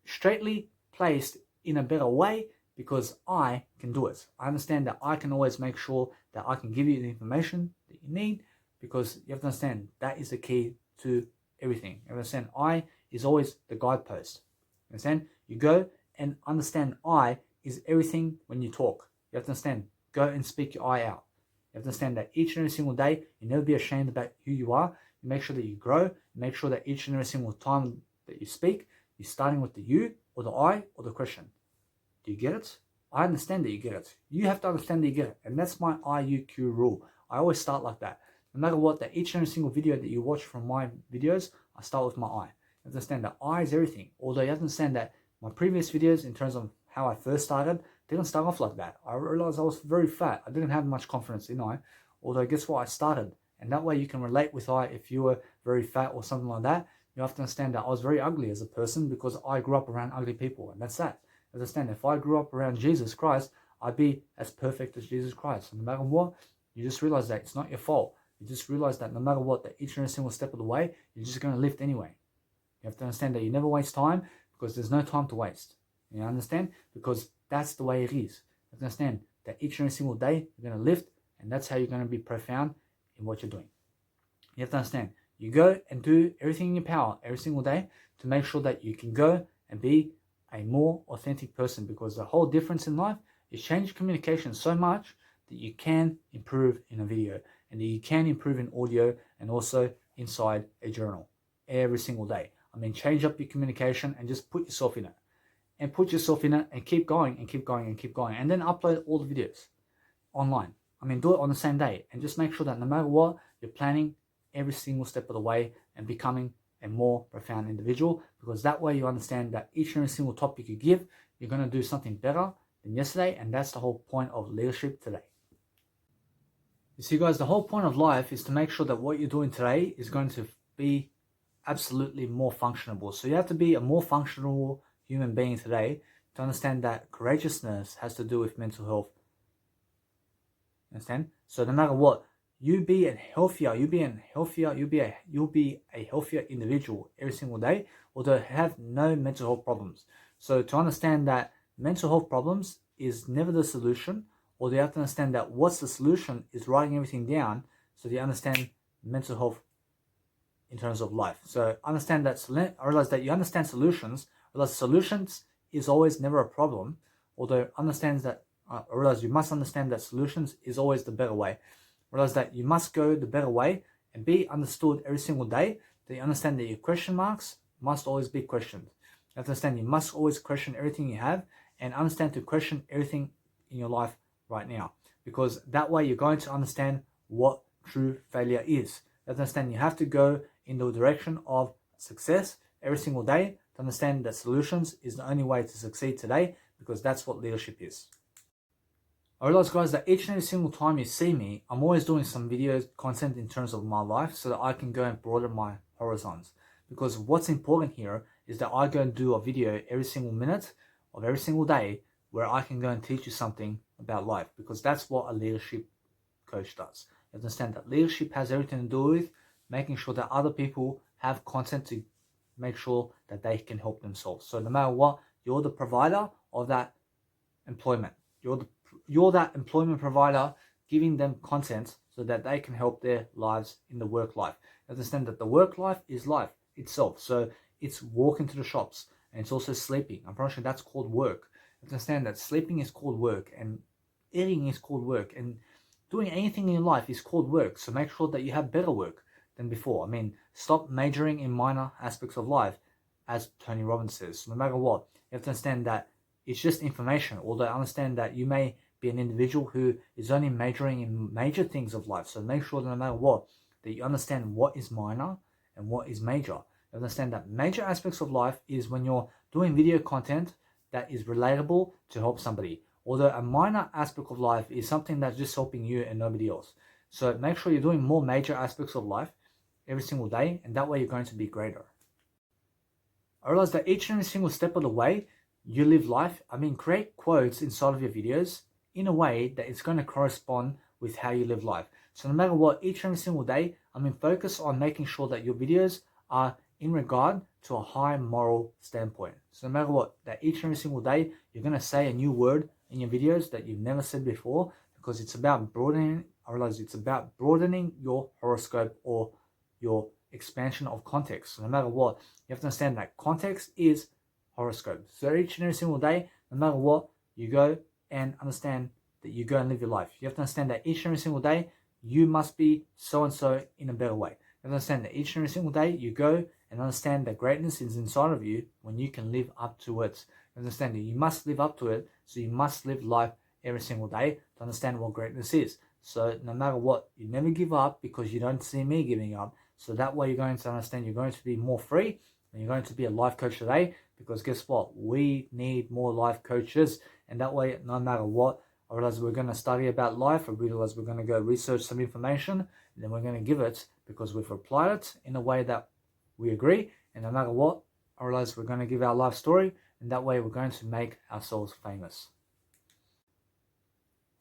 straightly placed in a better way, because I can do it. I understand that I can always make sure that I can give you the information that you need, because you have to understand that is the key to everything. You understand? I is always the guidepost. You understand? You go and understand I is everything when you talk. You have to understand, go and speak your I out. You have to understand that each and every single day, you never be ashamed about who you are. You make sure that you grow. You make sure that each and every single time that you speak, you're starting with the you or the I or the question. Do you get it? I understand that you get it. You have to understand that you get it. And that's my IUQ rule. I always start like that. No matter what, that each and every single video that you watch from my videos, I start with my I. You understand that I is everything. Although you have to understand that my previous videos, in terms of how I first started, didn't start off like that. I realized I was very fat. I didn't have much confidence in I. Although guess what? I started. And that way you can relate with I if you were very fat or something like that. You have to understand that I was very ugly as a person, because I grew up around ugly people. And that's that. Understand, if I grew up around Jesus Christ, I'd be as perfect as Jesus Christ. And no matter what, you just realize that it's not your fault. You just realize that no matter what, that each and every single step of the way, you're just going to lift anyway. You have to understand that you never waste time, because there's no time to waste. You understand? Because that's the way it is. You have to understand that each and every single day, you're going to lift, and that's how you're going to be profound in what you're doing. You have to understand, you go and do everything in your power every single day to make sure that you can go and be a more authentic person, because the whole difference in life is change communication so much that you can improve in a video, and that you can improve in audio, and also inside a journal every single day. Change up your communication and just put yourself in it, and keep going and keep going and keep going, and then upload all the videos online. Do it on the same day, and just make sure that no matter what, you're planning every single step of the way and becoming a more profound individual, because that way you understand that each and every single topic you give, you're going to do something better than yesterday, and that's the whole point of leadership today. You see, guys, the whole point of life is to make sure that what you're doing today is going to be absolutely more functionable. So you have to be a more functional human being today to understand that courageousness has to do with mental health. Understand? So no matter what, you'll be a healthier individual every single day, although have no mental health problems. So to understand that mental health problems is never the solution, or you have to understand that what's the solution is writing everything down, so you understand mental health in terms of life. So understand that, realize that you understand solutions, realize solutions is always never a problem, although understands that, realize you must understand that solutions is always the better way. Realize that you must go the better way and be understood every single day, that you understand that your question marks must always be questioned. You have to understand you must always question everything you have, and understand to question everything in your life right now, because that way you're going to understand what true failure is. You have to understand you have to go in the direction of success every single day to understand that solutions is the only way to succeed today, because that's what leadership is. I realize, guys, that each and every single time you see me, I'm always doing some video content in terms of my life so that I can go and broaden my horizons. Because what's important here is that I go and do a video every single minute of every single day where I can go and teach you something about life, because that's what a leadership coach does. You understand that leadership has everything to do with making sure that other people have content to make sure that they can help themselves. So no matter what, you're the provider of that employment. You're that employment provider, giving them content so that they can help their lives in the work life. Understand that the work life is life itself. So it's walking to the shops, and it's also sleeping. I'm pretty sure that's called work. Understand that sleeping is called work, and eating is called work, and doing anything in your life is called work. So make sure that you have better work than before. I mean, stop majoring in minor aspects of life, as Tony Robbins says. So no matter what, you have to understand that it's just information. Although I understand that you may be an individual who is only majoring in major things of life. So make sure that no matter what, that you understand what is minor and what is major. You understand that major aspects of life is when you're doing video content that is relatable to help somebody. Although a minor aspect of life is something that's just helping you and nobody else. So make sure you're doing more major aspects of life every single day, and that way you're going to be greater. I realize that each and every single step of the way you live life, create quotes inside of your videos in a way that it's going to correspond with how you live life. So no matter what, each and every single day, focus on making sure that your videos are in regard to a high moral standpoint. So no matter what, that each and every single day, you're going to say a new word in your videos that you've never said before, because it's about broadening, I realize it's about broadening your horoscope or your expansion of context. So no matter what, you have to understand that context is horoscope. So each and every single day, no matter what, you go and understand that you go and live your life. You have to understand that each and every single day, you must be so-and-so in a better way. You have to understand that each and every single day, you go and understand that greatness is inside of you when you can live up to it. You understand that you must live up to it, so you must live life every single day to understand what greatness is. So no matter what, you never give up, because you don't see me giving up. So that way you're going to understand you're going to be more free, and you're going to be a life coach today, because guess what? We need more life coaches. And that way, no matter what, I realize we're going to study about life. I realize we're going to go research some information, and then we're going to give it because we've applied it in a way that we agree. And no matter what, I realize we're going to give our life story, and that way we're going to make ourselves famous.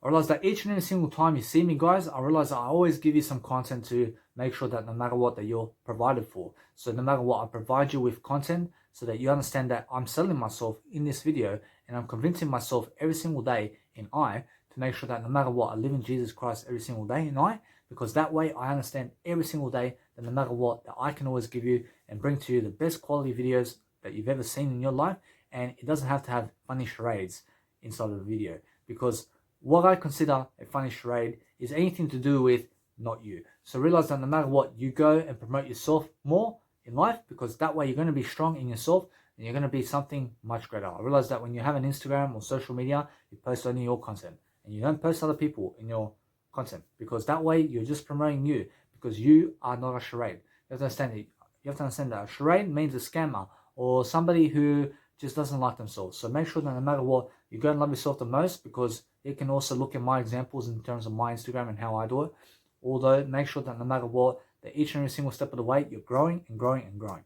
I realize that each and every single time you see me, guys, I realize I always give you some content to make sure that no matter what, that you're provided for. So no matter what, I provide you with content so that you understand that I'm selling myself in this video, and I'm convincing myself every single day in I to make sure that no matter what, I live in Jesus Christ every single day in I, because that way I understand every single day that no matter what, that I can always give you and bring to you the best quality videos that you've ever seen in your life. And it doesn't have to have funny charades inside of the video, because what I consider a funny charade is anything to do with not you. So realize that no matter what, you go and promote yourself more in life, because that way you're going to be strong in yourself, and you're going to be something much greater. I realize that when you have an Instagram or social media, you post only your content, and you don't post other people in your content, because that way you're just promoting you, because you are not a charade. You have to understand it. You have to understand that a charade means a scammer or somebody who just doesn't like themselves. So make sure that no matter what, you go and love yourself the most, because you can also look at my examples in terms of my Instagram and how I do it. Although, make sure that no matter what, that each and every single step of the way, you're growing and growing and growing.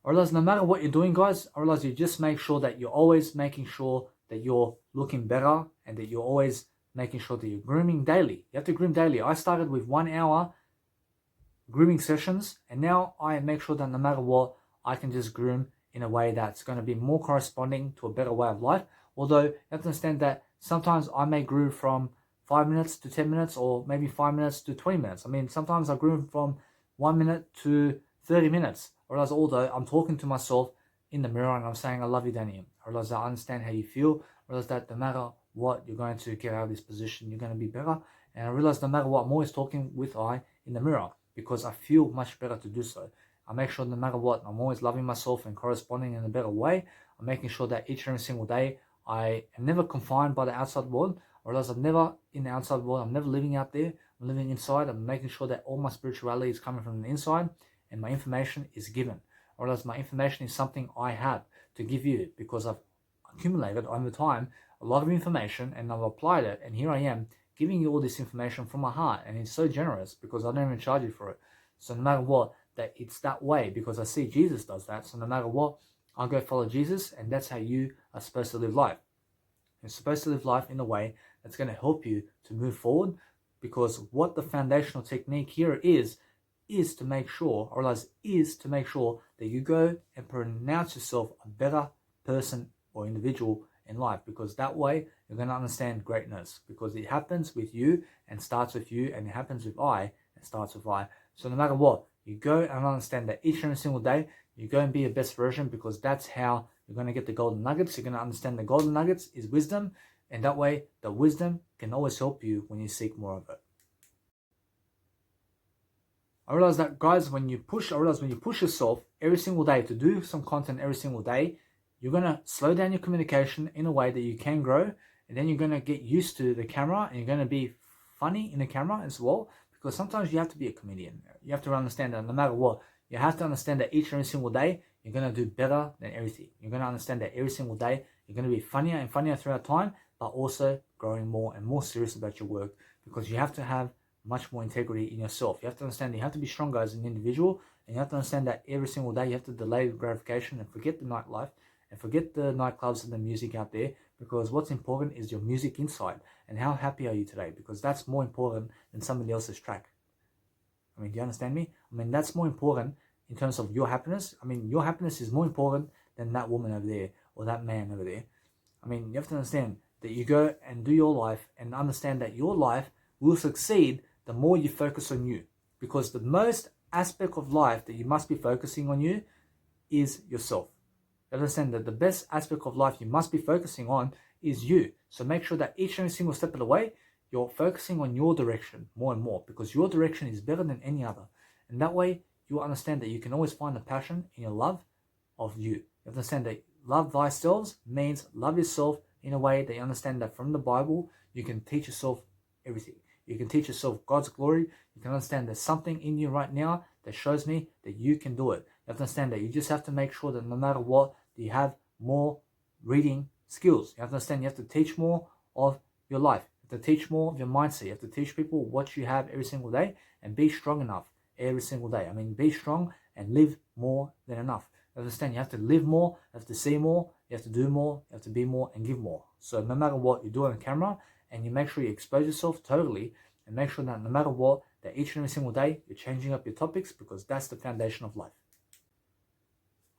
I realize no matter what you're doing, guys, I realize you just make sure that you're always making sure that you're looking better, and that you're always making sure that you're grooming daily. You have to groom daily. I started with 1 hour grooming sessions, and now I make sure that no matter what, I can just groom in a way that's going to be more corresponding to a better way of life. Although you have to understand that sometimes I may groom from 5 minutes to 10 minutes, or maybe 5 minutes to 20 minutes. I mean, sometimes I groom from 1 minute to 30 minutes. I realize, although I'm talking to myself in the mirror and I'm saying, I love you, Danny. I realize I understand how you feel. I realize that no matter what, you're going to get out of this position, you're going to be better. And I realize no matter what, I'm always talking with I in the mirror, because I feel much better to do so. I make sure no matter what, I'm always loving myself and corresponding in a better way. I'm making sure that each and every single day, I am never confined by the outside world. I realize I'm never in the outside world. I'm never living out there. I'm living inside. I'm making sure that all my spirituality is coming from the inside, and my information is given. I realize my information is something I have to give you, because I've accumulated over time a lot of information, and I've applied it, and here I am giving you all this information from my heart, and it's so generous because I don't even charge you for it. So no matter what, that it's that way, because I see Jesus does that. So no matter what, I'll go follow Jesus, and that's how you are supposed to live life. You're supposed to live life in a way that's going to help you to move forward, because what the foundational technique here is to make sure, or is to make sure that you go and pronounce yourself a better person or individual in life, because that way you're going to understand greatness, because it happens with you and starts with you, and it happens with I and starts with I. So no matter what, you go and understand that each and every single day you go and be your best version, because that's how you're going to get the golden nuggets. You're going to understand the golden nuggets is wisdom, and that way the wisdom can always help you when you seek more of it. I realize that, guys, when you push yourself every single day to do some content every single day, you're going to slow down your communication in a way that you can grow, and then you're going to get used to the camera, and you're going to be funny in the camera as well, because sometimes you have to be a comedian. You have to understand that no matter what, you have to understand that each and every single day you're going to do better than everything. You're going to understand that every single day you're going to be funnier and funnier throughout time, but also growing more and more serious about your work, because you have to have much more integrity in yourself. You have to understand you have to be stronger as an individual, and you have to understand that every single day you have to delay gratification and forget the nightlife and forget the nightclubs and the music out there, because what's important is your music inside, and how happy are you today, because that's more important than somebody else's track. I mean, do you understand me? I mean, that's more important in terms of your happiness. I mean, your happiness is more important than that woman over there or that man over there. I mean, you have to understand that you go and do your life, and understand that your life will succeed the more you focus on you, because the most aspect of life that you must be focusing on you is yourself. You understand that the best aspect of life you must be focusing on is you. So make sure that each and every single step of the way, you're focusing on your direction more and more, because your direction is better than any other. And that way, you understand that you can always find the passion in your love of you. You understand that love thyself means love yourself in a way that you understand that from the Bible, you can teach yourself everything. You can teach yourself God's glory. You can understand there's something in you right now that shows me that you can do it. You have to understand that you just have to make sure that no matter what, you have more reading skills. You have to understand you have to teach more of your life. You have to teach more of your mindset. You have to teach people what you have every single day, and be strong enough every single day. I mean, be strong and live more than enough. You understand you have to live more, you have to see more, you have to do more, you have to be more and give more. So no matter what, you do it on camera, and you make sure you expose yourself totally, and make sure that no matter what, that each and every single day you're changing up your topics, because that's the foundation of life.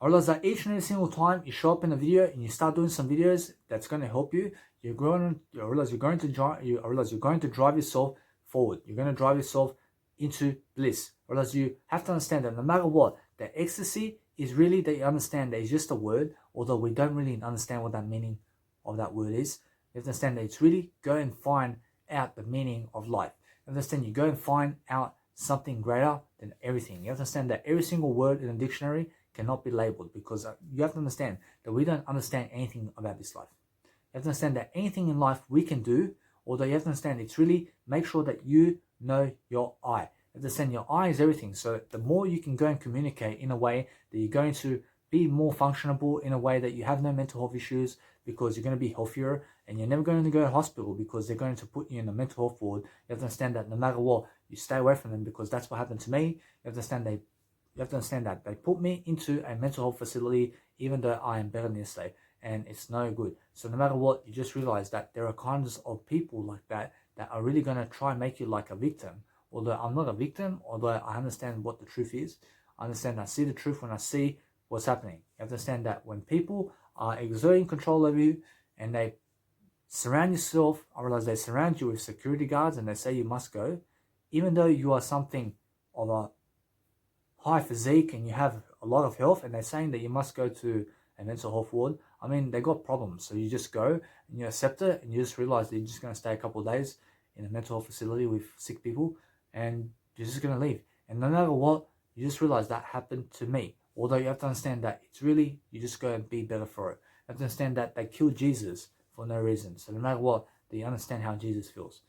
I realize that each and every single time you show up in a video and you start doing some videos that's going to help you, I realize you're going to drive yourself forward. You're going to drive yourself into bliss. I realize you have to understand that no matter what, that ecstasy is really that you understand that it's just a word, although we don't really understand what that meaning of that word is. You have to understand that it's really go and find out the meaning of life. You understand you go and find out something greater than everything. You have to understand that every single word in a dictionary cannot be labeled, because you have to understand that we don't understand anything about this life. You have to understand that anything in life we can do, although you have to understand it's really make sure that you know your I. You have to understand your I is everything. So the more you can go and communicate in a way that you're going to be more functionable, in a way that you have no mental health issues, because you're going to be healthier, and you're never going to go to hospital because they're going to put you in a mental health ward. You have to understand that no matter what, you stay away from them, because that's what happened to me. You have to understand that they put me into a mental health facility even though I am better than yesterday, and it's no good. So no matter what, you just realize that there are kinds of people like that that are really going to try and make you like a victim. Although I'm not a victim, although I understand what the truth is. I understand, I see the truth when I see what's happening. You have to understand that when people are exerting control over you and they surround yourself, I realize they surround you with security guards and they say you must go, even though you are something of a high physique and you have a lot of health, and they're saying that you must go to a mental health ward. I mean, they got problems, so you just go and you accept it, and you just realize that you're just going to stay a couple of days in a mental health facility with sick people, and you're just going to leave. And no matter what, you just realize that happened to me. Although you have to understand that it's really, you just go and be better for it. You have to understand that they killed Jesus for no reason. So no matter what, you understand how Jesus feels.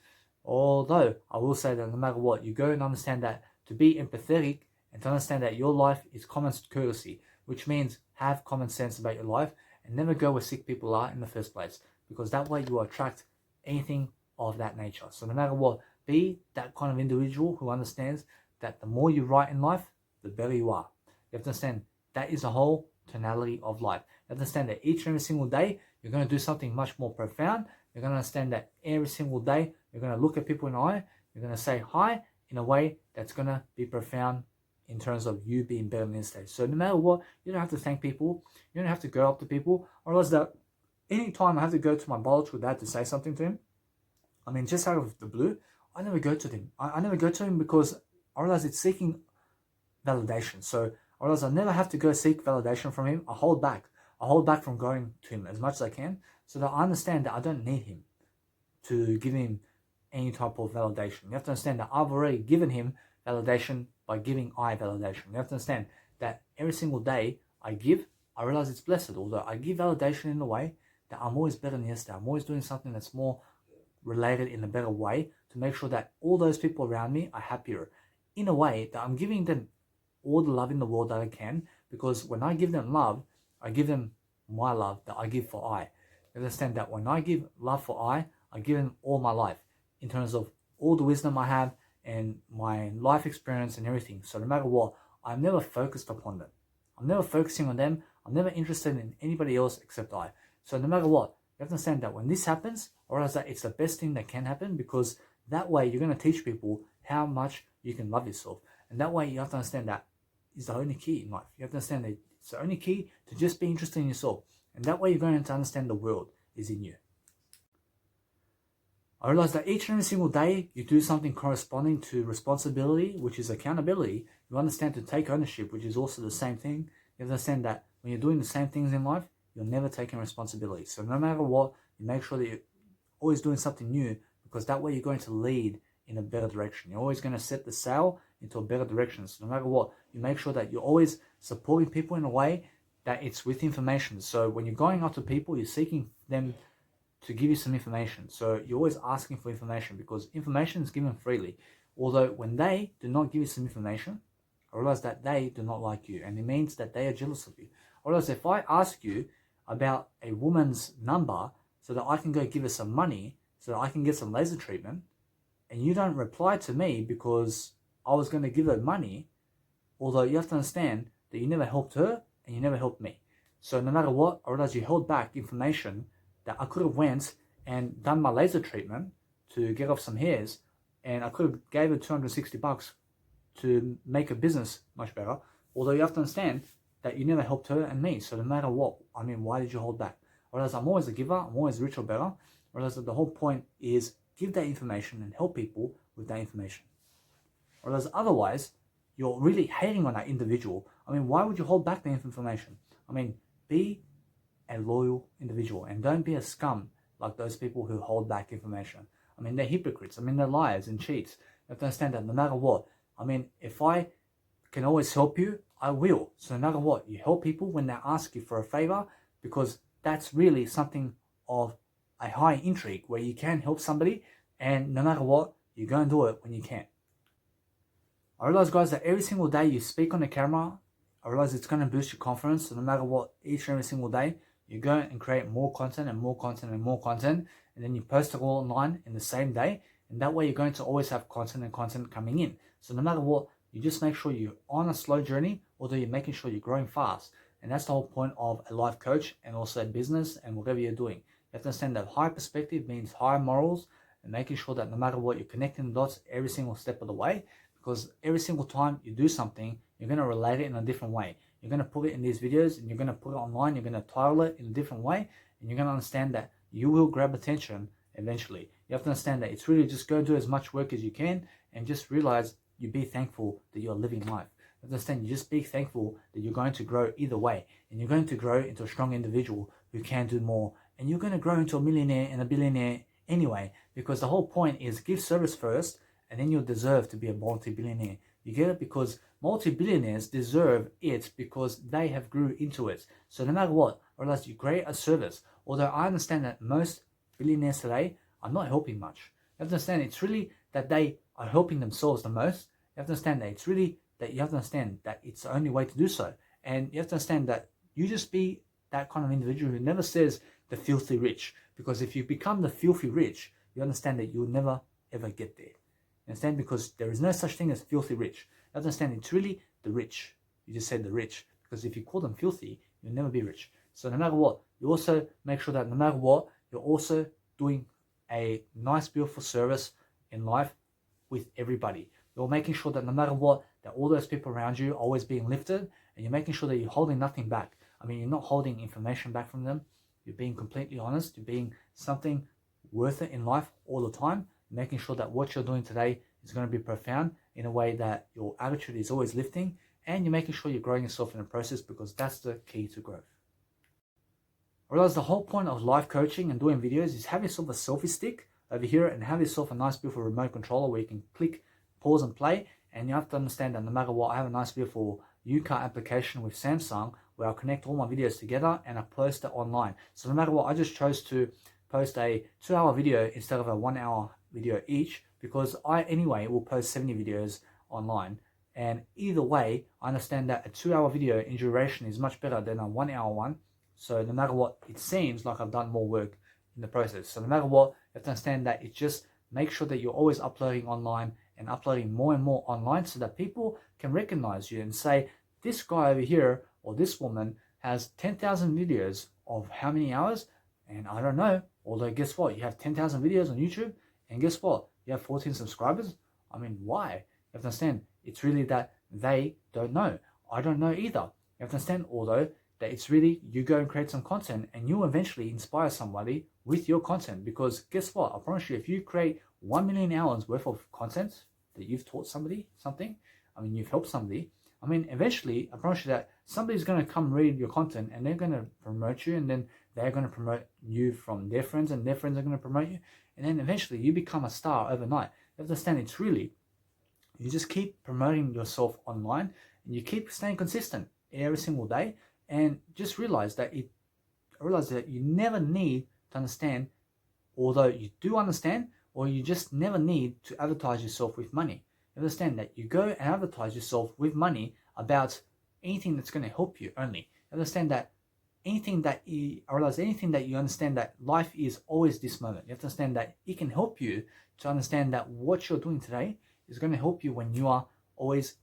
Although I will say that no matter what, you go and understand that to be empathetic and to understand that your life is common courtesy, which means have common sense about your life and never go where sick people are in the first place, because that way you will attract anything of that nature. So no matter what, be that kind of individual who understands that the more you write in life, the better you are. You have to understand that is the whole tonality of life. You have to understand that each and every single day, you're going to do something much more profound. You're going to understand that every single day, you're going to look at people in the eye. You're going to say hi in a way that's going to be profound in terms of you being better than yesterday. So no matter what, you don't have to thank people. You don't have to go up to people. Or else that anytime I have to go to my biological dad to say something to him, I mean, just out of the blue, I never go to him. I never go to him because I realize it's seeking validation. So I realize I never have to go seek validation from him. I hold back. I hold back from going to him as much as I can, so that I understand that I don't need him to give him any type of validation. You have to understand that I've already given him validation by giving I validation. You have to understand that every single day I give, I realize it's blessed. Although I give validation in a way that I'm always better than yesterday. I'm always doing something that's more related in a better way to make sure that all those people around me are happier. In a way that I'm giving them all the love in the world that I can, because when I give them love, I give them my love that I give for I. You understand that when I give love for I give them all my life in terms of all the wisdom I have and my life experience and everything. So no matter what, I'm never focused upon them. I'm never focusing on them. I'm never interested in anybody else except I. So no matter what, you have to understand that when this happens, I realize that it's the best thing that can happen, because that way you're going to teach people how much you can love yourself. And that way you have to understand that is the only key in life. You have to understand that it's the only key to just be interested in yourself. And that way you're going to understand the world is in you. I realize that each and every single day you do something corresponding to responsibility, which is accountability. You understand to take ownership, which is also the same thing. You understand that when you're doing the same things in life, you're never taking responsibility. So no matter what, you make sure that you're always doing something new, because that way you're going to lead in a better direction. You're always going to set the sail into a better direction. So no matter what, you make sure that you're always supporting people in a way that it's with information. So when you're going up to people, you're seeking them to give you some information. So you're always asking for information, because information is given freely. Although when they do not give you some information, I realize that they do not like you, and it means that they are jealous of you. I realize if I ask you about a woman's number so that I can go give her some money, so that I can get some laser treatment, and you don't reply to me because I was going to give her money, although you have to understand that you never helped her and you never helped me. So no matter what, I realize you held back information that I could have went and done my laser treatment to get off some hairs, and I could have gave her $260 to make a business much better. Although you have to understand that you never helped her and me. So no matter what, I mean, why did you hold back? I realize I'm always a giver. I'm always rich or better. I realize that the whole point is give that information and help people with that information. Whereas otherwise, you're really hating on that individual. I mean, why would you hold back the information? I mean, be a loyal individual and don't be a scum like those people who hold back information. I mean, they're hypocrites. I mean, they're liars and cheats. You have to understand that no matter what. I mean, if I can always help you, I will. So no matter what, you help people when they ask you for a favor, because that's really something of a high intrigue where you can help somebody, and no matter what, you go and do it when you can. I realize, guys, that every single day you speak on the camera, I realize it's going to boost your confidence. So no matter what, each and every single day, You go and create more content and more content and more content, and then you post it all online in the same day. And that way you're going to always have content and content coming in. So no matter what, you just make sure you're on a slow journey, although you're making sure you're growing fast. And that's the whole point of a life coach and also a business and whatever you're doing. You have to understand that high perspective means high morals, and making sure that no matter what, you're connecting the dots every single step of the way, because every single time you do something, you're going to relate it in a different way. You're going to put it in these videos and you're going to put it online, you're going to title it in a different way, and you're going to understand that you will grab attention eventually. You have to understand that it's really just go do as much work as you can and just realize you be thankful that you're living life. You have to understand you just be thankful that you're going to grow either way, and you're going to grow into a strong individual who can do more, and you're going to grow into a millionaire and a billionaire anyway, because the whole point is give service first and then you'll deserve to be a multi-billionaire. You get it? Because multi-billionaires deserve it because they have grew into it. So no matter what, or else you create a service. Although I understand that most billionaires today are not helping much. You have to understand it's really that they are helping themselves the most. You have to understand that it's really that you have to understand that it's the only way to do so. And you have to understand that you just be that kind of individual who never says the filthy rich. Because if you become the filthy rich, you understand that you'll never ever get there. You understand? Because there is no such thing as filthy rich. You understand it's really the rich. You just said the rich. Because if you call them filthy, you'll never be rich. So no matter what, you also make sure that no matter what, you're also doing a nice, beautiful service in life with everybody. You're making sure that no matter what, that all those people around you are always being lifted, and you're making sure that you're holding nothing back. I mean, you're not holding information back from them. You're being completely honest. You're being something worth it in life all the time, making sure that what you're doing today is going to be profound in a way that your attitude is always lifting, and you're making sure you're growing yourself in the process, because that's the key to growth. Whereas the whole point of life coaching and doing videos is have yourself a selfie stick over here and have yourself a nice beautiful remote controller where you can click, pause and play. And you have to understand that no matter what, I have a nice beautiful UCAR application with Samsung where I'll connect all my videos together and I post it online. So no matter what, I just chose to post a 2-hour video instead of a 1-hour video each, because I anyway will post 70 videos online. And either way, I understand that a 2-hour video in duration is much better than a 1-hour one. So no matter what, it seems like I've done more work in the process. So no matter what, you have to understand that it just make sure that you're always uploading online and uploading more and more online so that people can recognize you and say, this guy over here or this woman has 10,000 videos of how many hours? And I don't know. Although guess what? You have 10,000 videos on YouTube and guess what? You have 14 subscribers. I mean, why? You have to understand, it's really that they don't know. I don't know either. You have to understand, although, that it's really you go and create some content and you eventually inspire somebody with your content. Because guess what? I promise you, if you create 1 million hours worth of content that you've taught somebody something, I mean, you've helped somebody, I mean, eventually, I promise you that somebody's going to come read your content and they're going to promote you, and then they're going to promote you from their friends and their friends are going to promote you. And then eventually you become a star overnight. You have to understand, it's really, you just keep promoting yourself online and you keep staying consistent every single day. And just realize that you never need to understand, although you do understand, or you just never need to advertise yourself with money. You understand that you go and advertise yourself with money about anything that's going to help you only. You understand that anything that you understand that life is always this moment. You have to understand that it can help you to understand that what you're doing today is going to help you when you are always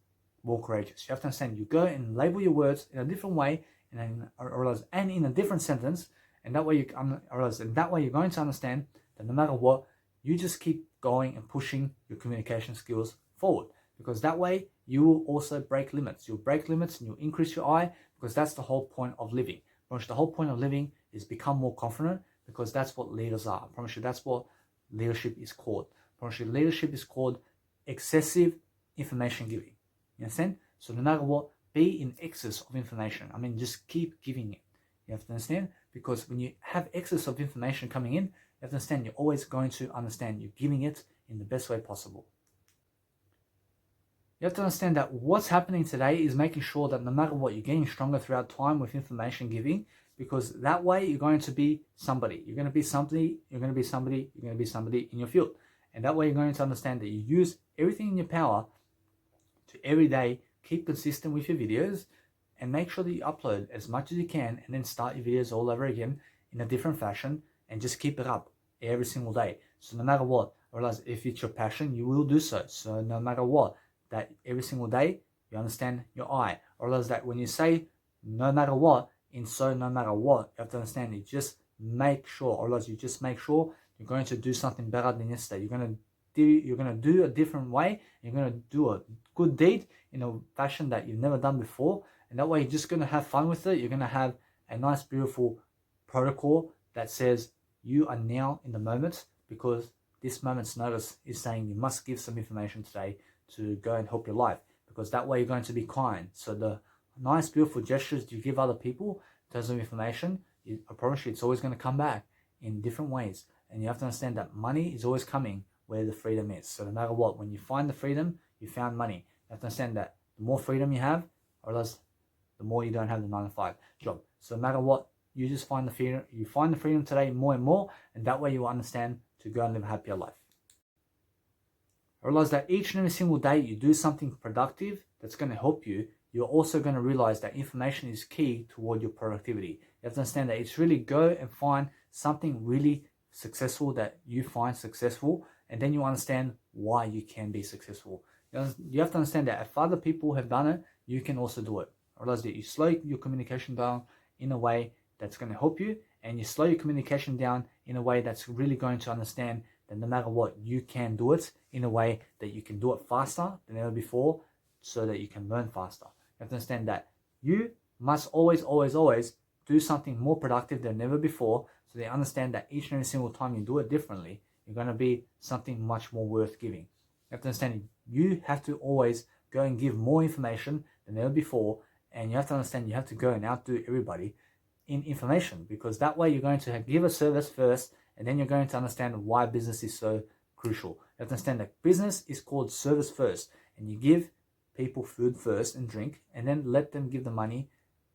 more courageous. You have to understand you go and label your words in a different way, and in a different sentence, and that way you're going to understand that no matter what, you just keep going and pushing your communication skills forward, because that way you will also break limits. You'll break limits and you'll increase your eye, because that's the whole point of living. I promise you, the whole point of living is become more confident, because that's what leaders are. I promise you, that's what leadership is called. I promise you, leadership is called excessive information giving. You understand? So no matter what, be in excess of information. I mean, just keep giving it. You have to understand, because when you have excess of information coming in, you have to understand you're always going to understand you're giving it in the best way possible. You have to understand that what's happening today is making sure that no matter what, you're getting stronger throughout time with information giving, because that way you're going to be somebody. You're going to be somebody, you're going to be somebody, you're going to be somebody in your field. And that way you're going to understand that you use everything in your power to every day keep consistent with your videos, and make sure that you upload as much as you can, and then start your videos all over again in a different fashion, and just keep it up every single day. So no matter what, realize if it's your passion, you will do so. So no matter what, that every single day you understand your I. Or realize that when you say no matter what, no matter what, you have to understand you just make sure, or else you just make sure you're going to do something better than yesterday. You're gonna do a different way. You're gonna do a good deed in a fashion that you've never done before, and that way you're just gonna have fun with it. You're gonna have a nice, beautiful protocol that says you are now in the moment, because this moment's notice is saying you must give some information today to go and help your life, because that way you're going to be kind. So the nice, beautiful gestures you give other people in terms of information, I promise you it's always going to come back in different ways. And you have to understand that money is always coming where the freedom is. So no matter what, when you find the freedom, you found money. You have to understand that the more freedom you have, or else the more you don't have the 9-to-5 job. So no matter what, you just find the freedom. You find the freedom today more and more, and that way you will understand to go and live a happier life. Realize that each and every single day you do something productive that's going to help you. You're also going to realize that information is key toward your productivity. You have to understand that it's really go and find something really successful that you find successful, and then you understand why you can be successful. You have to understand that if other people have done it, you can also do it. Realize that you slow your communication down in a way that's going to help you, and you slow your communication down in a way that's really going to understand that no matter what, you can do it in a way that you can do it faster than ever before, so that you can learn faster. You have to understand that you must always, always, always do something more productive than ever before, so they understand that each and every single time you do it differently, you're going to be something much more worth giving. You have to understand you have to always go and give more information than ever before, and you have to understand you have to go and outdo everybody in information, because that way you're going to give a service first, and then you're going to understand why business is so crucial. You have to understand that business is called service first, and you give people food first and drink, and then let them give the money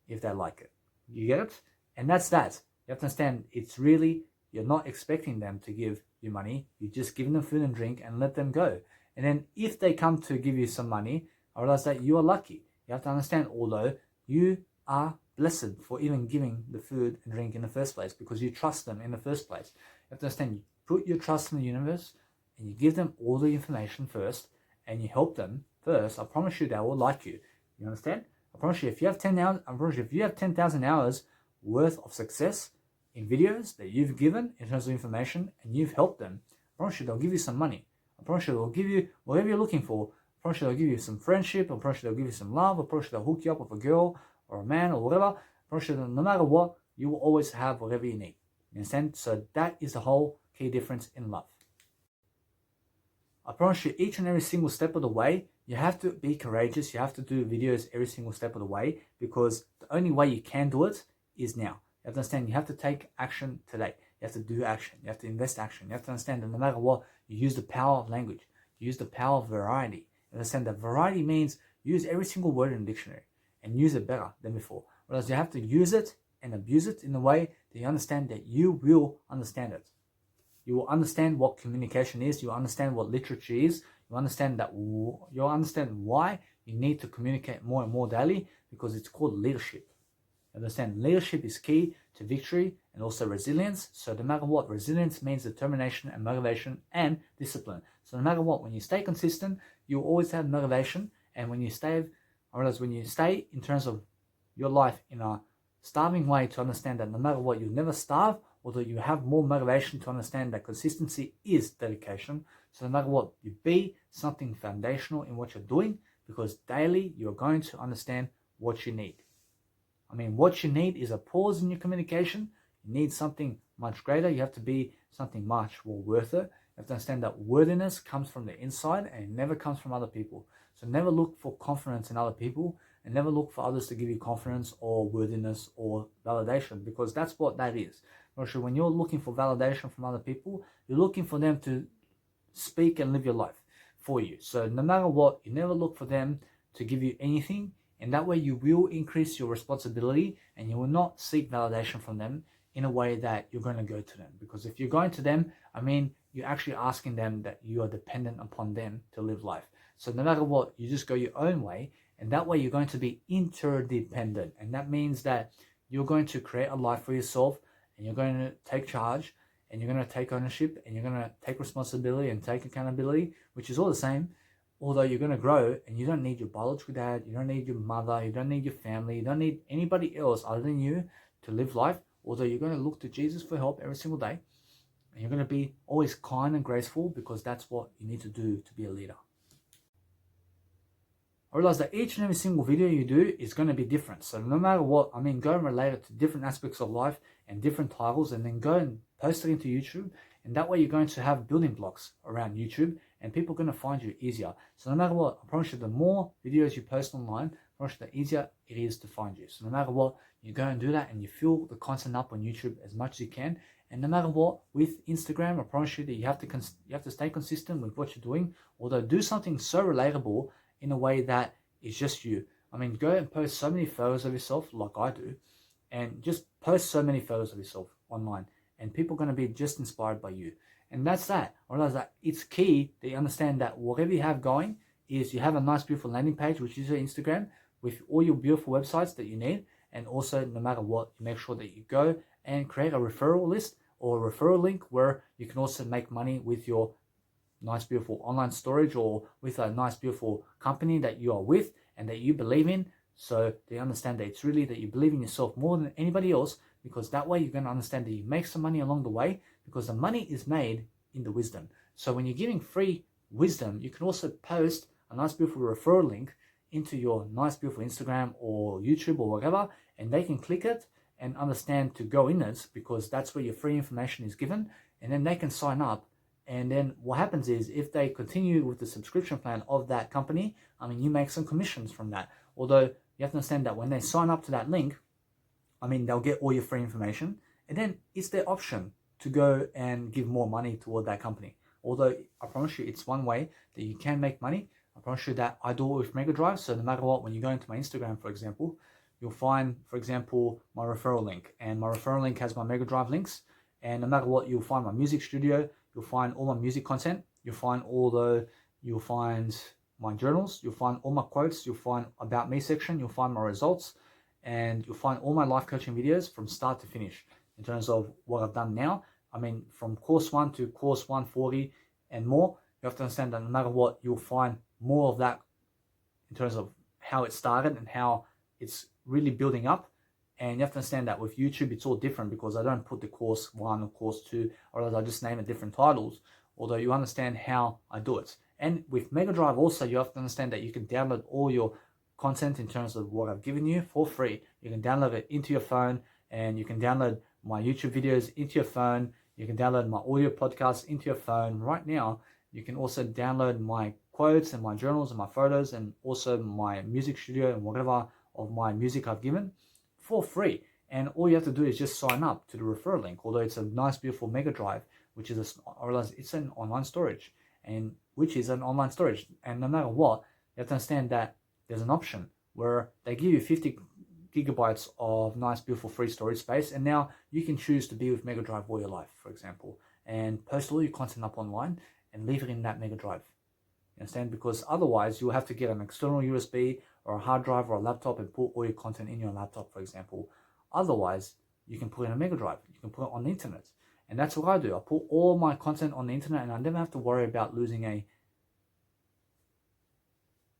if they like it. You get it? And that's that. You have to understand it's really, you're not expecting them to give you money. You're just giving them food and drink and let them go. And then if they come to give you some money, I realize that you are lucky. You have to understand, although you are blessed for even giving the food and drink in the first place, because you trust them in the first place. You have to understand, you put your trust in the universe and you give them all the information first, and you help them first. I promise you they will like you. You understand? I promise you, if you have 10,000 hours worth of success in videos that you've given in terms of information, and you've helped them, I promise you they'll give you some money. I promise you they'll give you whatever you're looking for. I promise you they'll give you some friendship. I promise you they'll give you some love. I promise you they'll hook you up with a girl or a man or whatever. I promise you that no matter what, you will always have whatever you need. You understand? So that is the whole key difference in love. I promise you, each and every single step of the way, you have to be courageous. You have to do videos every single step of the way, because the only way you can do it is now. You have to understand you have to take action today. You have to do action. You have to invest action. You have to understand that no matter what, you use the power of language. You use the power of variety. You understand that variety means use every single word in the dictionary and use it better than before. Whereas you have to use it and abuse it in a way that you understand that you will understand it. You will understand what communication is. You will understand what literature is. You understand that you'll understand why you need to communicate more and more daily, because it's called leadership. You understand leadership is key to victory and also resilience. So no matter what, resilience means determination and motivation and discipline. So no matter what, when you stay consistent, you'll always have motivation. And when you stay in terms of your life in a starving way, to understand that no matter what, you'll never starve, although you have more motivation to understand that consistency is dedication. So no matter what, you be something foundational in what you're doing, because daily you're going to understand what you need. I mean, what you need is a pause in your communication. You need something much greater. You have to be something much more worth it. You have to understand that worthiness comes from the inside, and it never comes from other people. So never look for confidence in other people, and never look for others to give you confidence or worthiness or validation, because that's what that is. When you're looking for validation from other people, you're looking for them to speak and live your life for you. So no matter what, you never look for them to give you anything, and that way you will increase your responsibility, and you will not seek validation from them in a way that you're going to go to them. Because if you're going to them, I mean, you're actually asking them that you are dependent upon them to live life. So no matter what, you just go your own way, And that way you're going to be interdependent. And that means that you're going to create a life for yourself, and you're going to take charge, and you're going to take ownership, and you're going to take responsibility and take accountability, which is all the same. Although you're going to grow, and you don't need your biological dad, you don't need your mother, you don't need your family, you don't need anybody else other than you to live life. Although you're going to look to Jesus for help every single day, and you're going to be always kind and graceful, because that's what you need to do to be a leader. I realize that each and every single video you do is going to be different. So no matter what, go and relate it to different aspects of life and different titles, and then go and post it into YouTube. And that way you're going to have building blocks around YouTube, and people are going to find you easier. So no matter what, I promise you, the more videos you post online, I promise you, the easier it is to find you. So no matter what, you go and do that, and you fill the content up on YouTube as much as you can. And no matter what, with Instagram, I promise you that you have to stay consistent with what you're doing. Although do something so relatable in a way that is just you. Go and post so many photos of yourself like I do, and just post so many photos of yourself online, and people are going to be just inspired by you. And that's that. I realize that it's key that you understand that whatever you have going is you have a nice, beautiful landing page, which is your Instagram, with all your beautiful websites that you need. And also, no matter what, you make sure that you go and create a referral list or a referral link where you can also make money with your nice, beautiful online storage, or with a nice, beautiful company that you are with and that you believe in. So they understand that it's really that you believe in yourself more than anybody else, because that way you're going to understand that you make some money along the way, because the money is made in the wisdom. So when you're giving free wisdom, you can also post a nice, beautiful referral link into your nice, beautiful Instagram or YouTube or whatever, and they can click it and understand to go in it, because that's where your free information is given, and then they can sign up. And then what happens is, if they continue with the subscription plan of that company, you make some commissions from that. Although you have to understand that when they sign up to that link, they'll get all your free information, and then it's their option to go and give more money toward that company. Although I promise you, it's one way that you can make money. I promise you that I do it with Mega Drive. So no matter what, when you go into my Instagram, for example, you'll find, for example, my referral link, and my referral link has my Mega Drive links. And no matter what, you'll find my music studio, you'll find all my music content, you'll find my journals, you'll find all my quotes, you'll find about me section, you'll find my results, and you'll find all my life coaching videos from start to finish in terms of what I've done now. From course 1 to course 140 and more. You have to understand that no matter what, you'll find more of that in terms of how it started and how it's really building up. And you have to understand that with YouTube, it's all different, because I don't put the course 1 or course 2, or else I just name it different titles, although you understand how I do it. And with Mega Drive also, you have to understand that you can download all your content in terms of what I've given you for free. You can download it into your phone, and you can download my YouTube videos into your phone. You can download my audio podcasts into your phone right now. You can also download my quotes and my journals and my photos, and also my music studio and whatever of my music I've given for free. And all you have to do is just sign up to the referral link. Although it's a nice, beautiful Mega Drive, which is I realize it's an online storage, and which is an online storage. And no matter what, you have to understand that there's an option where they give you 50 gigabytes of nice, beautiful free storage space, and now you can choose to be with Mega Drive all your life, for example, and post all your content up online and leave it in that Mega Drive. You understand? Because otherwise you'll have to get an external USB or a hard drive or a laptop and put all your content in your laptop, for example. Otherwise, you can put it in a Mega Drive. You can put it on the internet. And that's what I do. I put all my content on the internet, and I never have to worry about losing a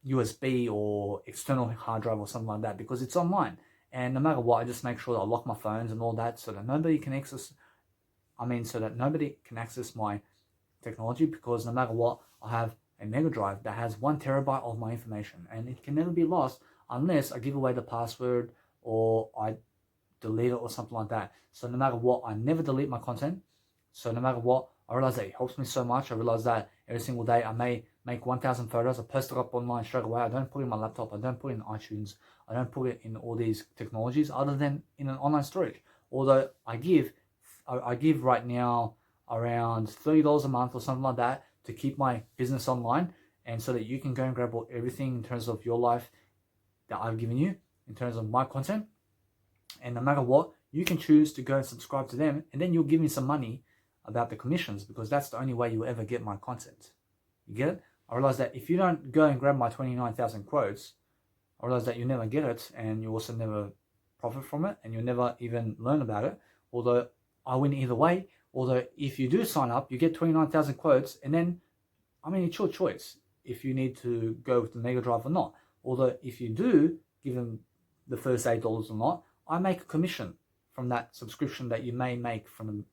USB or external hard drive or something like that, because it's online. And no matter what, I just make sure that I lock my phones and all that, so that nobody can access my technology, because no matter what, I have a Mega Drive that has 1 terabyte of my information, and it can never be lost unless I give away the password or I delete it or something like that. So no matter what, I never delete my content. So no matter what, I realize that it helps me so much. I realize that every single day I may make 1,000 photos. I post it up online straight away. I don't put it in my laptop. I don't put it in iTunes. I don't put it in all these technologies other than in an online storage. Although I give right now around $30 a month or something like that to keep my business online, and so that you can go and grab everything in terms of your life that I've given you in terms of my content. And no matter what, you can choose to go and subscribe to them, and then you'll give me some money about the commissions, because that's the only way you'll ever get my content. You get it? I realize that if you don't go and grab my 29,000 quotes, I realize that you never get it, and you also never profit from it, and you never even learn about it. Although I win either way. Although if you do sign up, you get 29,000 quotes, and then, I mean, it's your choice if you need to go with the Mega Drive or not. Although if you do give them the first $8 or not, I make a commission from that subscription that you may make from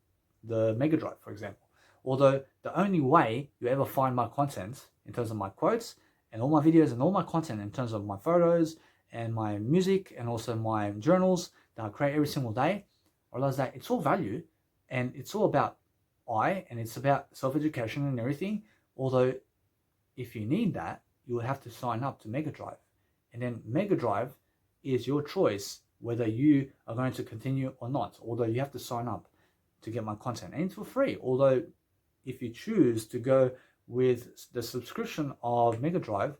the Mega Drive, for example. Although the only way you ever find my content in terms of my quotes and all my videos and all my content in terms of my photos and my music and also my journals that I create every single day, I realize that it's all value and it's all about and it's about self-education and everything. Although if you need that, you will have to sign up to Mega Drive. And then Mega Drive is your choice whether you are going to continue or not. Although you have to sign up to get my content, and it's for free. Although if you choose to go with the subscription of Mega Drive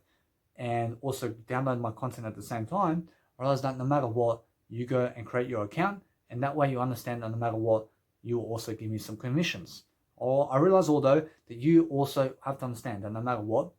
and also download my content at the same time, I realize that no matter what, you go and create your account, and that way you understand that no matter what, you will also give me some commissions. Or I realize, although, that you also have to understand that no matter what,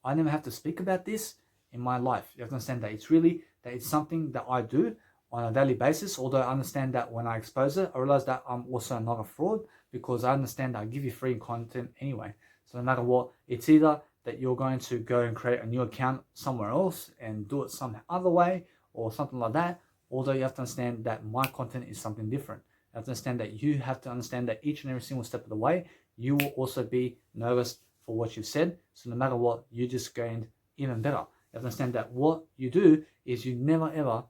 I never have to speak about this in my life. You have to understand that it's something that I do on a daily basis. Although I understand that when I expose it, I realize that I'm also not a fraud, because I understand that I give you free content anyway. So no matter what, it's either that you're going to go and create a new account somewhere else and do it some other way or something like that. Although you have to understand that my content is something different. You have to understand that you have to understand that each and every single step of the way, you will also be noticed for what you've said. So no matter what, you just gained even better. You have to understand that what you do is you never ever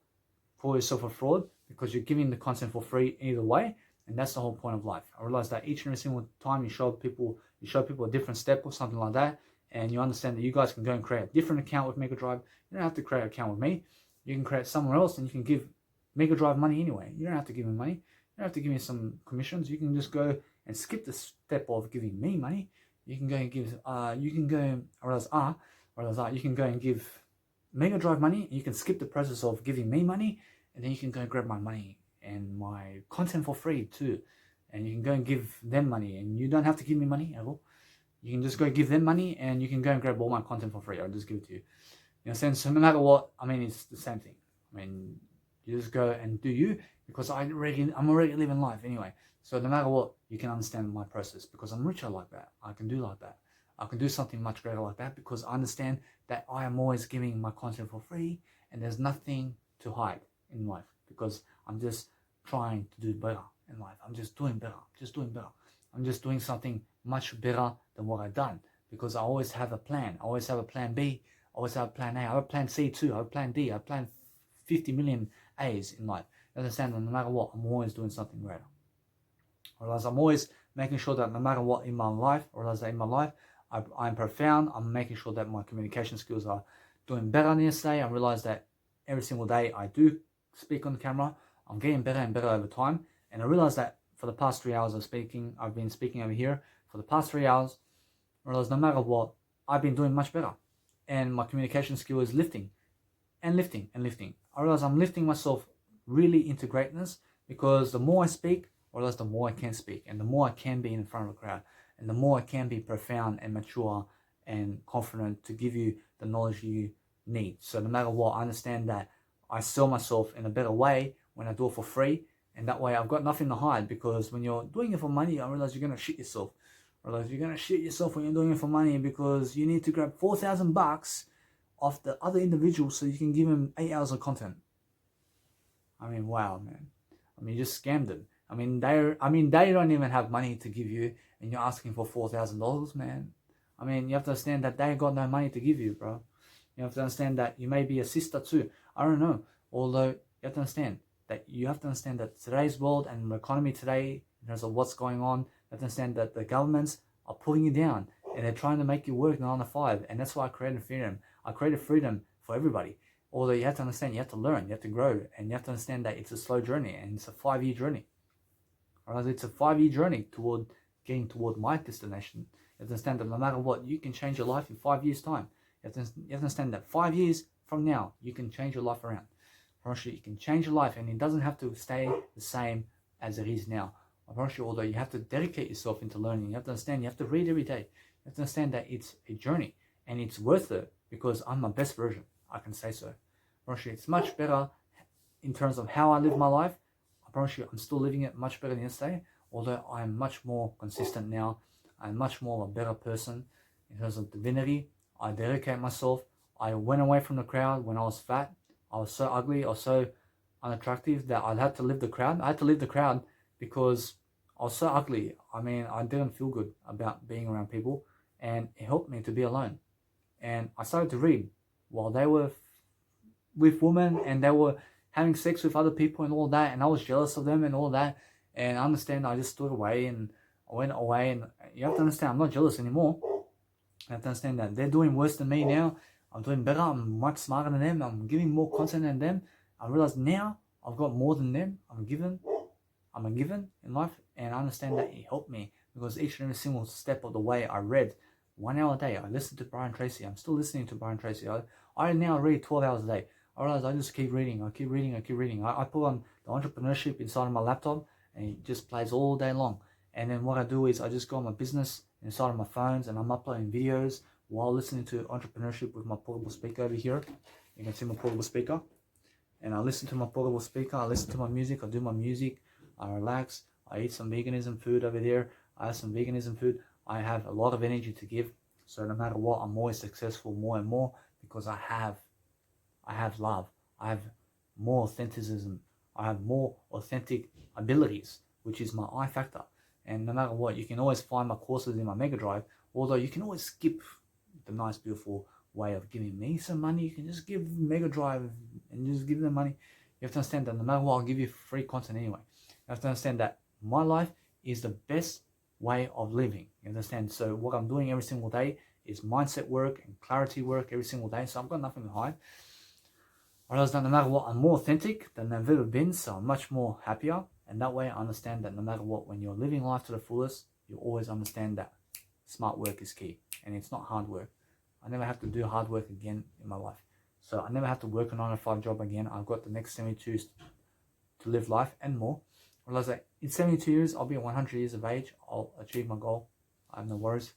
call yourself a fraud, because you're giving the content for free either way. And that's the whole point of life. I realize that each and every single time you show people a different step or something like that, and you understand that you guys can go and create a different account with Mega Drive. You don't have to create an account with me. You can create somewhere else, and you can give Mega Drive money anyway. You don't have to give me money. You don't have to give me some commissions. You can just go and skip the step of giving me money. You can go and give, you can go and give Mega Drive money. You can skip the process of giving me money, and then you can go and grab my money and my content for free too. And you can go and give them money, and you don't have to give me money at all. You can just go give them money, and you can go and grab all my content for free. I'll just give it to you. You know, so no matter what, I mean, it's the same thing. I mean, you just go and do you, because I'm already living life anyway. So no matter what, you can understand my process, because I'm richer like that. I can do like that. I can do something much greater like that, because I understand that I am always giving my content for free, and there's nothing to hide in life, because I'm just trying to do better in life. I'm just doing better, I'm just doing something much better than what I've done, because I always have a plan. I always have a plan B. I always have a plan A. I have a plan C too. I have a plan D. I have a plan 50 million A's in life. You understand that no matter what, I'm always doing something greater. I realize I'm always making sure that no matter what in my life, I'm profound. I'm making sure that my communication skills are doing better than yesterday. I realize that every single day I do speak on the camera. I'm getting better and better over time. And I realize that for the past 3 hours I've been speaking over here. For the past 3 hours, I realize no matter what, I've been doing much better. And my communication skill is lifting and lifting and lifting. I realize I'm lifting myself really into greatness, because the more I speak, I realize the more I can speak, and the more I can be in front of a crowd, and the more I can be profound and mature and confident to give you the knowledge you need. So no matter what, I understand that I sell myself in a better way when I do it for free, and that way I've got nothing to hide. Because when you're doing it for money, I realize you're going to shit yourself. I realize you're going to shit yourself when you're doing it for money, because you need to grab $4,000 off the other individual so you can give them 8 hours of content. I mean, wow, man. I mean, you just scammed them. I mean, they don't even have money to give you, and you're asking for $4,000, man. I mean, you have to understand that they got no money to give you, bro. You have to understand that you may be a sister too. I don't know. Although you have to understand that today's world and the economy today, in terms of what's going on, you have to understand that the governments are pulling you down, and they're trying to make you work 9 to 5. And that's why I created freedom. I created freedom for everybody. Although you have to understand, you have to learn, you have to grow, and you have to understand that it's a slow journey, and it's a 5-year journey. Or it's a 5-year journey toward getting toward my destination. You have to understand that no matter what, you can change your life in 5 years' time. You have to understand that 5 years from now, you can change your life around. You can change your life, and it doesn't have to stay the same as it is now. Although you have to dedicate yourself into learning, you have to understand, you have to read every day. You have to understand that it's a journey, and it's worth it, because I'm my best version. I can say so. promise you, it's much better in terms of how I live my life. I promise you, I'm still living it much better than yesterday, although I'm much more consistent now. I'm much more of a better person in terms of divinity. I dedicate myself. I went away from the crowd when I was fat. I was so ugly, I was so unattractive that I had to leave the crowd. I had to leave the crowd because I was so ugly. I mean, I didn't feel good about being around people, and it helped me to be alone. And I started to read while they were with women and they were having sex with other people and all that, and I was jealous of them and all that. And I understand, I just stood away and I went away. And you have to understand, I'm not jealous anymore. You have to understand that they're doing worse than me now. I'm doing better. I'm much smarter than them. I'm giving more content than them. I realize now I've got more than them. I'm a given in life, and I understand that it helped me because each and every single step of the way I read 1 hour a day. I listened to Brian Tracy. I'm still listening to Brian Tracy. I now read 12 hours a day. I realize I just keep reading. I keep reading. I put on the entrepreneurship inside of my laptop, and it just plays all day long. And then what I do is I just go on my business inside of my phones, and I'm uploading videos while listening to entrepreneurship with my portable speaker over here. You can see my portable speaker. And I listen to my portable speaker. I listen to my music. I do my music. I relax. I eat some veganism food over there. I have some veganism food. I have a lot of energy to give. So no matter what, I'm always successful more and more because I have love. I have more authenticism. I have more authentic abilities, which is my I factor. And no matter what, you can always find my courses in my Mega Drive. Although you can always skip the nice, beautiful way of giving me some money. You can just give Mega Drive and just give them money. You have to understand that no matter what, I'll give you free content anyway. You have to understand that my life is the best way of living. You understand? So what I'm doing every single day is mindset work and clarity work every single day. So I've got nothing to hide. I realize that no matter what, I'm more authentic than I've ever been. So I'm much more happier. And that way I understand that no matter what, when you're living life to the fullest, you always understand that smart work is key. And it's not hard work. I never have to do hard work again in my life. So I never have to work a 9-to-5 job again. I've got the next 72 to live life and more. I realize that in 72 years, I'll be 100 years of age. I'll achieve my goal. I have no worries.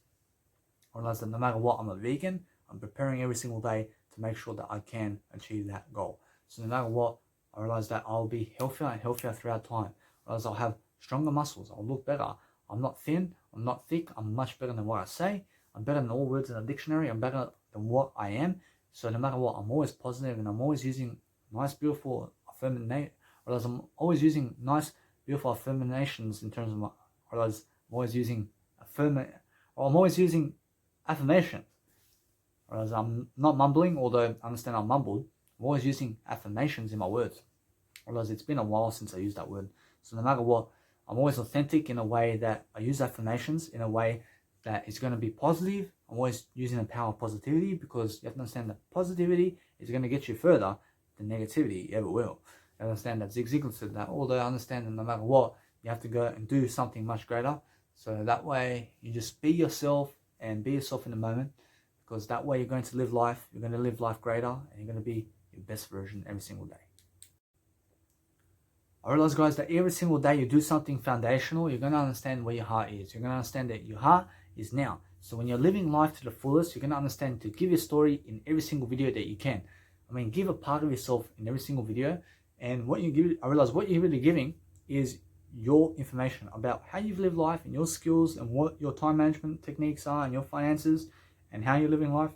I realize that no matter what, I'm a vegan. I'm preparing every single day to make sure that I can achieve that goal. So no matter what, I realize that I'll be healthier and healthier throughout time. I realize I'll have stronger muscles. I'll look better. I'm not thin. I'm not thick. I'm much better than what I say. I'm better than all words in the dictionary. I'm better than what I am. So no matter what, I'm always positive and I'm always using nice, beautiful affirmation. I'm always using nice, beautiful affirmations in terms of my. I'm always using I'm always using affirmation. Whereas I'm not mumbling, although I understand I'm mumbled. I'm always using affirmations in my words. Whereas it's been a while since I used that word. So no matter what, I'm always authentic in a way that I use affirmations in a way that is going to be positive. I'm always using the power of positivity because you have to understand that positivity is going to get you further than negativity ever will. You understand that Zig Ziglar said that, although I understand that no matter what, you have to go and do something much greater. So that way you just be yourself and be yourself in the moment, because that way you're going to live life, you're going to live life greater, and you're going to be your best version every single day. I realize, guys, that every single day you do something foundational, you're going to understand where your heart is. You're going to understand that your heart is now. So when you're living life to the fullest, you're going to understand to give your story in every single video that you can. I mean, give a part of yourself in every single video. And what you give, I realize what you're really giving is your information about how you've lived life and your skills and what your time management techniques are and your finances and how you're living life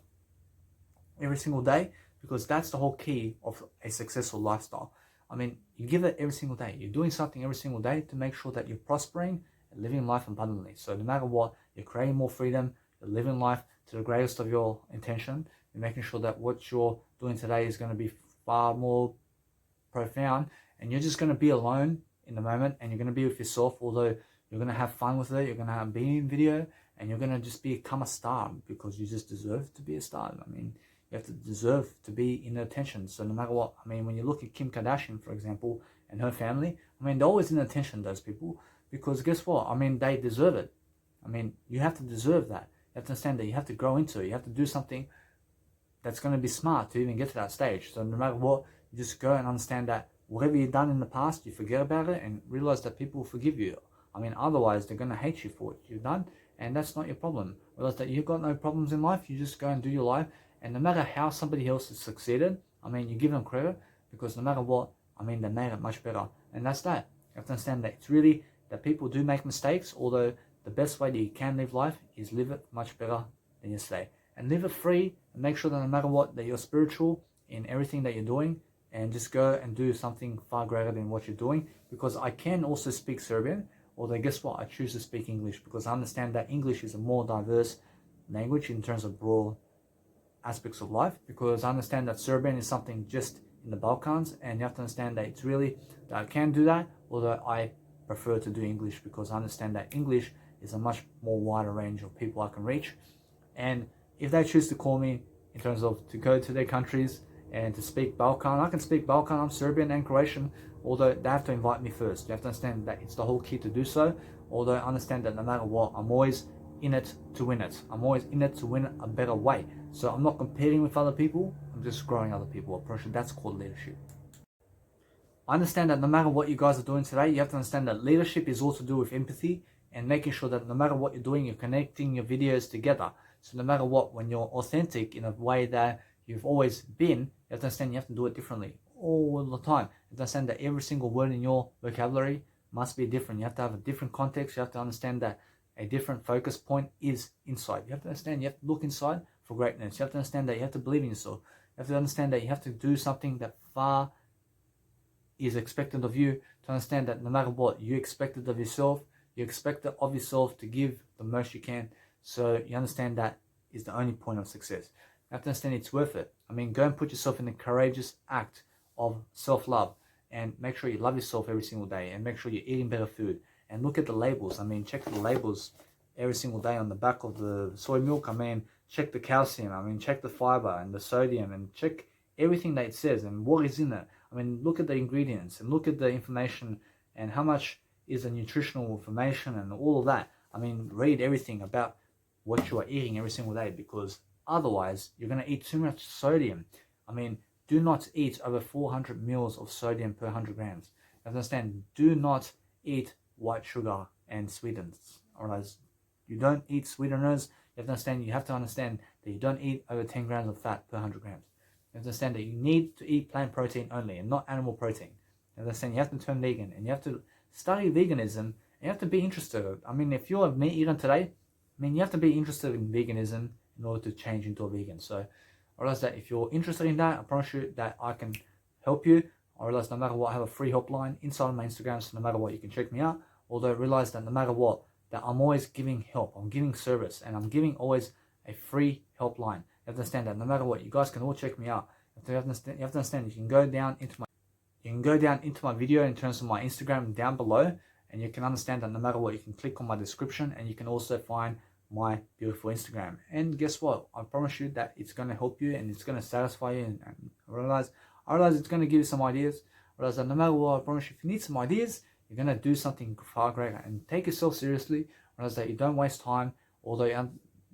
every single day, because that's the whole key of a successful lifestyle. I mean, you give it every single day. You're doing something every single day to make sure that you're prospering and living life abundantly. So no matter what, you're creating more freedom, you're living life to the greatest of your intention. You're making sure that what you're doing today is going to be far more profound, and you're just going to be alone in the moment, and you're going to be with yourself, although you're going to have fun with it. You're going to be in video, and you're going to just become a star because you just deserve to be a star. I mean, you have to deserve to be in the attention. So no matter what, I mean, when you look at Kim Kardashian, for example, and her family, I mean, they're always in attention, those people, because guess what? I mean, they deserve it. I mean, you have to deserve that. You have to understand that you have to grow into it. You have to do something that's going to be smart to even get to that stage. So no matter what, you just go and understand that whatever you've done in the past, you forget about it and realize that people will forgive you. I mean, otherwise they're going to hate you for what you've done, and that's not your problem. Realize that you've got no problems in life. You just go and do your life, and no matter how somebody else has succeeded, I mean, you give them credit because no matter what, I mean, they made it much better. And that's that. You have to understand that it's really that people do make mistakes, although the best way that you can live life is live it much better than yesterday. And live it free and make sure that no matter what, that you're spiritual in everything that you're doing, and just go and do something far greater than what you're doing. Because I can also speak Serbian, although guess what? I choose to speak English because I understand that English is a more diverse language in terms of broad aspects of life, because I understand that Serbian is something just in the Balkans, and you have to understand that it's really that I can do that, although I prefer to do English because I understand that English is a much more wider range of people I can reach. And if they choose to call me in terms of to go to their countries and to speak Balkan, I can speak Balkan. I'm Serbian and Croatian, although they have to invite me first. You have to understand that it's the whole key to do so, although I understand that no matter what, I'm always in it to win it. I'm always in it to win a better way. So I'm not competing with other people, I'm just growing other people. That's called leadership. I understand that no matter what you guys are doing today, you have to understand that leadership is all to do with empathy and making sure that no matter what you're doing, you're connecting your videos together. So no matter what, when you're authentic in a way that you've always been, you have to understand you have to do it differently all the time. You have to understand that every single word in your vocabulary must be different. You have to have a different context. You have to understand that a different focus point is inside. You have to understand you have to look inside for greatness. You have to understand that you have to believe in yourself. You have to understand that you have to do something that far is expected of you, to understand that no matter what you expected of yourself, you expect of yourself to give the most you can. So you understand that is the only point of success. You have to understand it's worth it. I mean, go and put yourself in the courageous act of self-love and make sure you love yourself every single day, and make sure you're eating better food. And look at the labels. I mean, check the labels every single day on the back of the soy milk. I mean, check the calcium. I mean, check the fiber and the sodium, and check everything that it says and what is in it. I mean, look at the ingredients and look at the information and how much is the nutritional information and all of that. I mean, read everything about what you are eating every single day, because otherwise you're going to eat too much sodium. I mean, do not eat over 400 mils of sodium per 100 grams. You have to understand, do not eat white sugar and sweeteners. Otherwise, you don't eat sweeteners. You have to understand that you don't eat over 10 grams of fat per 100 grams. You have to understand that you need to eat plant protein only and not animal protein. You understand you have to turn vegan, and you have to study veganism, and you have to be interested. I mean, if you're a meat eater today, I mean, you have to be interested in veganism in order to change into a vegan. So I realize that if you're interested in that, I promise you that I can help you. I realize no matter what, I have a free helpline inside of my Instagram, so no matter what, you can check me out. Although I realize that no matter what, that I'm always giving help, I'm giving service, and I'm giving always a free helpline. You have to understand that no matter what, you guys can all check me out. You have to understand you can go down into my video in terms of my Instagram down below, and you can understand that no matter what, you can click on my description, and you can also find my beautiful Instagram. And guess what? I promise you that it's going to help you, and it's going to satisfy you. And I realize it's going to give you some ideas. I realize that no matter what, I promise you, if you need some ideas, you're going to do something far greater. And take yourself seriously. I realize that you don't waste time. Although you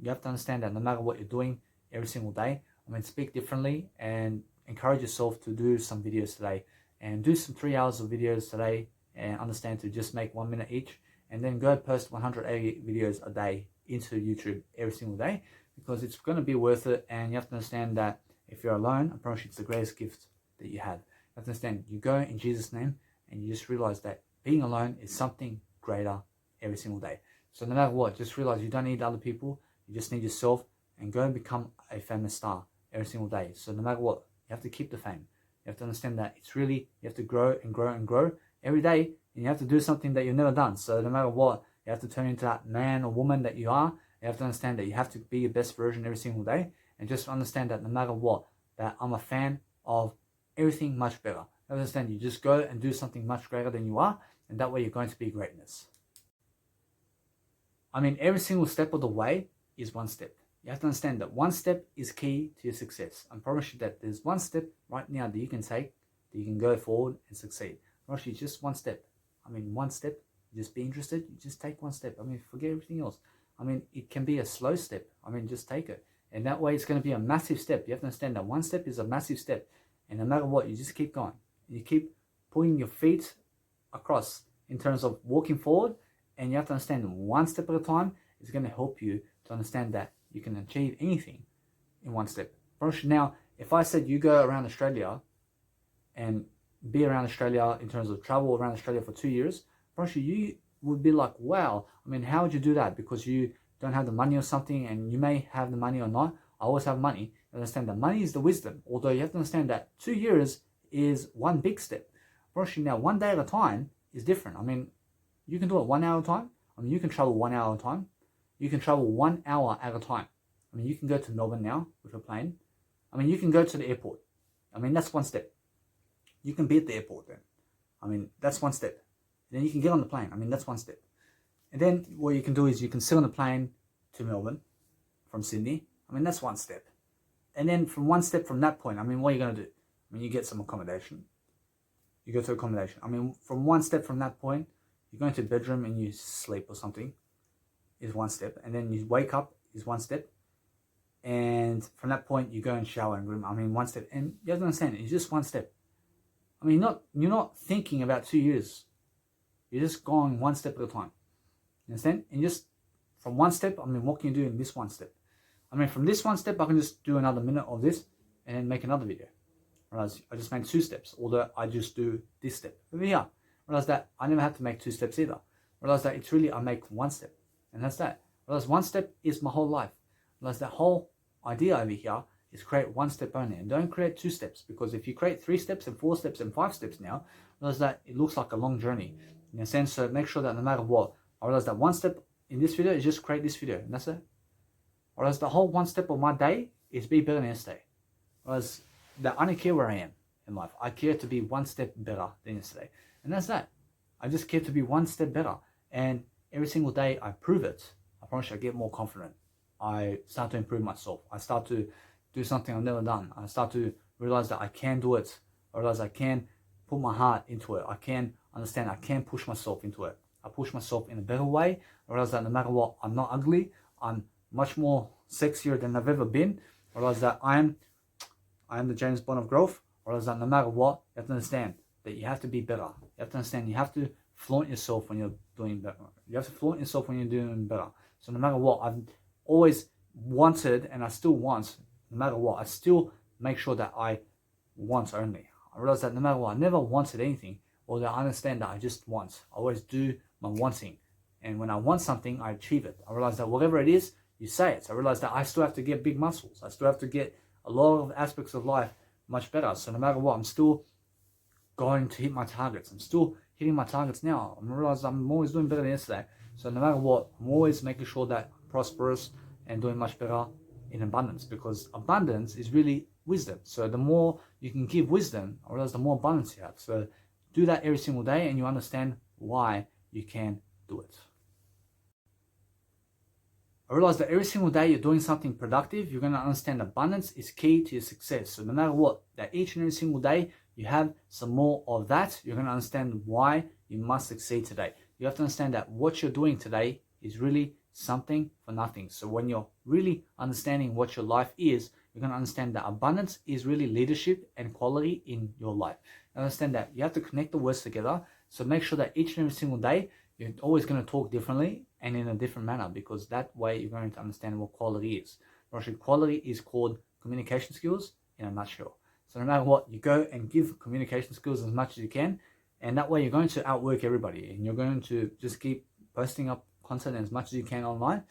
have to understand that no matter what you're doing every single day, I mean, speak differently and encourage yourself to do some videos today, and do some 3 hours of videos today, and understand to just make 1 minute each, and then go post 180 videos a day into YouTube every single day, because it's going to be worth it. And you have to understand that if you're alone, I promise you it's the greatest gift that you have. You have to understand, you go in Jesus' name, and you just realize that being alone is something greater every single day. So no matter what, just realize you don't need other people, you just need yourself, and go and become a famous star every single day. So no matter what, you have to keep the fame. You have to understand that it's really, you have to grow and grow and grow every day, and you have to do something that you've never done. So no matter what, you have to turn into that man or woman that you are. You have to understand that you have to be your best version every single day, and just understand that no matter what, that I'm a fan of everything much better. You understand, you just go and do something much greater than you are, and that way you're going to be greatness. I mean, every single step of the way is one step. You have to understand that one step is key to your success. I promise you that there's one step right now that you can take, that you can go forward and succeed. I promise you, just one step. I mean, one step. Just be interested. You just take one step. I mean, forget everything else. I mean, it can be a slow step. I mean, just take it. And that way it's going to be a massive step. You have to understand that one step is a massive step. And no matter what, you just keep going. You keep putting your feet across in terms of walking forward. And you have to understand one step at a time is going to help you to understand that you can achieve anything in one step. Now, If I said you go around Australia and be around Australia in terms of travel around Australia for 2 years, probably you would be like, wow, I mean, how would you do that? Because you don't have the money or something, and you may have the money or not. I always have money. You understand that money is the wisdom. Although you have to understand that 2 years is one big step. Probably now, one day at a time is different. I mean, you can do it 1 hour at a time. I mean, you can travel 1 hour at a time. You can travel 1 hour at a time. I mean, you can go to Melbourne now with a plane. I mean, you can go to the airport. I mean, that's one step. You can be at the airport then. I mean, that's one step. And then you can get on the plane. I mean, that's one step. And then what you can do is you can sit on the plane to Melbourne from Sydney. I mean, that's one step. And then from one step from that point, I mean, what are you going to do? I mean, you get some accommodation. You go to accommodation. I mean, from one step from that point, you go into a bedroom and you sleep or something is one step. And then you wake up is one step. And from that point, you go and shower and room. I mean, one step. And you have to understand, it's just one step. I mean, you're not thinking about 2 years. You're just going one step at a time. You understand? And just from one step, I mean, what can you do in this one step? I mean, from this one step, I can just do another minute of this and then make another video. Whereas I just made 2 steps, although I just do this step over here. Realize that I never have to make 2 steps either. Realize that it's really, I make 1 step, and that's that. Realize 1 step is my whole life. Realize that whole idea over here is create 1 step only, and don't create 2 steps, because if you create 3 steps and 4 steps and 5 steps now, realize that it looks like a long journey in a sense. So make sure that no matter what, I realize that 1 step in this video is just create this video, and that's it. Whereas the whole 1 step of my day is be better than yesterday. Whereas that I don't care where I am in life. I care to be 1 step better than yesterday. And that's that. I just care to be 1 step better. And every single day I prove it. I promise you I get more confident. I start to improve myself. I start to do something I've never done. I start to realize that I can do it. I realize I can put my heart into it. I can understand I can push myself into it. I push myself in a better way. I realize that no matter what, I'm not ugly. I'm much more sexier than I've ever been. I realize that I am the James Bond of growth. I realize that no matter what, you have to understand that you have to be better. You have to understand you have to flaunt yourself when you're doing better. You have to flaunt yourself when you're doing better. So no matter what, I've always wanted, and I still want, no matter what, I still make sure that I want only. I realize that no matter what, I never wanted anything, or that I understand that I just want. I always do my wanting. And when I want something, I achieve it. I realize that whatever it is, you say it. So I realize that I still have to get big muscles. I still have to get a lot of aspects of life much better. So no matter what, I'm still going to hit my targets. I'm still hitting my targets now. I realize I'm always doing better than yesterday. So no matter what, I'm always making sure that I'm prosperous and doing much better in abundance, because abundance is really wisdom. So the more you can give wisdom, I realize the more abundance you have. So do that every single day and you understand why you can do it. I realize that every single day you're doing something productive, you're going to understand abundance is key to your success. So no matter what, that each and every single day you have some more of that, you're going to understand why you must succeed today. You have to understand that what you're doing today is really something for nothing. So when you're really understanding what your life is, you're going to understand that abundance is really leadership and quality in your life. Understand that you have to connect the words together. So make sure that each and every single day you're always going to talk differently and in a different manner, because that way you're going to understand what quality is. Actually, quality is called communication skills in a nutshell. So no matter what, you go and give communication skills as much as you can, and that way you're going to outwork everybody, and you're going to just keep posting up content as much as you can online,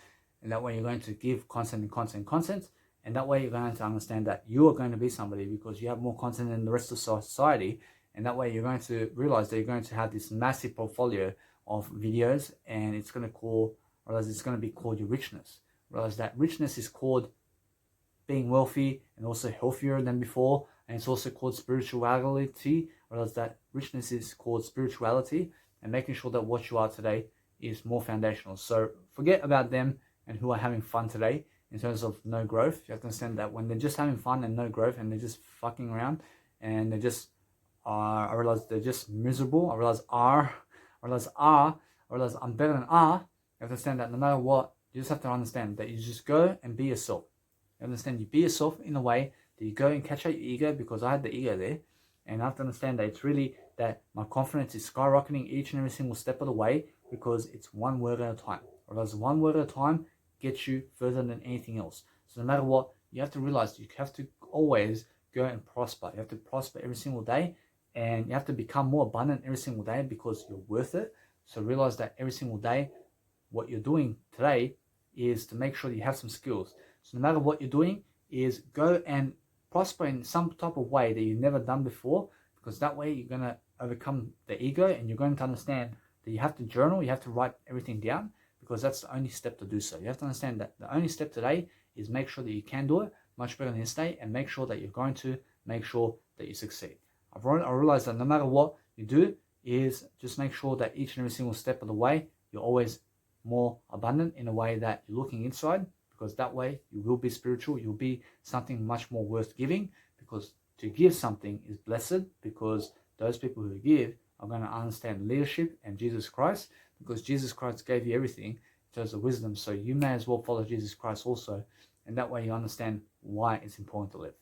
and that way you're going to give content, and that way you're going to understand that you are going to be somebody because you have more content than the rest of society, and that way you're going to realize that you're going to have this massive portfolio of videos, and it's going to be called your richness. Realize that richness is called being wealthy and also healthier than before, and it's also called spirituality. Realize that richness is called spirituality, and making sure that what you are today is more foundational. So forget about them and who are having fun today in terms of no growth. You have to understand that when they're just having fun and no growth and they're just fucking around and they're just I realize they're just miserable. I realize I'm better than are. You have to understand that no matter what, you just have to understand that you just go and be yourself. You understand, you be yourself in a way that you go and catch out your ego, because I had the ego there, and I have to understand that it's really that my confidence is skyrocketing each and every single step of the way, because it's one word at a time. Whereas 1 word at a time gets you further than anything else. So no matter what, you have to realize you have to always go and prosper. You have to prosper every single day, and you have to become more abundant every single day because you're worth it. So realize that every single day, what you're doing today is to make sure that you have some skills. So no matter what you're doing, is go and prosper in some type of way that you've never done before, because that way you're going to overcome the ego, and you're going to understand that you have to journal, you have to write everything down, because that's the only step to do so. You have to understand that the only step today is make sure that you can do it much better than yesterday, and make sure that you're going to make sure that you succeed. I realized that no matter what you do, is just make sure that each and every single step of the way, you're always more abundant in a way that you're looking inside, because that way you will be spiritual, you'll be something much more worth giving, because to give something is blessed, because those people who give are going to understand leadership and Jesus Christ, because Jesus Christ gave you everything in terms of wisdom, so you may as well follow Jesus Christ also, and that way you understand why it's important to live.